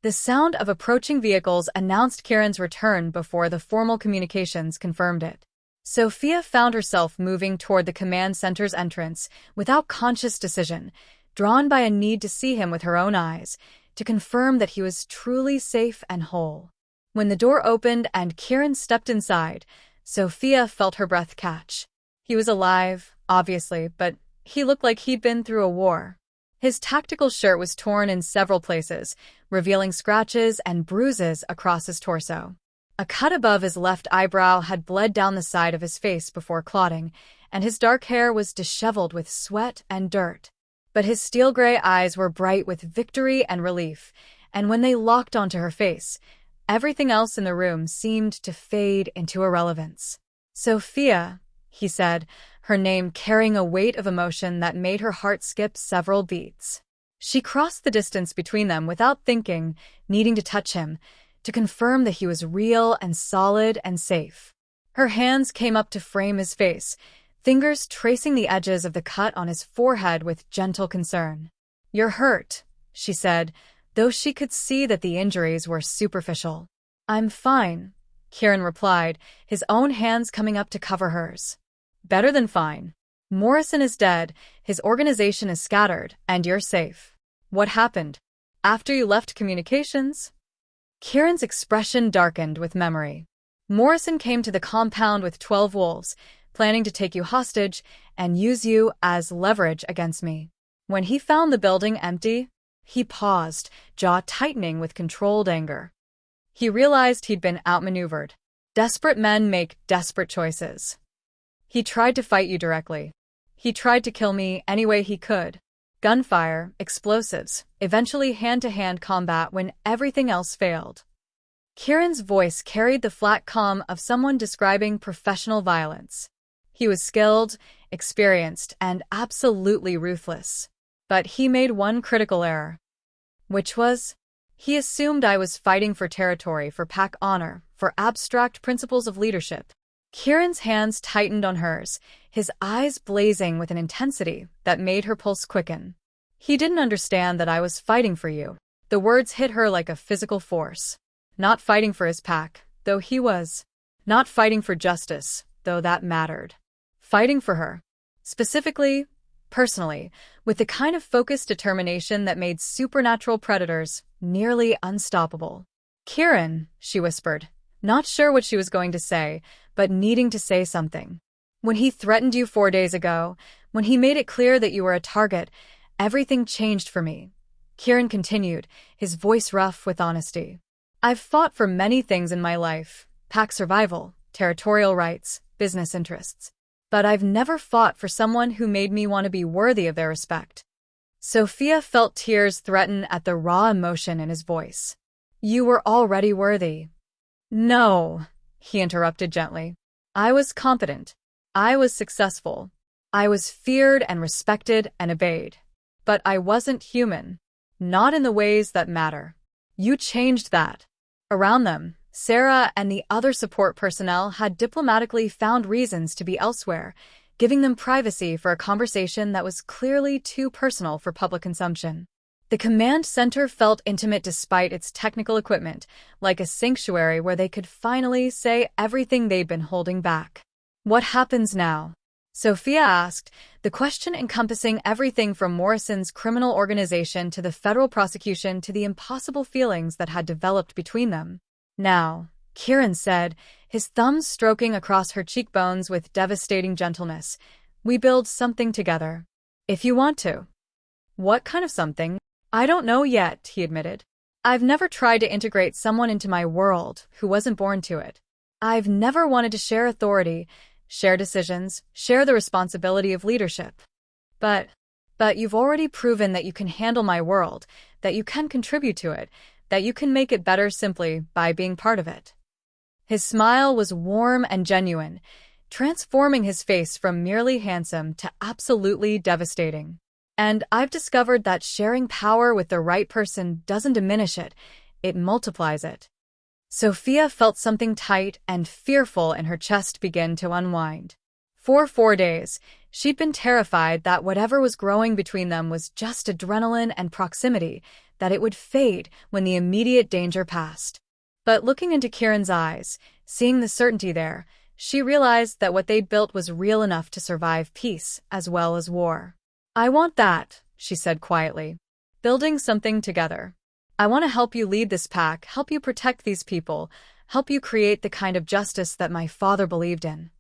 The sound of approaching vehicles announced Kieran's return before the formal communications confirmed it. Sophia found herself moving toward the command center's entrance without conscious decision, drawn by a need to see him with her own eyes, to confirm that he was truly safe and whole. When the door opened and Kieran stepped inside, Sophia felt her breath catch. He was alive, obviously, but he looked like he'd been through a war. His tactical shirt was torn in several places, revealing scratches and bruises across his torso. A cut above his left eyebrow had bled down the side of his face before clotting, and his dark hair was disheveled with sweat and dirt. But his steel-gray eyes were bright with victory and relief, and when they locked onto her face, everything else in the room seemed to fade into irrelevance. Sophia, he said, her name carrying a weight of emotion that made her heart skip several beats. She crossed the distance between them without thinking, needing to touch him, to confirm that he was real and solid and safe. Her hands came up to frame his face, fingers tracing the edges of the cut on his forehead with gentle concern. You're hurt, she said, though she could see that the injuries were superficial. I'm fine, Kieran replied, his own hands coming up to cover hers. Better than fine. Morrison is dead, his organization is scattered, and you're safe. What happened? After you left communications? Kieran's expression darkened with memory. Morrison came to the compound with 12 wolves, planning to take you hostage and use you as leverage against me. When he found the building empty, he paused, jaw tightening with controlled anger. He realized he'd been outmaneuvered. Desperate men make desperate choices. He tried to fight you directly. He tried to kill me any way he could. Gunfire, explosives, eventually hand-to-hand combat when everything else failed. Kieran's voice carried the flat calm of someone describing professional violence. He was skilled, experienced, and absolutely ruthless. But he made one critical error. Which was? He assumed I was fighting for territory, for pack honor, for abstract principles of leadership. Kieran's hands tightened on hers, his eyes blazing with an intensity that made her pulse quicken. He didn't understand that I was fighting for you. The words hit her like a physical force. Not fighting for his pack, though he was. Not fighting for justice, though that mattered. Fighting for her. Specifically, personally, with the kind of focused determination that made supernatural predators nearly unstoppable. "Kieran," she whispered, not sure what she was going to say, but needing to say something. "When he threatened you 4 days ago, when he made it clear that you were a target, everything changed for me." Kieran continued, his voice rough with honesty. "I've fought for many things in my life: pack survival, territorial rights, business interests. But I've never fought for someone who made me want to be worthy of their respect." Sophia felt tears threaten at the raw emotion in his voice. "You were already worthy." "No," he interrupted gently. "I was competent. I was successful. I was feared and respected and obeyed. But I wasn't human. Not in the ways that matter. You changed that." Around them, Sarah and the other support personnel had diplomatically found reasons to be elsewhere, giving them privacy for a conversation that was clearly too personal for public consumption. The command center felt intimate despite its technical equipment, like a sanctuary where they could finally say everything they'd been holding back. "What happens now?" Sophia asked, the question encompassing everything from Morrison's criminal organization to the federal prosecution to the impossible feelings that had developed between them. "Now," Kieran said, his thumbs stroking across her cheekbones with devastating gentleness, "we build something together. If you want to." "What kind of something?" "I don't know yet," he admitted. "I've never tried to integrate someone into my world who wasn't born to it. I've never wanted to share authority, share decisions, share the responsibility of leadership. But you've already proven that you can handle my world, that you can contribute to it, that you can make it better simply by being part of it." His smile was warm and genuine, transforming his face from merely handsome to absolutely devastating. "And I've discovered that sharing power with the right person doesn't diminish it, it multiplies it." Sophia felt something tight and fearful in her chest begin to unwind. For 4 days, she'd been terrified that whatever was growing between them was just adrenaline and proximity, that it would fade when the immediate danger passed. But looking into Kieran's eyes, seeing the certainty there, she realized that what they'd built was real enough to survive peace as well as war. "I want that," she said quietly. "Building something together. I want to help you lead this pack, help you protect these people, help you create the kind of justice that my father believed in.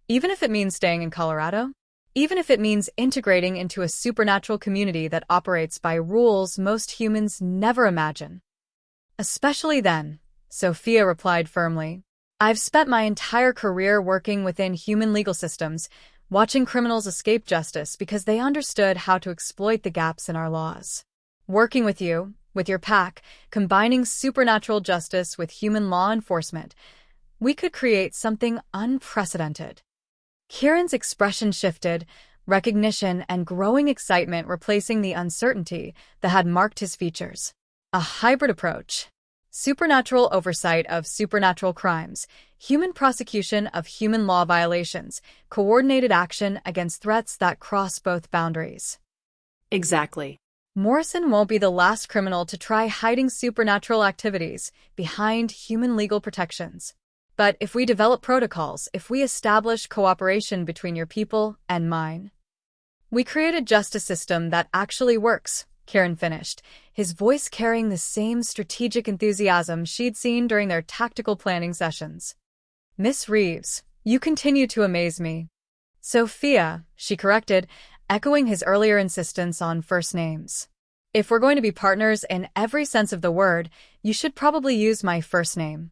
Even if it means staying in Colorado? Even if it means integrating into a supernatural community that operates by rules most humans never imagine." "Especially then," Sophia replied firmly. "I've spent my entire career working within human legal systems, watching criminals escape justice because they understood how to exploit the gaps in our laws. Working with you, with your pack, combining supernatural justice with human law enforcement, we could create something unprecedented." Kieran's expression shifted, recognition and growing excitement replacing the uncertainty that had marked his features. A hybrid approach. Supernatural oversight of supernatural crimes, human prosecution of human law violations, coordinated action against threats that cross both boundaries. Exactly. Morrison won't be the last criminal to try hiding supernatural activities behind human legal protections. But if we develop protocols, if we establish cooperation between your people and mine, we create a justice system that actually works, Kieran finished, his voice carrying the same strategic enthusiasm she'd seen during their tactical planning sessions. "Miss Reeves, you continue to amaze me." "Sophia," she corrected, echoing his earlier insistence on first names. "If we're going to be partners in every sense of the word, you should probably use my first name."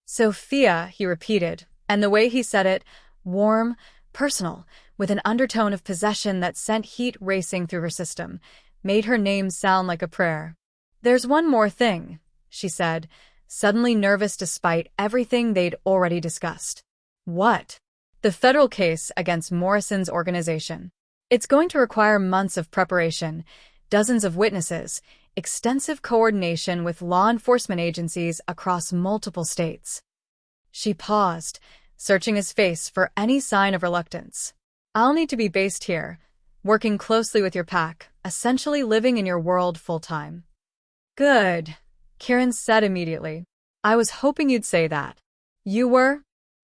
"Sophia," he repeated, and the way he said it, warm, personal, with an undertone of possession that sent heat racing through her system, made her name sound like a prayer. "There's one more thing," she said, suddenly nervous despite everything they'd already discussed. "What?" "The federal case against Morrison's organization. It's going to require months of preparation, dozens of witnesses, extensive coordination with law enforcement agencies across multiple states." She paused, searching his face for any sign of reluctance. "I'll need to be based here, working closely with your pack, essentially living in your world full-time." "Good," Kieran said immediately. "I was hoping you'd say that." "You were?"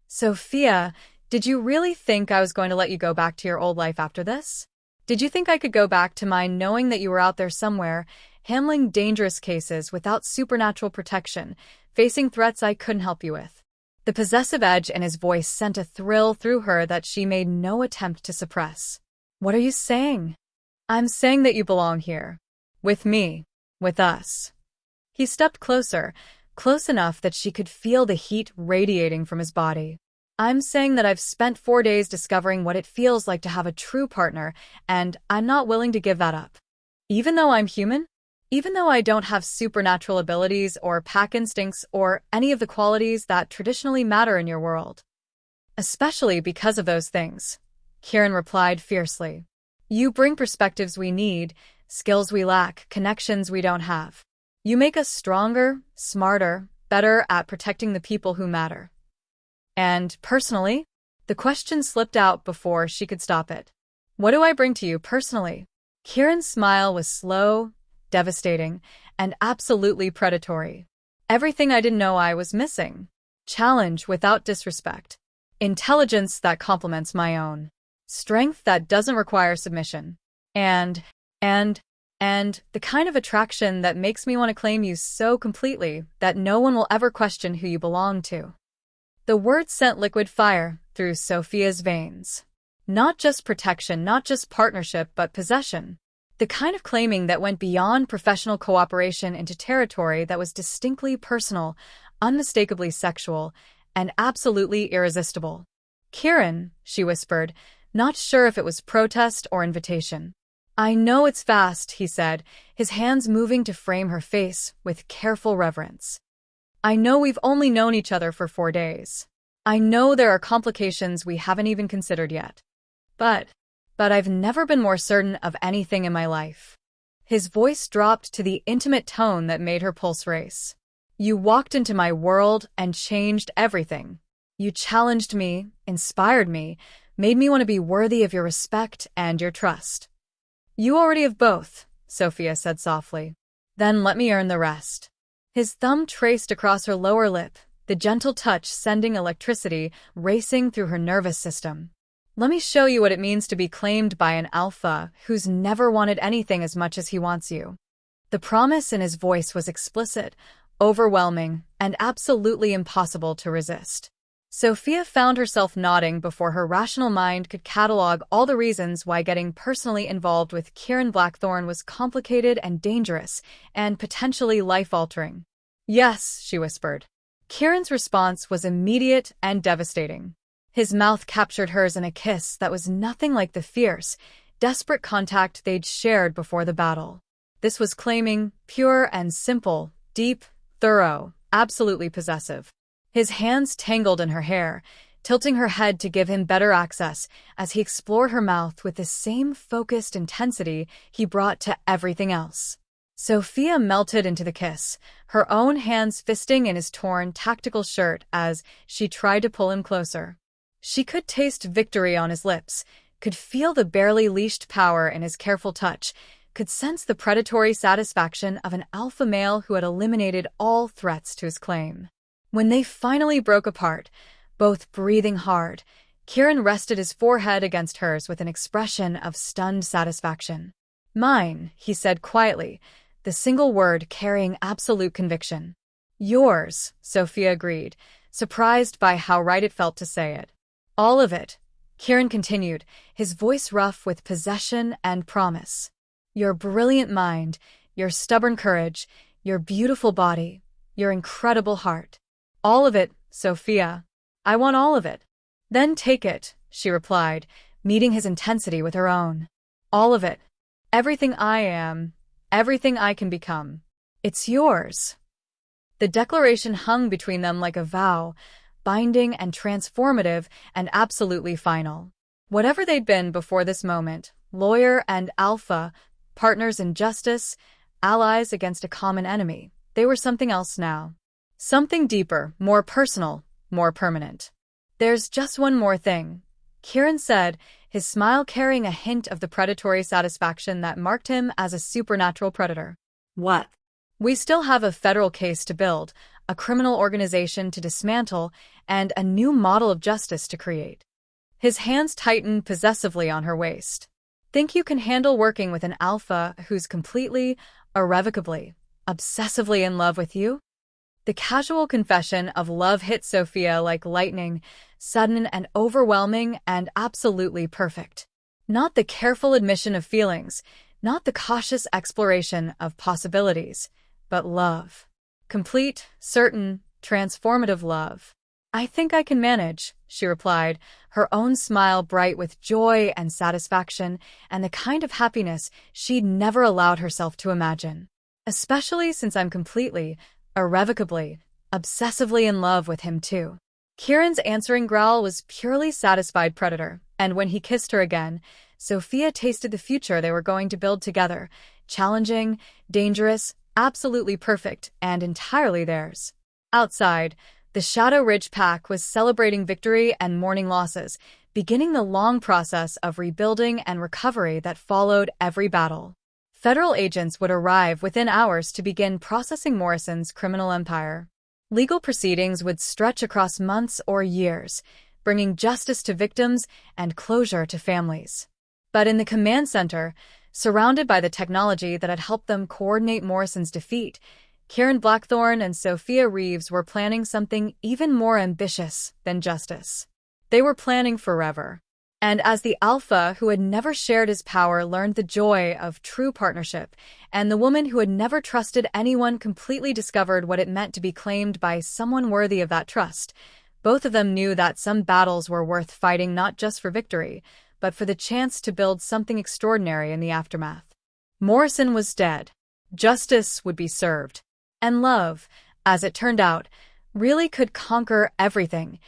"Sophia, did you really think I was going to let you go back to your old life after this?" Did you think I could go back to mine knowing that you were out there somewhere, handling dangerous cases without supernatural protection, facing threats I couldn't help you with? The possessive edge in his voice sent a thrill through her that she made no attempt to suppress. What are you saying? I'm saying that you belong here. With me. With us. He stepped closer, close enough that she could feel the heat radiating from his body. I'm saying that I've spent 4 days discovering what it feels like to have a true partner, and I'm not willing to give that up. Even though I'm human? Even though I don't have supernatural abilities or pack instincts or any of the qualities that traditionally matter in your world. Especially because of those things, Kieran replied fiercely. You bring perspectives we need, skills we lack, connections we don't have. You make us stronger, smarter, better at protecting the people who matter. And, personally? The question slipped out before she could stop it. What do I bring to you personally? Kieran's smile was slow, devastating, and absolutely predatory. Everything I didn't know I was missing. Challenge without disrespect. Intelligence that complements my own. Strength that doesn't require submission. And the kind of attraction that makes me want to claim you so completely that no one will ever question who you belong to. The words sent liquid fire through Sophia's veins. Not just protection, not just partnership, but possession. The kind of claiming that went beyond professional cooperation into territory that was distinctly personal, unmistakably sexual, and absolutely irresistible. Kieran, she whispered, not sure if it was protest or invitation. I know it's fast, he said, his hands moving to frame her face with careful reverence. I know we've only known each other for 4 days. I know there are complications we haven't even considered yet. But I've never been more certain of anything in my life. His voice dropped to the intimate tone that made her pulse race. You walked into my world and changed everything. You challenged me, inspired me, made me want to be worthy of your respect and your trust. You already have both, Sophia said softly. Then let me earn the rest. His thumb traced across her lower lip, the gentle touch sending electricity racing through her nervous system. Let me show you what it means to be claimed by an alpha who's never wanted anything as much as he wants you. The promise in his voice was explicit, overwhelming, and absolutely impossible to resist. Sophia found herself nodding before her rational mind could catalog all the reasons why getting personally involved with Kieran Blackthorne was complicated and dangerous, and potentially life-altering. Yes, she whispered. Kieran's response was immediate and devastating. His mouth captured hers in a kiss that was nothing like the fierce, desperate contact they'd shared before the battle. This was claiming, pure and simple, deep, thorough, absolutely possessive. His hands tangled in her hair, tilting her head to give him better access as he explored her mouth with the same focused intensity he brought to everything else. Sophia melted into the kiss, her own hands fisting in his torn tactical shirt as she tried to pull him closer. She could taste victory on his lips, could feel the barely leashed power in his careful touch, could sense the predatory satisfaction of an alpha male who had eliminated all threats to his claim. When they finally broke apart, both breathing hard, Kieran rested his forehead against hers with an expression of stunned satisfaction. Mine, he said quietly, the single word carrying absolute conviction. Yours, Sophia agreed, surprised by how right it felt to say it. All of it, Kieran continued, his voice rough with possession and promise. Your brilliant mind, your stubborn courage, your beautiful body, your incredible heart. All of it, Sophia. I want all of it. Then take it, she replied, meeting his intensity with her own. All of it. Everything I am, everything I can become. It's yours. The declaration hung between them like a vow, binding and transformative and absolutely final. Whatever they'd been before this moment, lawyer and alpha, partners in justice, allies against a common enemy, they were something else now. Something deeper, more personal, more permanent. There's just one more thing, Kieran said, his smile carrying a hint of the predatory satisfaction that marked him as a supernatural predator. What? We still have a federal case to build, a criminal organization to dismantle, and a new model of justice to create. His hands tightened possessively on her waist. Think you can handle working with an alpha who's completely, irrevocably, obsessively in love with you? The casual confession of love hit Sophia like lightning, sudden and overwhelming and absolutely perfect. Not the careful admission of feelings, not the cautious exploration of possibilities, but love. Complete, certain, transformative love. I think I can manage, she replied, her own smile bright with joy and satisfaction and the kind of happiness she'd never allowed herself to imagine. Especially since I'm completely, irrevocably, obsessively in love with him too. Kieran's answering growl was purely satisfied predator, and when he kissed her again, Sophia tasted the future they were going to build together, challenging, dangerous, absolutely perfect, and entirely theirs. Outside, the Shadow Ridge Pack was celebrating victory and mourning losses, beginning the long process of rebuilding and recovery that followed every battle. Federal agents would arrive within hours to begin processing Morrison's criminal empire. Legal proceedings would stretch across months or years, bringing justice to victims and closure to families. But in the command center, surrounded by the technology that had helped them coordinate Morrison's defeat, Kieran Blackthorne and Sophia Reeves were planning something even more ambitious than justice. They were planning forever. And as the alpha who had never shared his power learned the joy of true partnership, and the woman who had never trusted anyone completely discovered what it meant to be claimed by someone worthy of that trust, both of them knew that some battles were worth fighting not just for victory, but for the chance to build something extraordinary in the aftermath. Morrison was dead. Justice would be served. And love, as it turned out, really could conquer everything,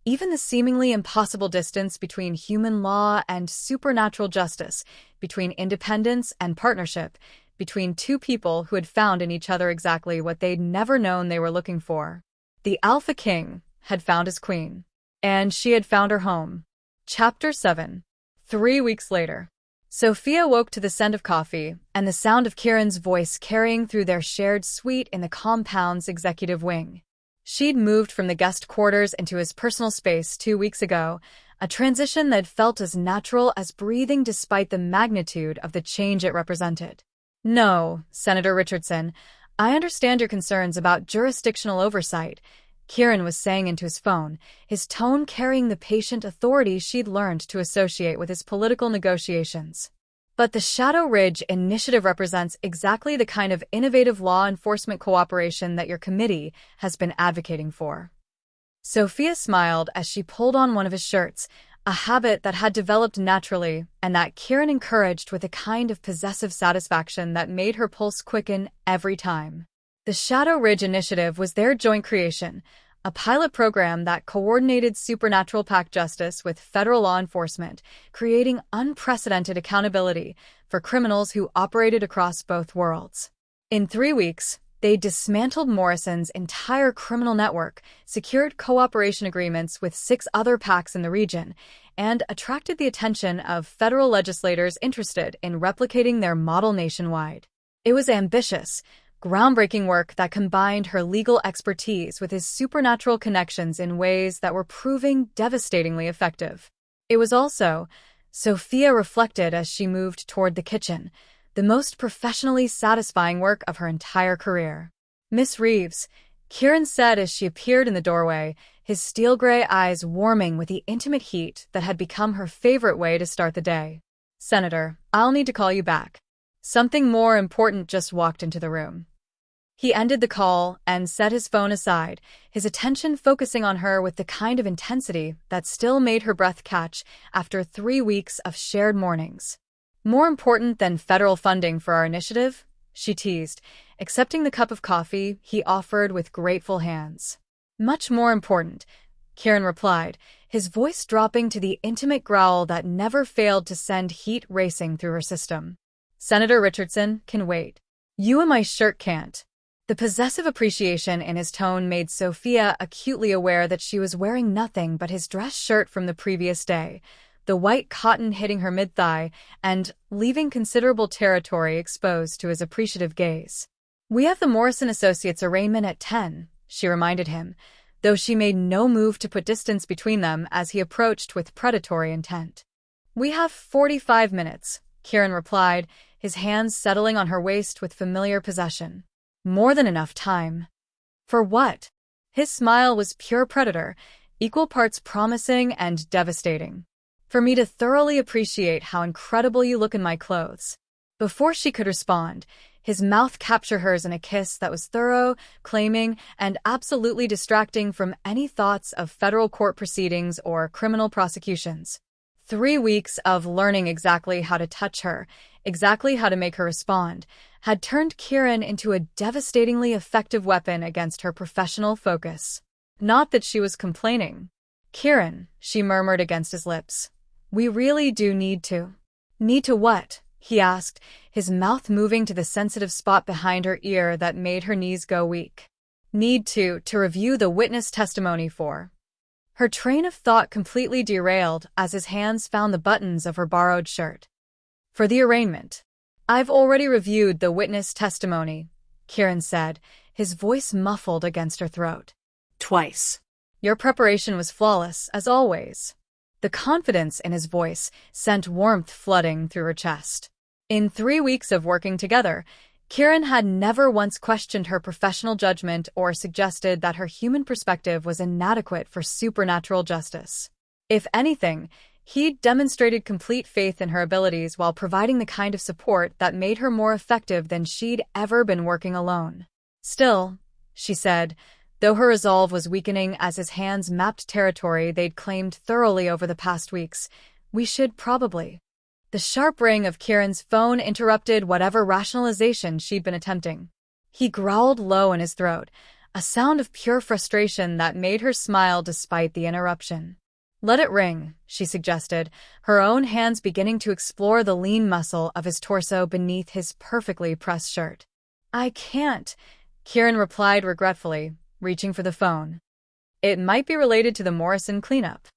even the seemingly impossible distance between human law and supernatural justice, between independence and partnership, between two people who had found in each other exactly what they'd never known they were looking for. The Alpha King had found his queen, and she had found her home. Chapter 7. 3 weeks later. Sophia woke to the scent of coffee and the sound of Kieran's voice carrying through their shared suite in the compound's executive wing. She'd moved from the guest quarters into his personal space 2 weeks ago, a transition that felt as natural as breathing despite the magnitude of the change it represented. No, Senator Richardson, I understand your concerns about jurisdictional oversight, Kieran was saying into his phone, his tone carrying the patient authority she'd learned to associate with his political negotiations. But the Shadow Ridge Initiative represents exactly the kind of innovative law enforcement cooperation that your committee has been advocating for. Sophia smiled as she pulled on one of his shirts, a habit that had developed naturally and that Kieran encouraged with a kind of possessive satisfaction that made her pulse quicken every time. The Shadow Ridge Initiative was their joint creation, a pilot program that coordinated supernatural pact justice with federal law enforcement, creating unprecedented accountability for criminals who operated across both worlds. In 3 weeks, they dismantled Morrison's entire criminal network, secured cooperation agreements with 6 other pacts in the region, and attracted the attention of federal legislators interested in replicating their model nationwide. It was ambitious, groundbreaking work that combined her legal expertise with his supernatural connections in ways that were proving devastatingly effective. It was also, Sophia reflected as she moved toward the kitchen, the most professionally satisfying work of her entire career. Miss Reeves, Kieran said as she appeared in the doorway, his steel-gray eyes warming with the intimate heat that had become her favorite way to start the day. Senator, I'll need to call you back. Something more important just walked into the room. He ended the call and set his phone aside, his attention focusing on her with the kind of intensity that still made her breath catch after 3 weeks of shared mornings. More important than federal funding for our initiative? She teased, accepting the cup of coffee he offered with grateful hands. Much more important, Kieran replied, his voice dropping to the intimate growl that never failed to send heat racing through her system. Senator Richardson can wait. You and my shirt can't. The possessive appreciation in his tone made Sophia acutely aware that she was wearing nothing but his dress shirt from the previous day, the white cotton hitting her mid-thigh and leaving considerable territory exposed to his appreciative gaze. We have the Morrison Associates arraignment at 10, she reminded him, though she made no move to put distance between them as he approached with predatory intent. We have 45 minutes, Kieran replied, his hands settling on her waist with familiar possession. More than enough time. For what? His smile was pure predator, equal parts promising and devastating. For me to thoroughly appreciate how incredible you look in my clothes. Before she could respond, his mouth captured hers in a kiss that was thorough, claiming, and absolutely distracting from any thoughts of federal court proceedings or criminal prosecutions. 3 weeks of learning exactly how to touch her, exactly how to make her respond, had turned Kieran into a devastatingly effective weapon against her professional focus. Not that she was complaining. "Kieran," she murmured against his lips. "We really do need to." "Need to what?" he asked, his mouth moving to the sensitive spot behind her ear that made her knees go weak. "Need to review the witness testimony for." Her train of thought completely derailed as his hands found the buttons of her borrowed shirt. "For the arraignment." "I've already reviewed the witness testimony," Kieran said, his voice muffled against her throat. "Twice." "Your preparation was flawless, as always." The confidence in his voice sent warmth flooding through her chest. In 3 weeks of working together, Kieran had never once questioned her professional judgment or suggested that her human perspective was inadequate for supernatural justice. If anything, he'd demonstrated complete faith in her abilities while providing the kind of support that made her more effective than she'd ever been working alone. "Still," she said, though her resolve was weakening as his hands mapped territory they'd claimed thoroughly over the past weeks, "we should probably." The sharp ring of Kieran's phone interrupted whatever rationalization she'd been attempting. He growled low in his throat, a sound of pure frustration that made her smile despite the interruption. "Let it ring," she suggested, her own hands beginning to explore the lean muscle of his torso beneath his perfectly pressed shirt. "I can't," Kieran replied regretfully, reaching for the phone. It might be related to the Morrison cleanup.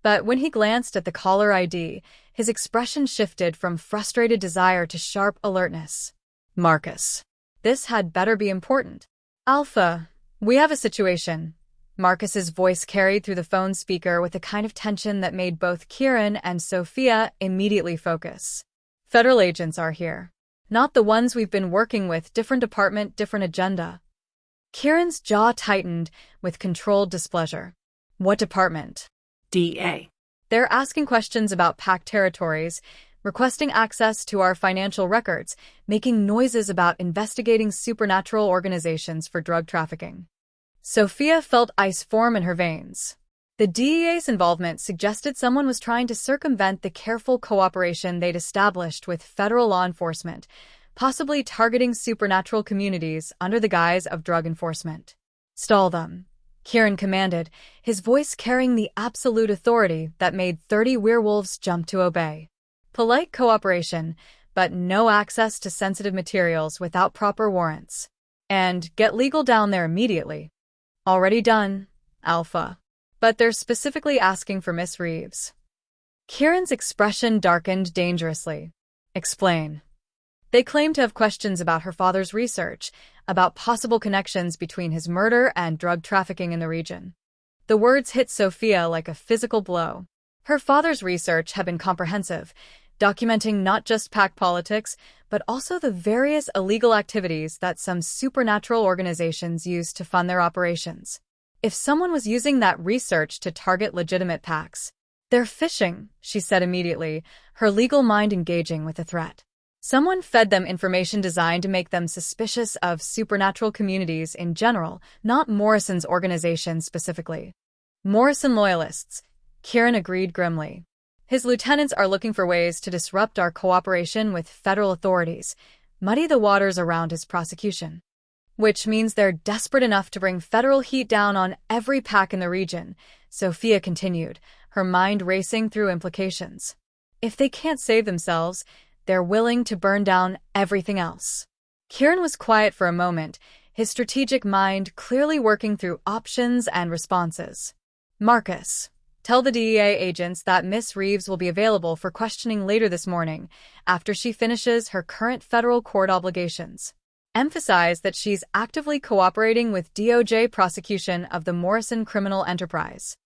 But when he glanced at the caller ID, his expression shifted from frustrated desire to sharp alertness. "Marcus. This had better be important." "Alpha, we have a situation." Marcus's voice carried through the phone speaker with a kind of tension that made both Kieran and Sophia immediately focus. "Federal agents are here. Not the ones we've been working with, different department, different agenda." Kieran's jaw tightened with controlled displeasure. "What department?" DA. "They're asking questions about packed territories, requesting access to our financial records, making noises about investigating supernatural organizations for drug trafficking." Sophia felt ice form in her veins. The DEA's involvement suggested someone was trying to circumvent the careful cooperation they'd established with federal law enforcement, possibly targeting supernatural communities under the guise of drug enforcement. "Stall them," Kieran commanded, his voice carrying the absolute authority that made 30 werewolves jump to obey. "Polite cooperation, but no access to sensitive materials without proper warrants. And get legal down there immediately." "Already done, Alpha. But they're specifically asking for Miss Reeves." Kieran's expression darkened dangerously. "Explain." "They claim to have questions about her father's research, about possible connections between his murder and drug trafficking in the region." The words hit Sophia like a physical blow. Her father's research had been comprehensive, documenting not just pack politics, but also the various illegal activities that some supernatural organizations use to fund their operations. If someone was using that research to target legitimate packs, "They're phishing," she said immediately, her legal mind engaging with the threat. Someone fed them information designed to make them suspicious of supernatural communities in general, not Morrison's organization specifically. "Morrison loyalists," Kieran agreed grimly. "His lieutenants are looking for ways to disrupt our cooperation with federal authorities, muddy the waters around his prosecution." "Which means they're desperate enough to bring federal heat down on every pack in the region," Sophia continued, her mind racing through implications. "If they can't save themselves, they're willing to burn down everything else." Kieran was quiet for a moment, his strategic mind clearly working through options and responses. "Marcus, tell the DEA agents that Miss Reeves will be available for questioning later this morning, after she finishes her current federal court obligations. Emphasize that she's actively cooperating with DOJ prosecution of the Morrison criminal enterprise."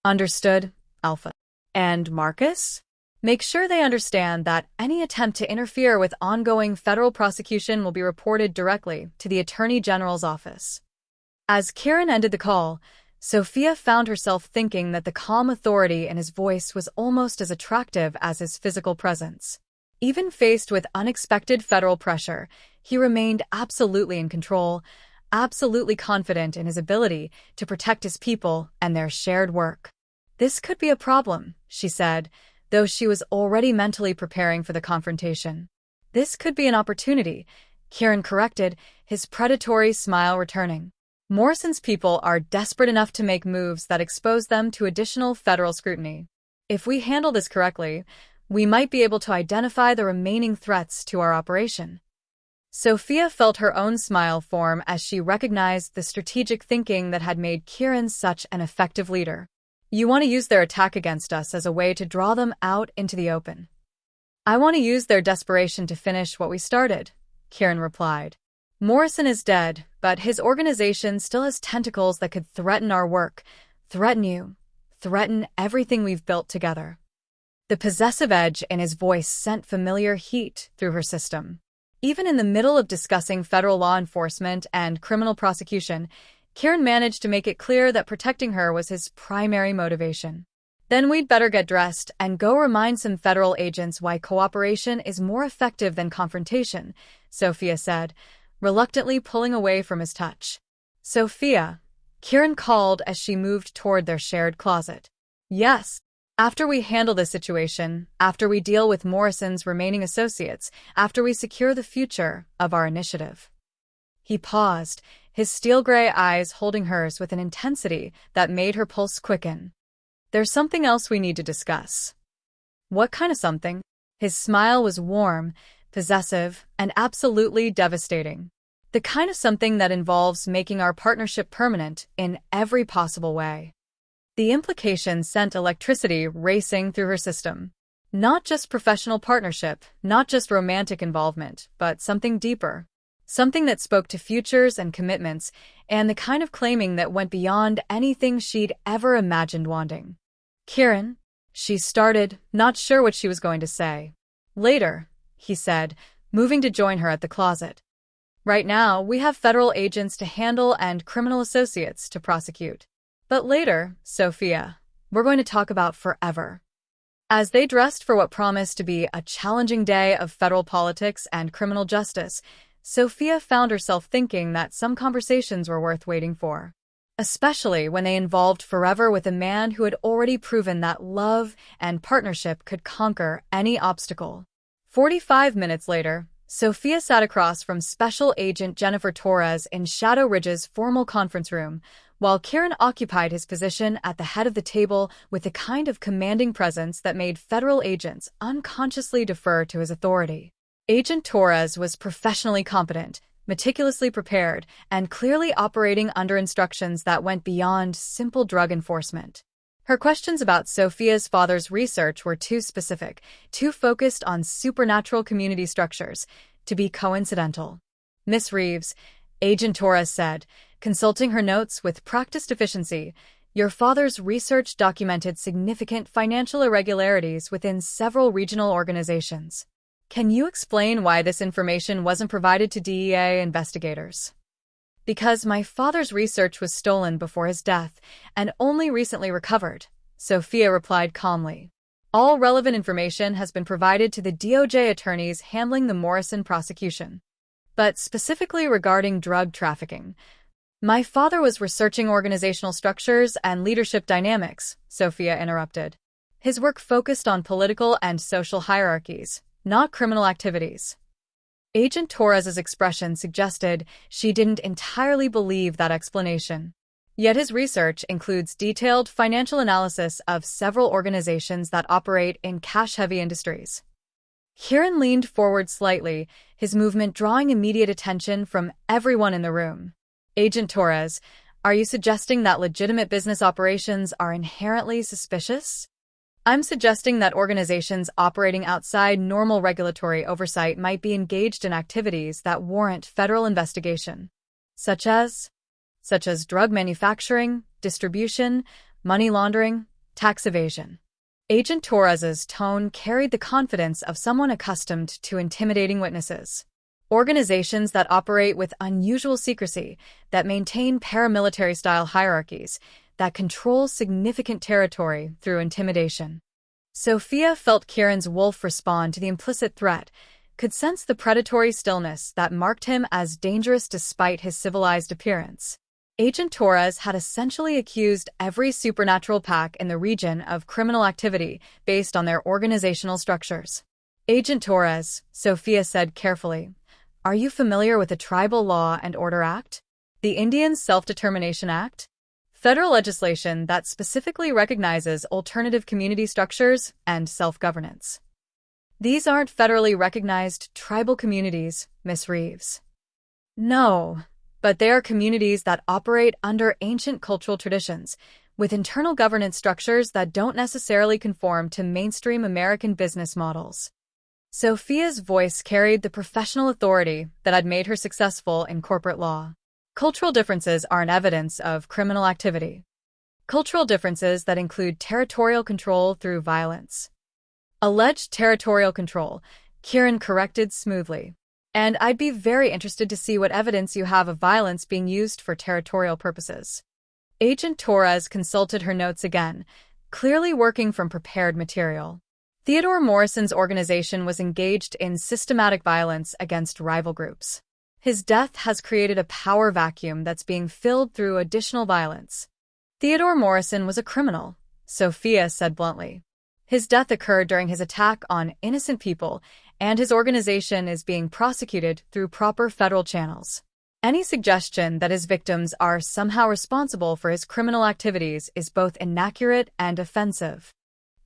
"Understood, Alpha." "And Marcus?" Make sure they understand that any attempt to interfere with ongoing federal prosecution will be reported directly to the Attorney General's office. As Kieran ended the call, Sophia found herself thinking that the calm authority in his voice was almost as attractive as his physical presence. Even faced with unexpected federal pressure, he remained absolutely in control, absolutely confident in his ability to protect his people and their shared work. "This could be a problem," she said, though she was already mentally preparing for the confrontation. "This could be an opportunity," Kieran corrected, his predatory smile returning. "Morrison's people are desperate enough to make moves that expose them to additional federal scrutiny. If we handle this correctly, we might be able to identify the remaining threats to our operation." Sophia felt her own smile form as she recognized the strategic thinking that had made Kieran such an effective leader. "You want to use their attack against us as a way to draw them out into the open." "I want to use their desperation to finish what we started," Kieran replied. "Morrison is dead, but his organization still has tentacles that could threaten our work, threaten you, threaten everything we've built together." The possessive edge in his voice sent familiar heat through her system. Even in the middle of discussing federal law enforcement and criminal prosecution, Kieran managed to make it clear that protecting her was his primary motivation. "Then we'd better get dressed and go remind some federal agents why cooperation is more effective than confrontation," Sophia said, reluctantly pulling away from his touch. "Sophia," Kieran called as she moved toward their shared closet. "Yes. After we handle this situation, after we deal with Morrison's remaining associates, after we secure the future of our initiative." He paused, his steel-gray eyes holding hers with an intensity that made her pulse quicken. "There's something else we need to discuss." "What kind of something?" His smile was warm, possessive, and absolutely devastating. "The kind of something that involves making our partnership permanent in every possible way." The implication sent electricity racing through her system. Not just professional partnership, not just romantic involvement, but something deeper. Something that spoke to futures and commitments, and the kind of claiming that went beyond anything she'd ever imagined wanting. "Kieran," she started, not sure what she was going to say. "Later," he said, moving to join her at the closet. "Right now, we have federal agents to handle and criminal associates to prosecute. But later, Sophia, we're going to talk about forever." As they dressed for what promised to be a challenging day of federal politics and criminal justice, Sophia found herself thinking that some conversations were worth waiting for. Especially when they involved forever with a man who had already proven that love and partnership could conquer any obstacle. 45 minutes later, Sophia sat across from Special Agent Jennifer Torres in Shadow Ridge's formal conference room, while Kieran occupied his position at the head of the table with the kind of commanding presence that made federal agents unconsciously defer to his authority. Agent Torres was professionally competent, meticulously prepared, and clearly operating under instructions that went beyond simple drug enforcement. Her questions about Sophia's father's research were too specific, too focused on supernatural community structures, to be coincidental. "Miss Reeves," Agent Torres said, consulting her notes with practiced efficiency, "your father's research documented significant financial irregularities within several regional organizations. Can you explain why this information wasn't provided to DEA investigators?" "Because my father's research was stolen before his death and only recently recovered," Sophia replied calmly. "All relevant information has been provided to the DOJ attorneys handling the Morrison prosecution. But specifically regarding drug trafficking, my father was researching organizational structures and leadership dynamics," Sophia interrupted. "His work focused on political and social hierarchies, not criminal activities." Agent Torres's expression suggested she didn't entirely believe that explanation. Yet his research includes detailed financial analysis of several organizations that operate in cash-heavy industries. Kieran leaned forward slightly, his movement drawing immediate attention from everyone in the room. "Agent Torres, are you suggesting that legitimate business operations are inherently suspicious?" "I'm suggesting that organizations operating outside normal regulatory oversight might be engaged in activities that warrant federal investigation. Such as drug manufacturing, distribution, money laundering, tax evasion." Agent Torres's tone carried the confidence of someone accustomed to intimidating witnesses. Organizations that operate with unusual secrecy, that maintain paramilitary-style hierarchies, that control significant territory through intimidation. Sophia felt Kieran's wolf respond to the implicit threat, could sense the predatory stillness that marked him as dangerous despite his civilized appearance. Agent Torres had essentially accused every supernatural pack in the region of criminal activity based on their organizational structures. Agent Torres, Sophia said carefully, "Are you familiar with the Tribal Law and Order Act? The Indian Self-Determination Act? Federal legislation that specifically recognizes alternative community structures and self-governance." "These aren't federally recognized tribal communities, Miss Reeves." "No, but they are communities that operate under ancient cultural traditions, with internal governance structures that don't necessarily conform to mainstream American business models." Sophia's voice carried the professional authority that had made her successful in corporate law. Cultural differences aren't evidence of criminal activity. Cultural differences that include territorial control through violence. Alleged territorial control, Kieran corrected smoothly. "And I'd be very interested to see what evidence you have of violence being used for territorial purposes." Agent Torres consulted her notes again, clearly working from prepared material. Theodore Morrison's organization was engaged in systematic violence against rival groups. His death has created a power vacuum that's being filled through additional violence. Theodore Morrison was a criminal, Sophia said bluntly. His death occurred during his attack on innocent people, and his organization is being prosecuted through proper federal channels. Any suggestion that his victims are somehow responsible for his criminal activities is both inaccurate and offensive.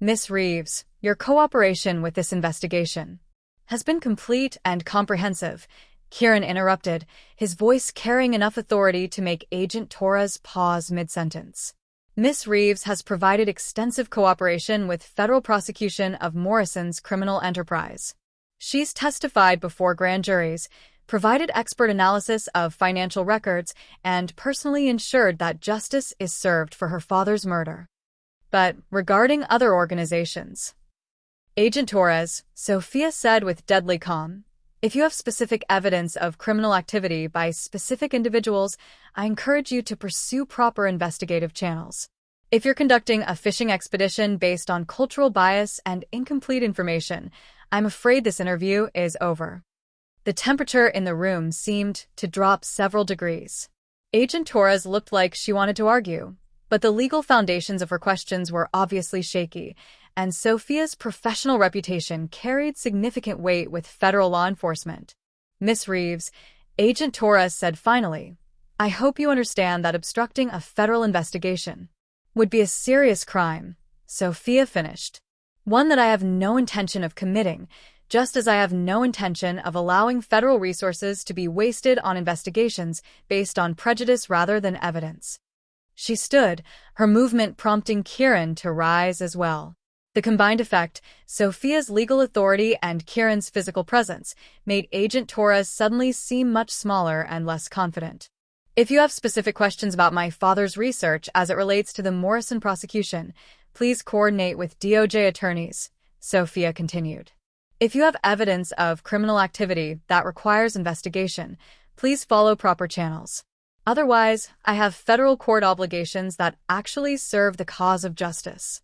Miss Reeves, your cooperation with this investigation has been complete and comprehensive, Kieran interrupted, his voice carrying enough authority to make Agent Torres pause mid-sentence. Miss Reeves has provided extensive cooperation with federal prosecution of Morrison's criminal enterprise. She's testified before grand juries, provided expert analysis of financial records, and personally ensured that justice is served for her father's murder. But regarding other organizations, Agent Torres, Sophia said with deadly calm, if you have specific evidence of criminal activity by specific individuals, I encourage you to pursue proper investigative channels. If you're conducting a fishing expedition based on cultural bias and incomplete information, I'm afraid this interview is over. The temperature in the room seemed to drop several degrees. Agent Torres looked like she wanted to argue, but the legal foundations of her questions were obviously shaky, and Sophia's professional reputation carried significant weight with federal law enforcement. Miss Reeves, Agent Torres said finally, I hope you understand that obstructing a federal investigation would be a serious crime, Sophia finished. One that I have no intention of committing, just as I have no intention of allowing federal resources to be wasted on investigations based on prejudice rather than evidence. She stood, her movement prompting Kieran to rise as well. The combined effect, Sophia's legal authority and Kieran's physical presence, made Agent Torres suddenly seem much smaller and less confident. If you have specific questions about my father's research as it relates to the Morrison prosecution, please coordinate with DOJ attorneys, Sophia continued. If you have evidence of criminal activity that requires investigation, please follow proper channels. Otherwise, I have federal court obligations that actually serve the cause of justice.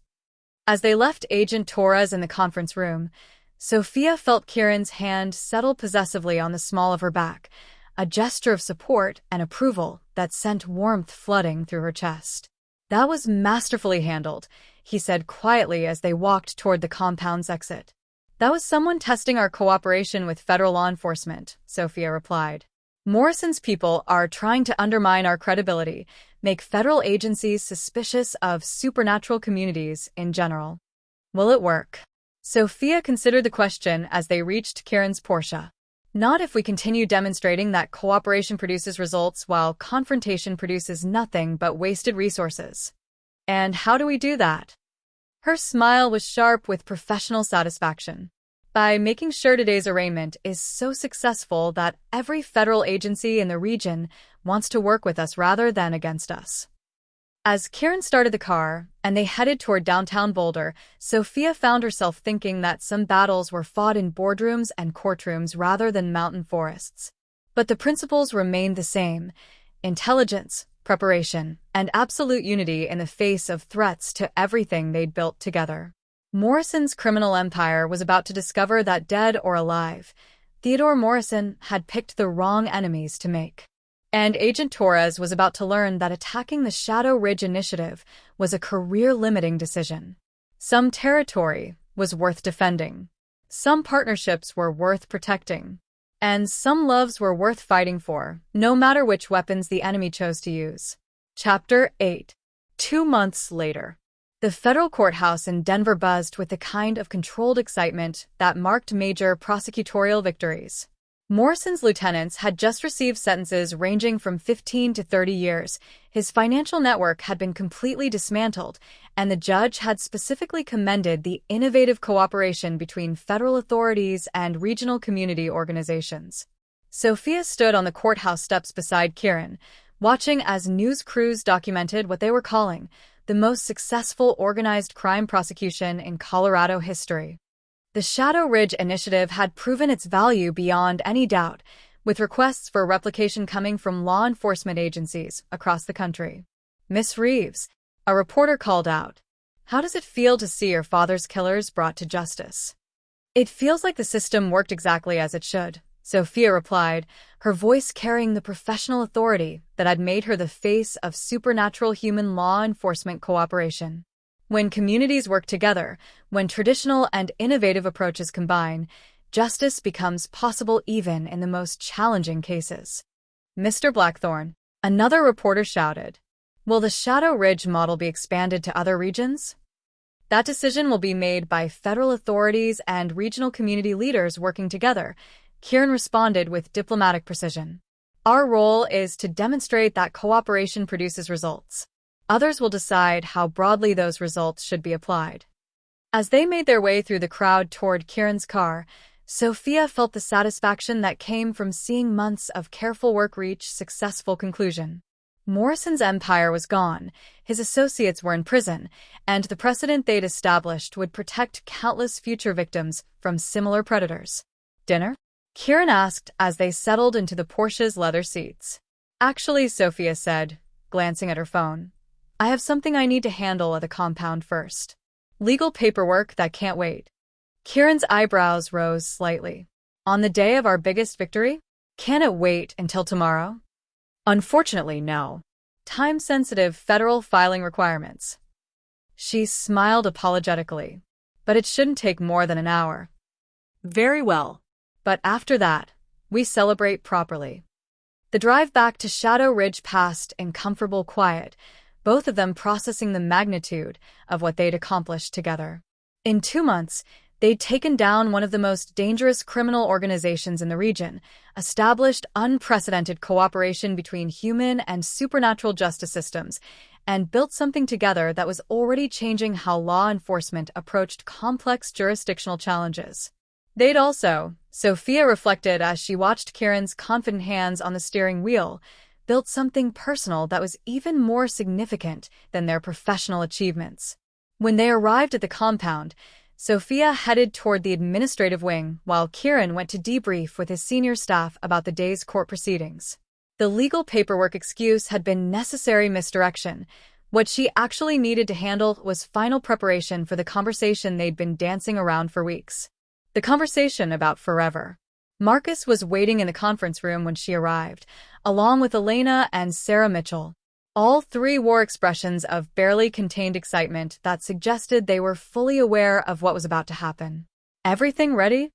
As they left Agent Torres in the conference room, Sophia felt Kieran's hand settle possessively on the small of her back, a gesture of support and approval that sent warmth flooding through her chest. That was masterfully handled, he said quietly as they walked toward the compound's exit. That was someone testing our cooperation with federal law enforcement, Sophia replied. Morrison's people are trying to undermine our credibility, make federal agencies suspicious of supernatural communities in general. Will it work? Sophia considered the question as they reached Kieran's Porsche. Not if we continue demonstrating that cooperation produces results while confrontation produces nothing but wasted resources. And how do we do that? Her smile was sharp with professional satisfaction. By making sure today's arraignment is so successful that every federal agency in the region wants to work with us rather than against us. As Kieran started the car and they headed toward downtown Boulder, Sophia found herself thinking that some battles were fought in boardrooms and courtrooms rather than mountain forests. But the principles remained the same: intelligence, preparation, and absolute unity in the face of threats to everything they'd built together. Morrison's criminal empire was about to discover that, dead or alive, Theodore Morrison had picked the wrong enemies to make. And Agent Torres was about to learn that attacking the Shadow Ridge Initiative was a career-limiting decision. Some territory was worth defending. Some partnerships were worth protecting. And some loves were worth fighting for, no matter which weapons the enemy chose to use. Chapter 8. 2 months later. The federal courthouse in Denver buzzed with the kind of controlled excitement that marked major prosecutorial victories. Morrison's lieutenants had just received sentences ranging from 15 to 30 years. His financial network had been completely dismantled, and the judge had specifically commended the innovative cooperation between federal authorities and regional community organizations. Sophia stood on the courthouse steps beside Kieran, watching as news crews documented what they were calling the most successful organized crime prosecution in Colorado history. The Shadow Ridge Initiative had proven its value beyond any doubt, with requests for replication coming from law enforcement agencies across the country. "Miss Reeves," a reporter called out, "how does it feel to see your father's killers brought to justice?" "It feels like the system worked exactly as it should," Sophia replied, her voice carrying the professional authority that had made her the face of supernatural human law enforcement cooperation. When communities work together, when traditional and innovative approaches combine, justice becomes possible even in the most challenging cases. "Mr. Blackthorne," another reporter shouted, "will the Shadow Ridge model be expanded to other regions?" "That decision will be made by federal authorities and regional community leaders working together," Kieran responded with diplomatic precision. "Our role is to demonstrate that cooperation produces results. Others will decide how broadly those results should be applied." As they made their way through the crowd toward Kieran's car, Sophia felt the satisfaction that came from seeing months of careful work reach successful conclusion. Morrison's empire was gone, his associates were in prison, and the precedent they'd established would protect countless future victims from similar predators. "Dinner?" Kieran asked as they settled into the Porsche's leather seats. "Actually," Sophia said, glancing at her phone, "I have something I need to handle at the compound first. Legal paperwork that can't wait." Kieran's eyebrows rose slightly. "On the day of our biggest victory? Can it wait until tomorrow?" "Unfortunately, no. Time-sensitive federal filing requirements." She smiled apologetically. "But it shouldn't take more than an hour." Very well. "But after that, we celebrate properly." The drive back to Shadow Ridge passed in comfortable quiet, both of them processing the magnitude of what they'd accomplished together. In 2 months, they'd taken down one of the most dangerous criminal organizations in the region, established unprecedented cooperation between human and supernatural justice systems, and built something together that was already changing how law enforcement approached complex jurisdictional challenges. They'd also, Sophia reflected as she watched Kieran's confident hands on the steering wheel, built something personal that was even more significant than their professional achievements. When they arrived at the compound, Sophia headed toward the administrative wing while Kieran went to debrief with his senior staff about the day's court proceedings. The legal paperwork excuse had been necessary misdirection. What she actually needed to handle was final preparation for the conversation they'd been dancing around for weeks. The conversation about forever. Marcus was waiting in the conference room when she arrived, along with Elena and Sarah Mitchell. All three wore expressions of barely contained excitement that suggested they were fully aware of what was about to happen. "Everything ready?"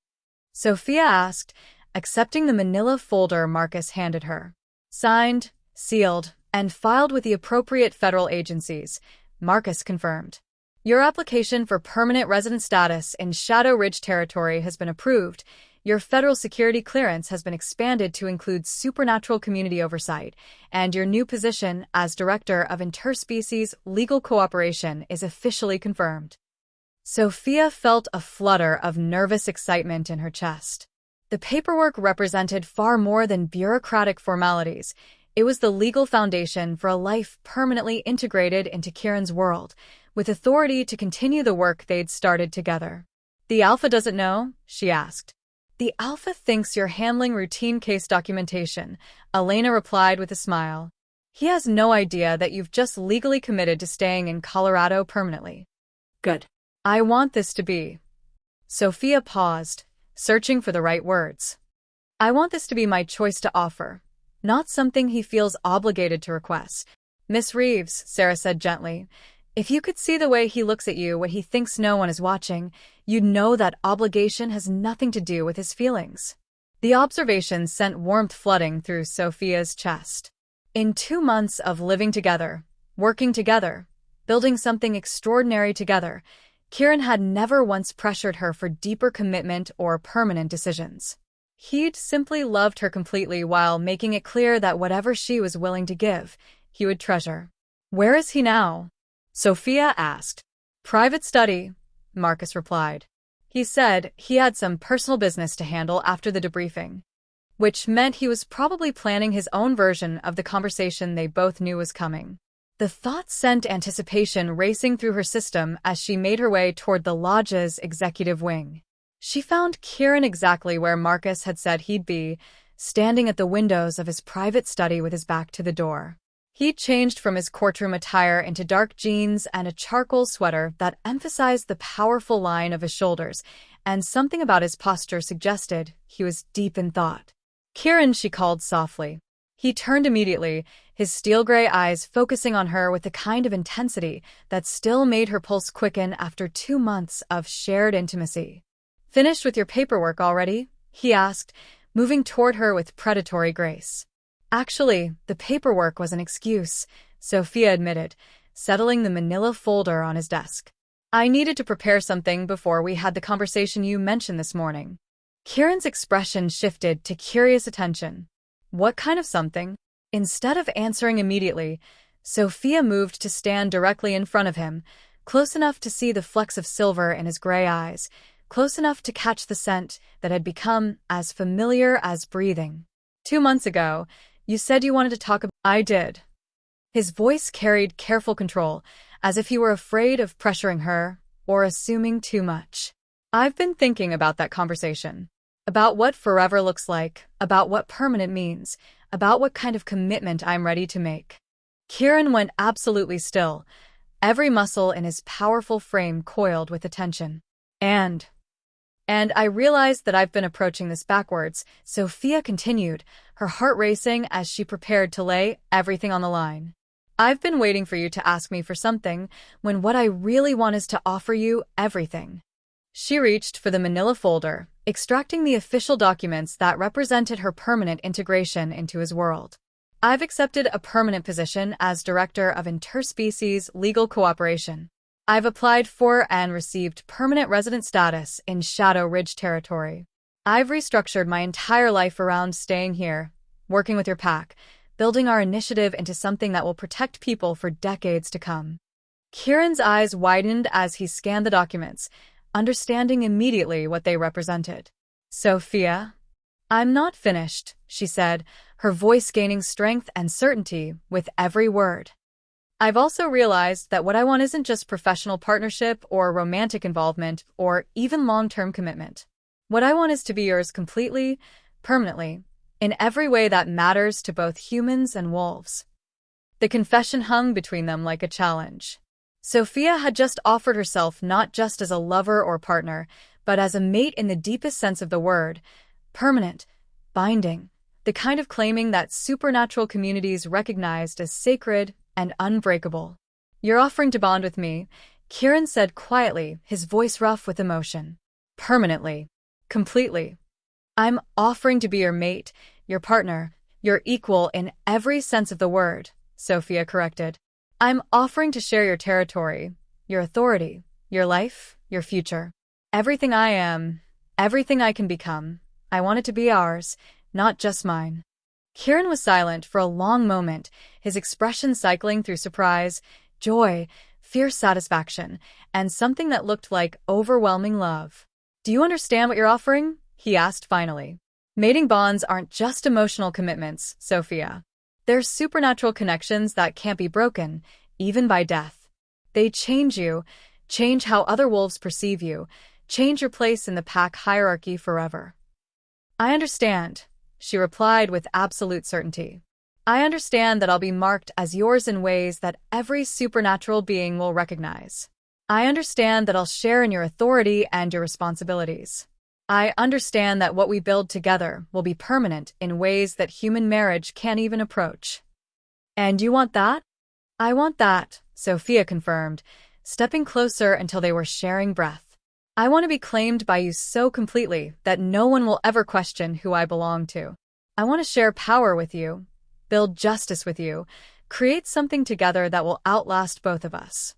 Sophia asked, accepting the manila folder Marcus handed her. "Signed, sealed, and filed with the appropriate federal agencies," Marcus confirmed. "Your application for permanent resident status in Shadow Ridge territory has been approved. Your federal security clearance has been expanded to include supernatural community oversight, and your new position as Director of Interspecies Legal Cooperation is officially confirmed." Sophia felt a flutter of nervous excitement in her chest. The paperwork represented far more than bureaucratic formalities. It was the legal foundation for a life permanently integrated into Kieran's world, with authority to continue the work they'd started together. "The Alpha doesn't know?" she asked. "The Alpha thinks you're handling routine case documentation," Elena replied with a smile. "He has no idea that you've just legally committed to staying in Colorado permanently." Good. "I want this to be." Sophia paused, searching for the right words. "I want this to be my choice to offer, not something he feels obligated to request." "Miss Reeves," Sarah said gently, "if you could see the way he looks at you when he thinks no one is watching, you'd know that obligation has nothing to do with his feelings." The observation sent warmth flooding through Sophia's chest. In 2 months of living together, working together, building something extraordinary together, Kieran had never once pressured her for deeper commitment or permanent decisions. He'd simply loved her completely while making it clear that whatever she was willing to give, he would treasure. "Where is he now?" Sophia asked. "Private study," Marcus replied. He said he had some personal business to handle after the debriefing, which meant he was probably planning his own version of the conversation they both knew was coming. The thought sent anticipation racing through her system as she made her way toward the lodge's executive wing. She found Kieran exactly where Marcus had said he'd be, standing at the windows of his private study with his back to the door. He'd changed from his courtroom attire into dark jeans and a charcoal sweater that emphasized the powerful line of his shoulders, and something about his posture suggested he was deep in thought. "Kieran," she called softly. He turned immediately, his steel-gray eyes focusing on her with the kind of intensity that still made her pulse quicken after 2 months of shared intimacy. "Finished with your paperwork already?" he asked, moving toward her with predatory grace. "Actually, the paperwork was an excuse," Sophia admitted, settling the manila folder on his desk. "I needed to prepare something before we had the conversation you mentioned this morning." Kieran's expression shifted to curious attention. "What kind of something?" Instead of answering immediately, Sophia moved to stand directly in front of him, close enough to see the flecks of silver in his gray eyes, close enough to catch the scent that had become as familiar as breathing. "2 months ago, you said you wanted to talk about—" "I did." His voice carried careful control, as if he were afraid of pressuring her or assuming too much. "I've been thinking about that conversation. About what forever looks like, about what permanent means, about what kind of commitment I'm ready to make." Kieran went absolutely still, every muscle in his powerful frame coiled with attention. And I realized that I've been approaching this backwards," Sophia continued, her heart racing as she prepared to lay everything on the line. "I've been waiting for you to ask me for something, when what I really want is to offer you everything." She reached for the manila folder, extracting the official documents that represented her permanent integration into his world. "I've accepted a permanent position as Director of Interspecies Legal Cooperation. I've applied for and received permanent resident status in Shadow Ridge territory. I've restructured my entire life around staying here, working with your pack, building our initiative into something that will protect people for decades to come." Kieran's eyes widened as he scanned the documents, understanding immediately what they represented. "Sophia, I'm not finished," she said, her voice gaining strength and certainty with every word. "I've also realized that what I want isn't just professional partnership or romantic involvement or even long-term commitment. What I want is to be yours completely, permanently, in every way that matters to both humans and wolves." The confession hung between them like a challenge. Sophia had just offered herself not just as a lover or partner, but as a mate in the deepest sense of the word, permanent, binding, the kind of claiming that supernatural communities recognized as sacred and unbreakable. "You're offering to bond with me," Kieran said quietly, his voice rough with emotion. "Permanently. Completely. I'm offering to be your mate, your partner, your equal in every sense of the word," Sophia corrected. "I'm offering to share your territory, your authority, your life, your future. Everything I am, everything I can become, I want it to be ours, not just mine." Kieran was silent for a long moment, his expression cycling through surprise, joy, fierce satisfaction, and something that looked like overwhelming love. "Do you understand what you're offering?" he asked finally. "Mating bonds aren't just emotional commitments, Sophia. They're supernatural connections that can't be broken, even by death. They change you, change how other wolves perceive you, change your place in the pack hierarchy forever. I understand, she replied with absolute certainty. I understand that I'll be marked as yours in ways that every supernatural being will recognize. I understand that I'll share in your authority and your responsibilities. I understand that what we build together will be permanent in ways that human marriage can't even approach. And you want that? I want that, Sophia confirmed, stepping closer until they were sharing breath. I want to be claimed by you so completely that no one will ever question who I belong to. I want to share power with you, build justice with you, create something together that will outlast both of us.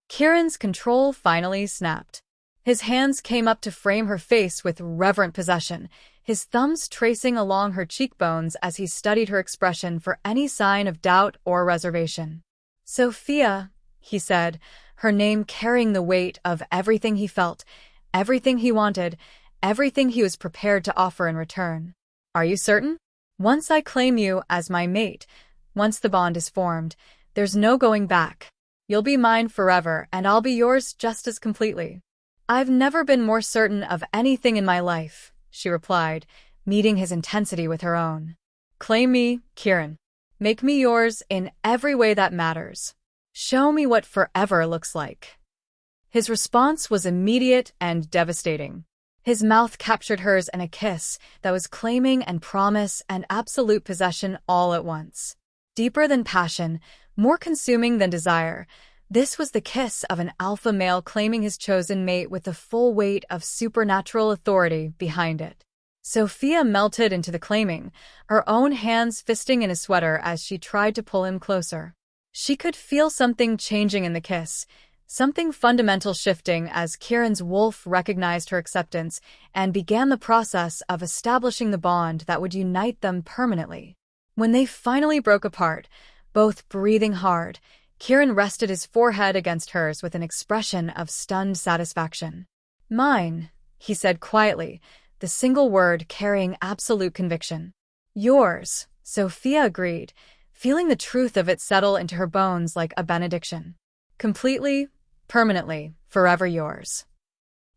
Kieran's control finally snapped. His hands came up to frame her face with reverent possession, his thumbs tracing along her cheekbones as he studied her expression for any sign of doubt or reservation. Sophia, he said, her name carrying the weight of everything he felt, everything he wanted, everything he was prepared to offer in return. Are you certain? Once I claim you as my mate, once the bond is formed, there's no going back. You'll be mine forever, and I'll be yours just as completely. I've never been more certain of anything in my life, she replied, meeting his intensity with her own. Claim me, Kieran. Make me yours in every way that matters. Show me what forever looks like. His response was immediate and devastating. His mouth captured hers in a kiss that was claiming and promise and absolute possession all at once. Deeper than passion, more consuming than desire, this was the kiss of an alpha male claiming his chosen mate with the full weight of supernatural authority behind it. Sophia melted into the claiming, her own hands fisting in his sweater as she tried to pull him closer. She could feel something changing in the kiss, something fundamental shifting as Kieran's wolf recognized her acceptance and began the process of establishing the bond that would unite them permanently. When they finally broke apart, both breathing hard, Kieran rested his forehead against hers with an expression of stunned satisfaction. Mine, he said quietly, the single word carrying absolute conviction. Yours, Sophia agreed, feeling the truth of it settle into her bones like a benediction. Completely, permanently, forever yours.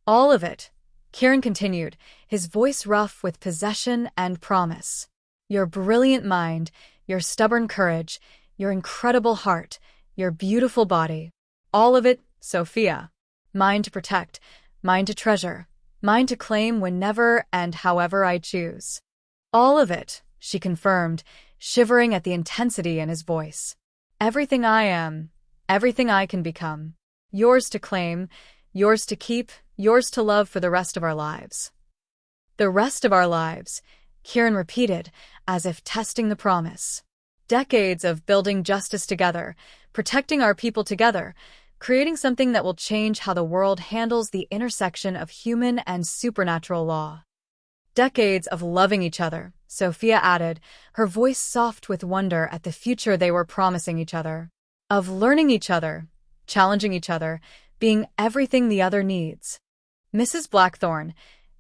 All of it, Kieran continued, his voice rough with possession and promise. Your brilliant mind, your stubborn courage, your incredible heart, your beautiful body. All of it, Sophia. Mine to protect, mine to treasure, mine to claim whenever and however I choose. All of it, she confirmed, shivering at the intensity in his voice. Everything I am, everything I can become. Yours to claim, yours to keep, yours to love for the rest of our lives. The rest of our lives, Kieran repeated, as if testing the promise. Decades of building justice together, protecting our people together, creating something that will change how the world handles the intersection of human and supernatural law. Decades of loving each other, Sophia added, her voice soft with wonder at the future they were promising each other. Of learning each other, challenging each other, being everything the other needs. Mrs. Blackthorne,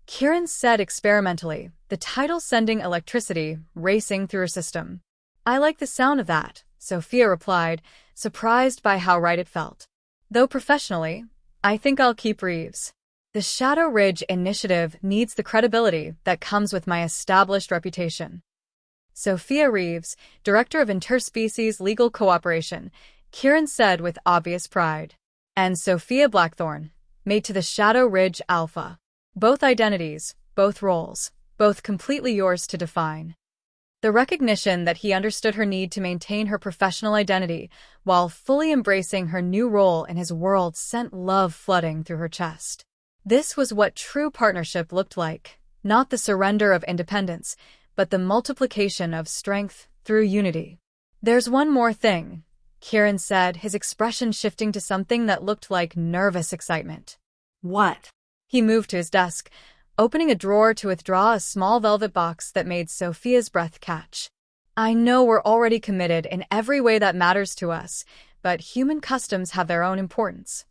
Kieran said experimentally, the title sending electricity racing through her system. I like the sound of that, Sophia replied, surprised by how right it felt. Though professionally, I think I'll keep Reeves. The Shadow Ridge initiative needs the credibility that comes with my established reputation. Sophia Reeves, Director of Interspecies Legal Cooperation, Kieran said with obvious pride. And Sophia Blackthorne, mate to the Shadow Ridge Alpha. Both identities, both roles, both completely yours to define. The recognition that he understood her need to maintain her professional identity while fully embracing her new role in his world sent love flooding through her chest. This was what true partnership looked like, not the surrender of independence, but the multiplication of strength through unity. There's one more thing, Kieran said, his expression shifting to something that looked like nervous excitement. What? He moved to his desk, opening a drawer to withdraw a small velvet box that made Sophia's breath catch. I know we're already committed in every way that matters to us, but human customs have their own importance.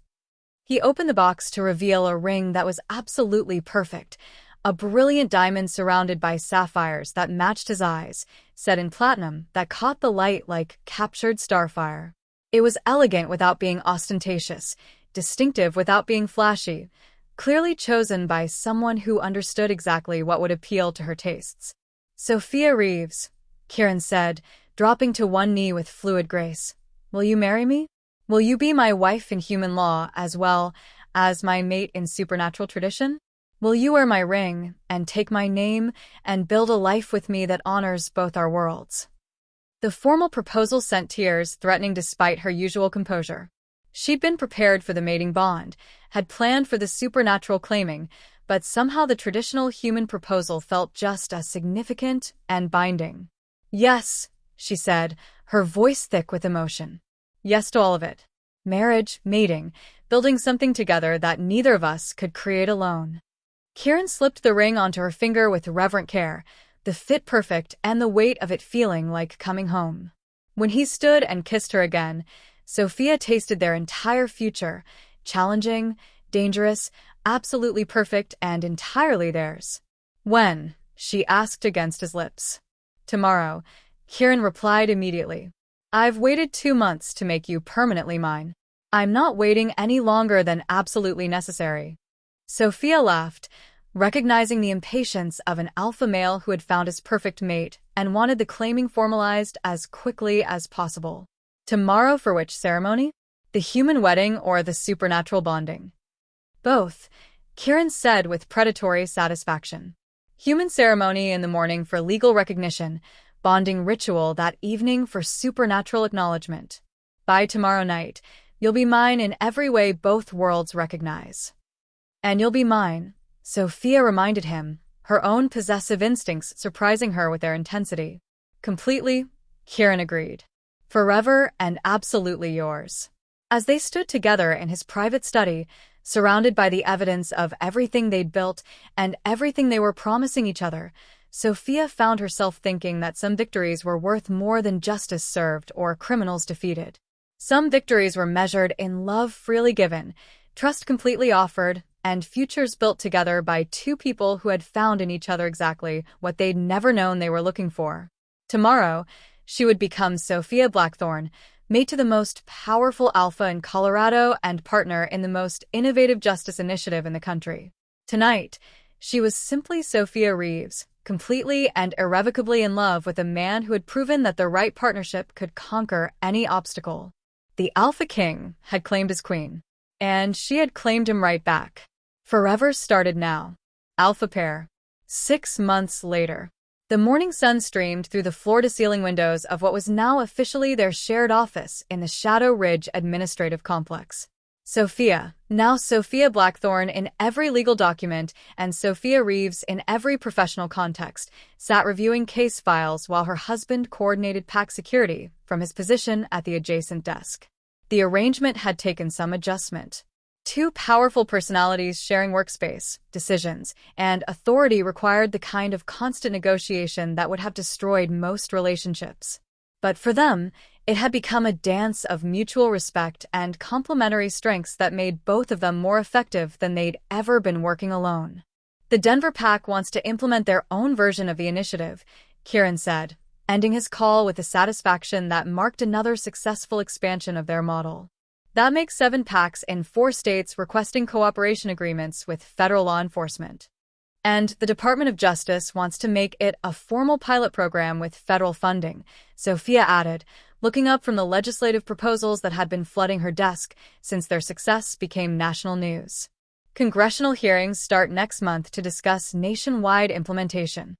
He opened the box to reveal a ring that was absolutely perfect, a brilliant diamond surrounded by sapphires that matched his eyes, set in platinum that caught the light like captured starfire. It was elegant without being ostentatious, distinctive without being flashy, clearly chosen by someone who understood exactly what would appeal to her tastes. "Sophia Reeves," Kieran said, dropping to one knee with fluid grace. "Will you marry me? Will you be my wife in human law as well as my mate in supernatural tradition? Will you wear my ring and take my name and build a life with me that honors both our worlds?" The formal proposal sent tears threatening despite her usual composure. She'd been prepared for the mating bond, had planned for the supernatural claiming, but somehow the traditional human proposal felt just as significant and binding. "Yes," she said, her voice thick with emotion. "Yes to all of it. Marriage, mating, building something together that neither of us could create alone." Kieran slipped the ring onto her finger with reverent care, the fit perfect and the weight of it feeling like coming home. When he stood and kissed her again, Sophia tasted their entire future, challenging, dangerous, absolutely perfect, and entirely theirs. "When?" she asked against his lips. "Tomorrow," Kieran replied immediately. "I've waited 2 months to make you permanently mine. I'm not waiting any longer than absolutely necessary." Sophia laughed, recognizing the impatience of an alpha male who had found his perfect mate and wanted the claiming formalized as quickly as possible. "Tomorrow for which ceremony? The human wedding or the supernatural bonding?" "Both," Kieran said with predatory satisfaction. "Human ceremony in the morning for legal recognition, bonding ritual that evening for supernatural acknowledgement. By tomorrow night, you'll be mine in every way both worlds recognize." "And you'll be mine," Sophia reminded him, her own possessive instincts surprising her with their intensity. "Completely," Kieran agreed. "Forever and absolutely yours." As they stood together in his private study, surrounded by the evidence of everything they'd built and everything they were promising each other, Sophia found herself thinking that some victories were worth more than justice served or criminals defeated. Some victories were measured in love freely given, trust completely offered, and futures built together by two people who had found in each other exactly what they'd never known they were looking for. Tomorrow, she would become Sophia Blackthorne, mate to the most powerful alpha in Colorado and partner in the most innovative justice initiative in the country. Tonight, she was simply Sophia Reeves, completely and irrevocably in love with a man who had proven that the right partnership could conquer any obstacle. The Alpha King had claimed his queen, and she had claimed him right back. Forever started now. Alpha Pair. 6 months later. The morning sun streamed through the floor-to-ceiling windows of what was now officially their shared office in the Shadow Ridge Administrative Complex. Sophia, now Sophia Blackthorne in every legal document and Sophia Reeves in every professional context, sat reviewing case files while her husband coordinated pack security from his position at the adjacent desk. The arrangement had taken some adjustment. 2 powerful personalities sharing workspace, decisions, and authority required the kind of constant negotiation that would have destroyed most relationships. But for them, it had become a dance of mutual respect and complementary strengths that made both of them more effective than they'd ever been working alone. "The Denver Pack wants to implement their own version of the initiative," Kieran said, ending his call with a satisfaction that marked another successful expansion of their model. "That makes 7 packs in 4 states requesting cooperation agreements with federal law enforcement. And the Department of Justice wants to make it a formal pilot program with federal funding," Sophia added, looking up from the legislative proposals that had been flooding her desk since their success became national news. "Congressional hearings start next month to discuss nationwide implementation."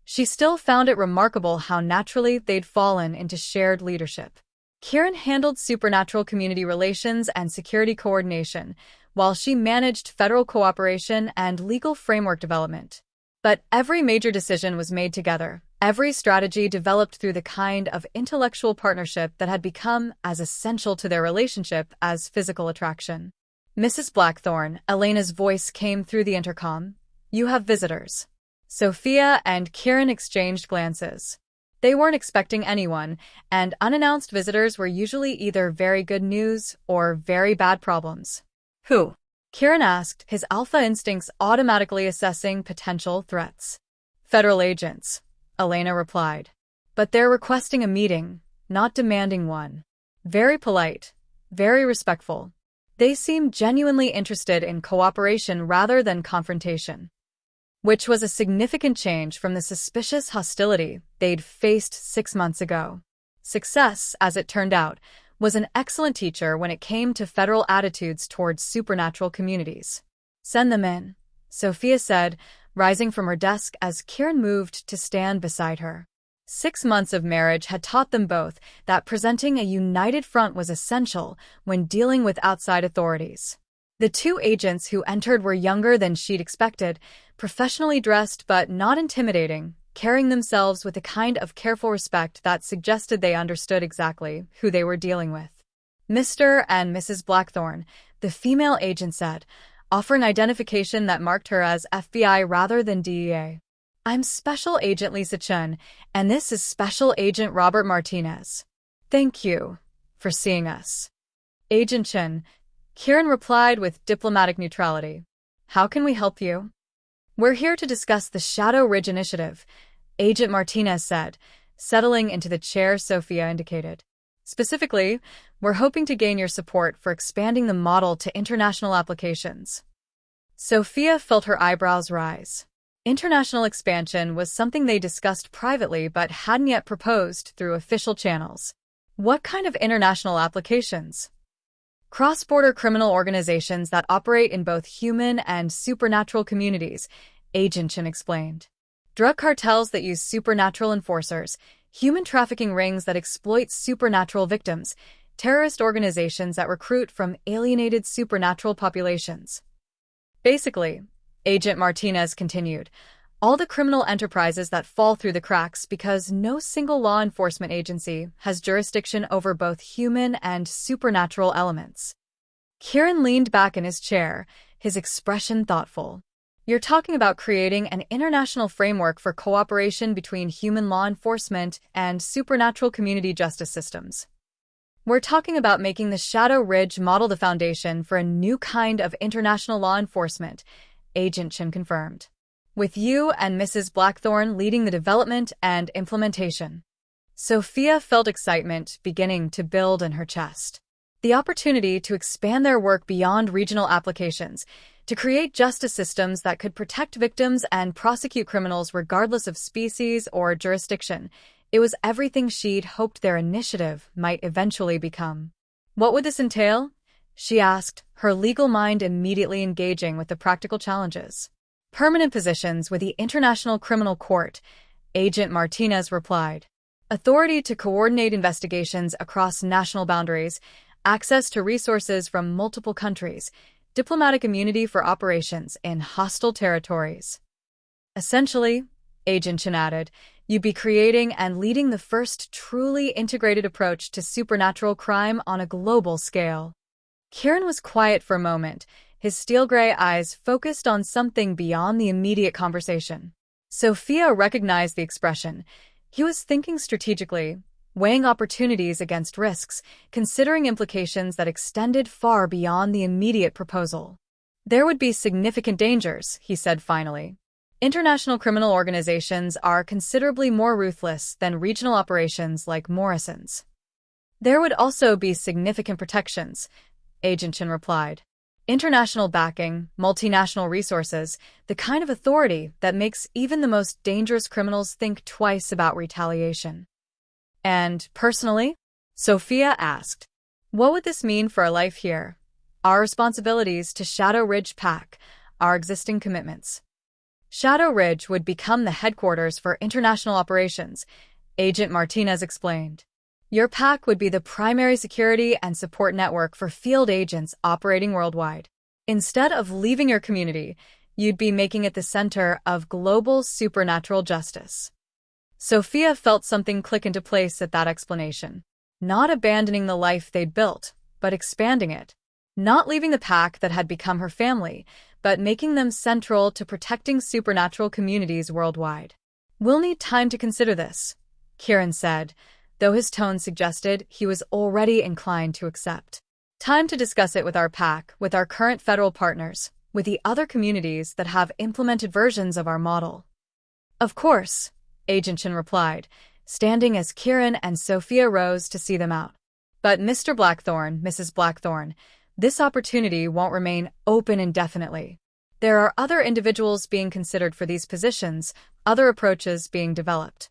She still found it remarkable how naturally they'd fallen into shared leadership. Kieran handled supernatural community relations and security coordination, while she managed federal cooperation and legal framework development. But every major decision was made together, every strategy developed through the kind of intellectual partnership that had become as essential to their relationship as physical attraction. "Mrs. Blackthorne," Elena's voice came through the intercom. "You have visitors." Sophia and Kieran exchanged glances. They weren't expecting anyone, and unannounced visitors were usually either very good news or very bad problems. "Who?" Kieran asked, his alpha instincts automatically assessing potential threats. Federal agents, Elena replied. But they're requesting a meeting, not demanding one. Very polite, very respectful. They seem genuinely interested in cooperation rather than confrontation, which was a significant change from the suspicious hostility they'd faced 6 months ago. Success, as it turned out, was an excellent teacher when it came to federal attitudes towards supernatural communities. Send them in, Sophia said, rising from her desk as Kieran moved to stand beside her. 6 months of marriage had taught them both that presenting a united front was essential when dealing with outside authorities. The 2 agents who entered were younger than she'd expected, professionally dressed but not intimidating, carrying themselves with a kind of careful respect that suggested they understood exactly who they were dealing with. Mr. and Mrs. Blackthorne, the female agent said, offering identification that marked her as FBI rather than DEA. I'm Special Agent Lisa Chun, and this is Special Agent Robert Martinez. Thank you for seeing us. Agent Chun, Kieran replied with diplomatic neutrality. How can we help you? We're here to discuss the Shadow Ridge Initiative, Agent Martinez said, settling into the chair Sophia indicated. Specifically, we're hoping to gain your support for expanding the model to international applications. Sophia felt her eyebrows rise. International expansion was something they discussed privately but hadn't yet proposed through official channels. What kind of international applications? Cross-border criminal organizations that operate in both human and supernatural communities, Agent Chen explained. Drug cartels that use supernatural enforcers, human trafficking rings that exploit supernatural victims, terrorist organizations that recruit from alienated supernatural populations. Basically, Agent Martinez continued, all the criminal enterprises that fall through the cracks because no single law enforcement agency has jurisdiction over both human and supernatural elements. Kieran leaned back in his chair, his expression thoughtful. You're talking about creating an international framework for cooperation between human law enforcement and supernatural community justice systems. We're talking about making the Shadow Ridge model the foundation for a new kind of international law enforcement, Agent Chen confirmed, with you and Mrs. Blackthorne leading the development and implementation. Sophia felt excitement beginning to build in her chest. The opportunity to expand their work beyond regional applications, to create justice systems that could protect victims and prosecute criminals regardless of species or jurisdiction, it was everything she'd hoped their initiative might eventually become. What would this entail? She asked, her legal mind immediately engaging with the practical challenges. Permanent positions with the International Criminal Court, Agent Martinez replied. Authority to coordinate investigations across national boundaries, access to resources from multiple countries, diplomatic immunity for operations in hostile territories. Essentially, Agent Chen added, you'd be creating and leading the first truly integrated approach to supernatural crime on a global scale. Kieran was quiet for a moment, his steel-gray eyes focused on something beyond the immediate conversation. Sophia recognized the expression. He was thinking strategically, weighing opportunities against risks, considering implications that extended far beyond the immediate proposal. There would be significant dangers, he said finally. International criminal organizations are considerably more ruthless than regional operations like Morrison's. There would also be significant protections, Agent Chen replied. International backing, multinational resources, the kind of authority that makes even the most dangerous criminals think twice about retaliation. And, personally? Sophia asked. What would this mean for our life here? Our responsibilities to Shadow Ridge PAC, our existing commitments. Shadow Ridge would become the headquarters for international operations, Agent Martinez explained. Your PAC would be the primary security and support network for field agents operating worldwide. Instead of leaving your community, you'd be making it the center of global supernatural justice. Sophia felt something click into place at that explanation. Not abandoning the life they'd built, but expanding it. Not leaving the PAC that had become her family, but making them central to protecting supernatural communities worldwide. We'll need time to consider this, Kieran said, though his tone suggested he was already inclined to accept. Time to discuss it with our pack, with our current federal partners, with the other communities that have implemented versions of our model. Of course, Agent Chen replied, standing as Kieran and Sophia rose to see them out. But Mr. Blackthorne, Mrs. Blackthorne, this opportunity won't remain open indefinitely. There are other individuals being considered for these positions, other approaches being developed.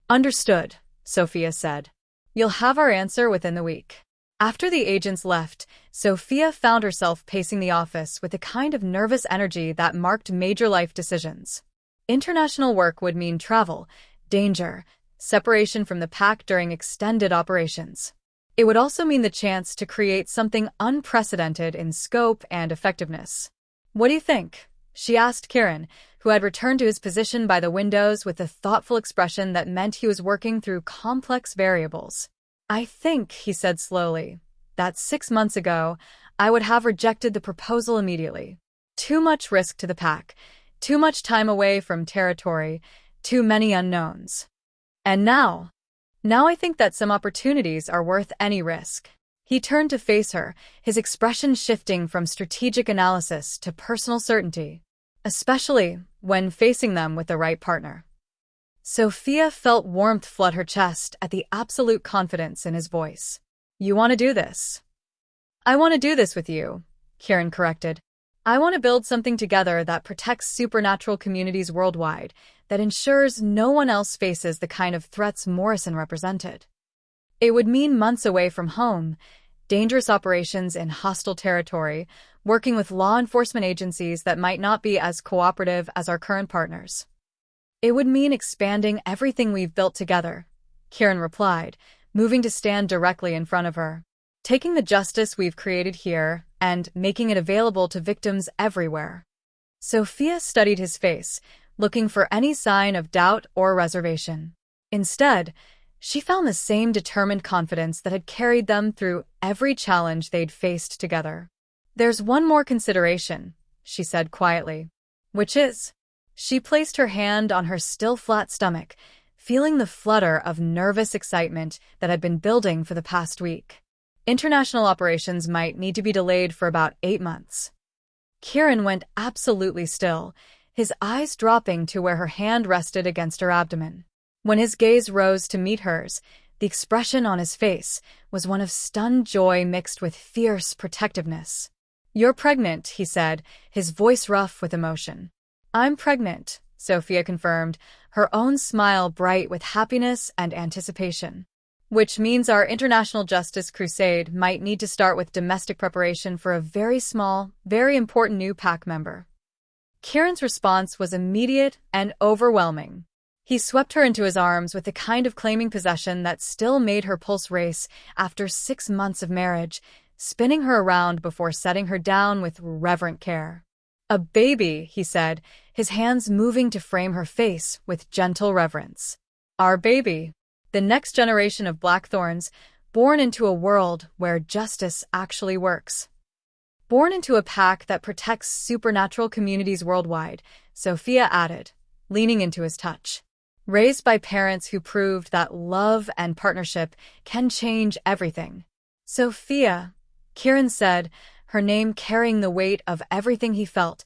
Understood, Sophia said. You'll have our answer within the week. After the agents left, Sophia found herself pacing the office with a kind of nervous energy that marked major life decisions. International work would mean travel, danger, separation from the pack during extended operations. It would also mean the chance to create something unprecedented in scope and effectiveness. What do you think? She asked Kieran, who had returned to his position by the windows with a thoughtful expression that meant he was working through complex variables. I think, he said slowly, that 6 months ago, I would have rejected the proposal immediately. Too much risk to the pack, too much time away from territory, too many unknowns. And now I think that some opportunities are worth any risk. He turned to face her, his expression shifting from strategic analysis to personal certainty, especially when facing them with the right partner. Sophia felt warmth flood her chest at the absolute confidence in his voice. You want to do this? I want to do this with you, Kieran corrected. I want to build something together that protects supernatural communities worldwide, that ensures no one else faces the kind of threats Morrison represented. It would mean months away from home, dangerous operations in hostile territory, working with law enforcement agencies that might not be as cooperative as our current partners. It would mean expanding everything we've built together, Kieran replied, moving to stand directly in front of her. Taking the justice we've created here and making it available to victims everywhere. Sophia studied his face, looking for any sign of doubt or reservation. Instead, she found the same determined confidence that had carried them through every challenge they'd faced together. There's one more consideration, she said quietly. Which is? She placed her hand on her still flat stomach, feeling the flutter of nervous excitement that had been building for the past week. International operations might need to be delayed for about 8 months. Kieran went absolutely still, his eyes dropping to where her hand rested against her abdomen. When his gaze rose to meet hers, the expression on his face was one of stunned joy mixed with fierce protectiveness. You're pregnant, he said, his voice rough with emotion. I'm pregnant, Sophia confirmed, her own smile bright with happiness and anticipation. Which means our international justice crusade might need to start with domestic preparation for a very small, very important new pack member. Kieran's response was immediate and overwhelming. He swept her into his arms with the kind of claiming possession that still made her pulse race after 6 months of marriage, spinning her around before setting her down with reverent care. A baby, he said, his hands moving to frame her face with gentle reverence. Our baby. The next generation of Blackthorns, born into a world where justice actually works. Born into a pack that protects supernatural communities worldwide, Sophia added, leaning into his touch. Raised by parents who proved that love and partnership can change everything. Sophia, Kieran said, her name carrying the weight of everything he felt,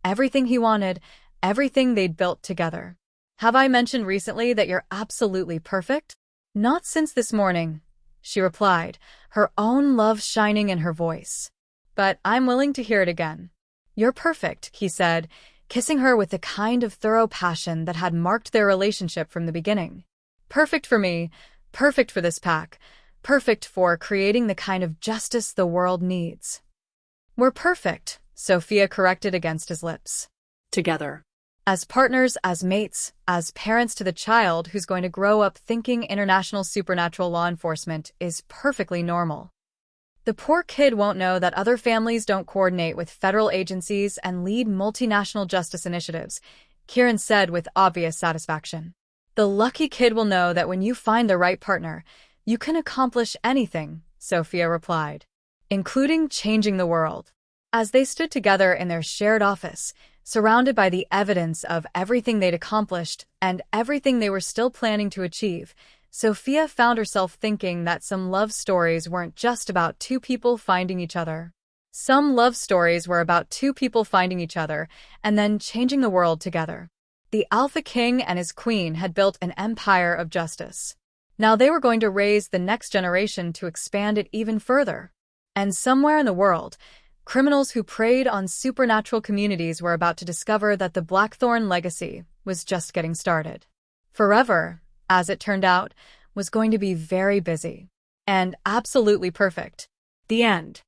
everything he wanted, everything they'd built together. Have I mentioned recently that you're absolutely perfect? Not since this morning, she replied, her own love shining in her voice. But I'm willing to hear it again. You're perfect, he said, kissing her with the kind of thorough passion that had marked their relationship from the beginning. Perfect for me, perfect for this pack, perfect for creating the kind of justice the world needs. We're perfect, Sophia corrected against his lips. Together. As partners, as mates, as parents to the child who's going to grow up thinking international supernatural law enforcement is perfectly normal. The poor kid won't know that other families don't coordinate with federal agencies and lead multinational justice initiatives, Kieran said with obvious satisfaction. The lucky kid will know that when you find the right partner, you can accomplish anything, Sophia replied, including changing the world. As they stood together in their shared office, surrounded by the evidence of everything they'd accomplished and everything they were still planning to achieve, Sophia found herself thinking that some love stories weren't just about two people finding each other. Some love stories were about two people finding each other and then changing the world together. The Alpha King and his queen had built an empire of justice. Now they were going to raise the next generation to expand it even further. And somewhere in the world, criminals who preyed on supernatural communities were about to discover that the Blackthorne legacy was just getting started. Forever, as it turned out, was going to be very busy. And absolutely perfect. The end.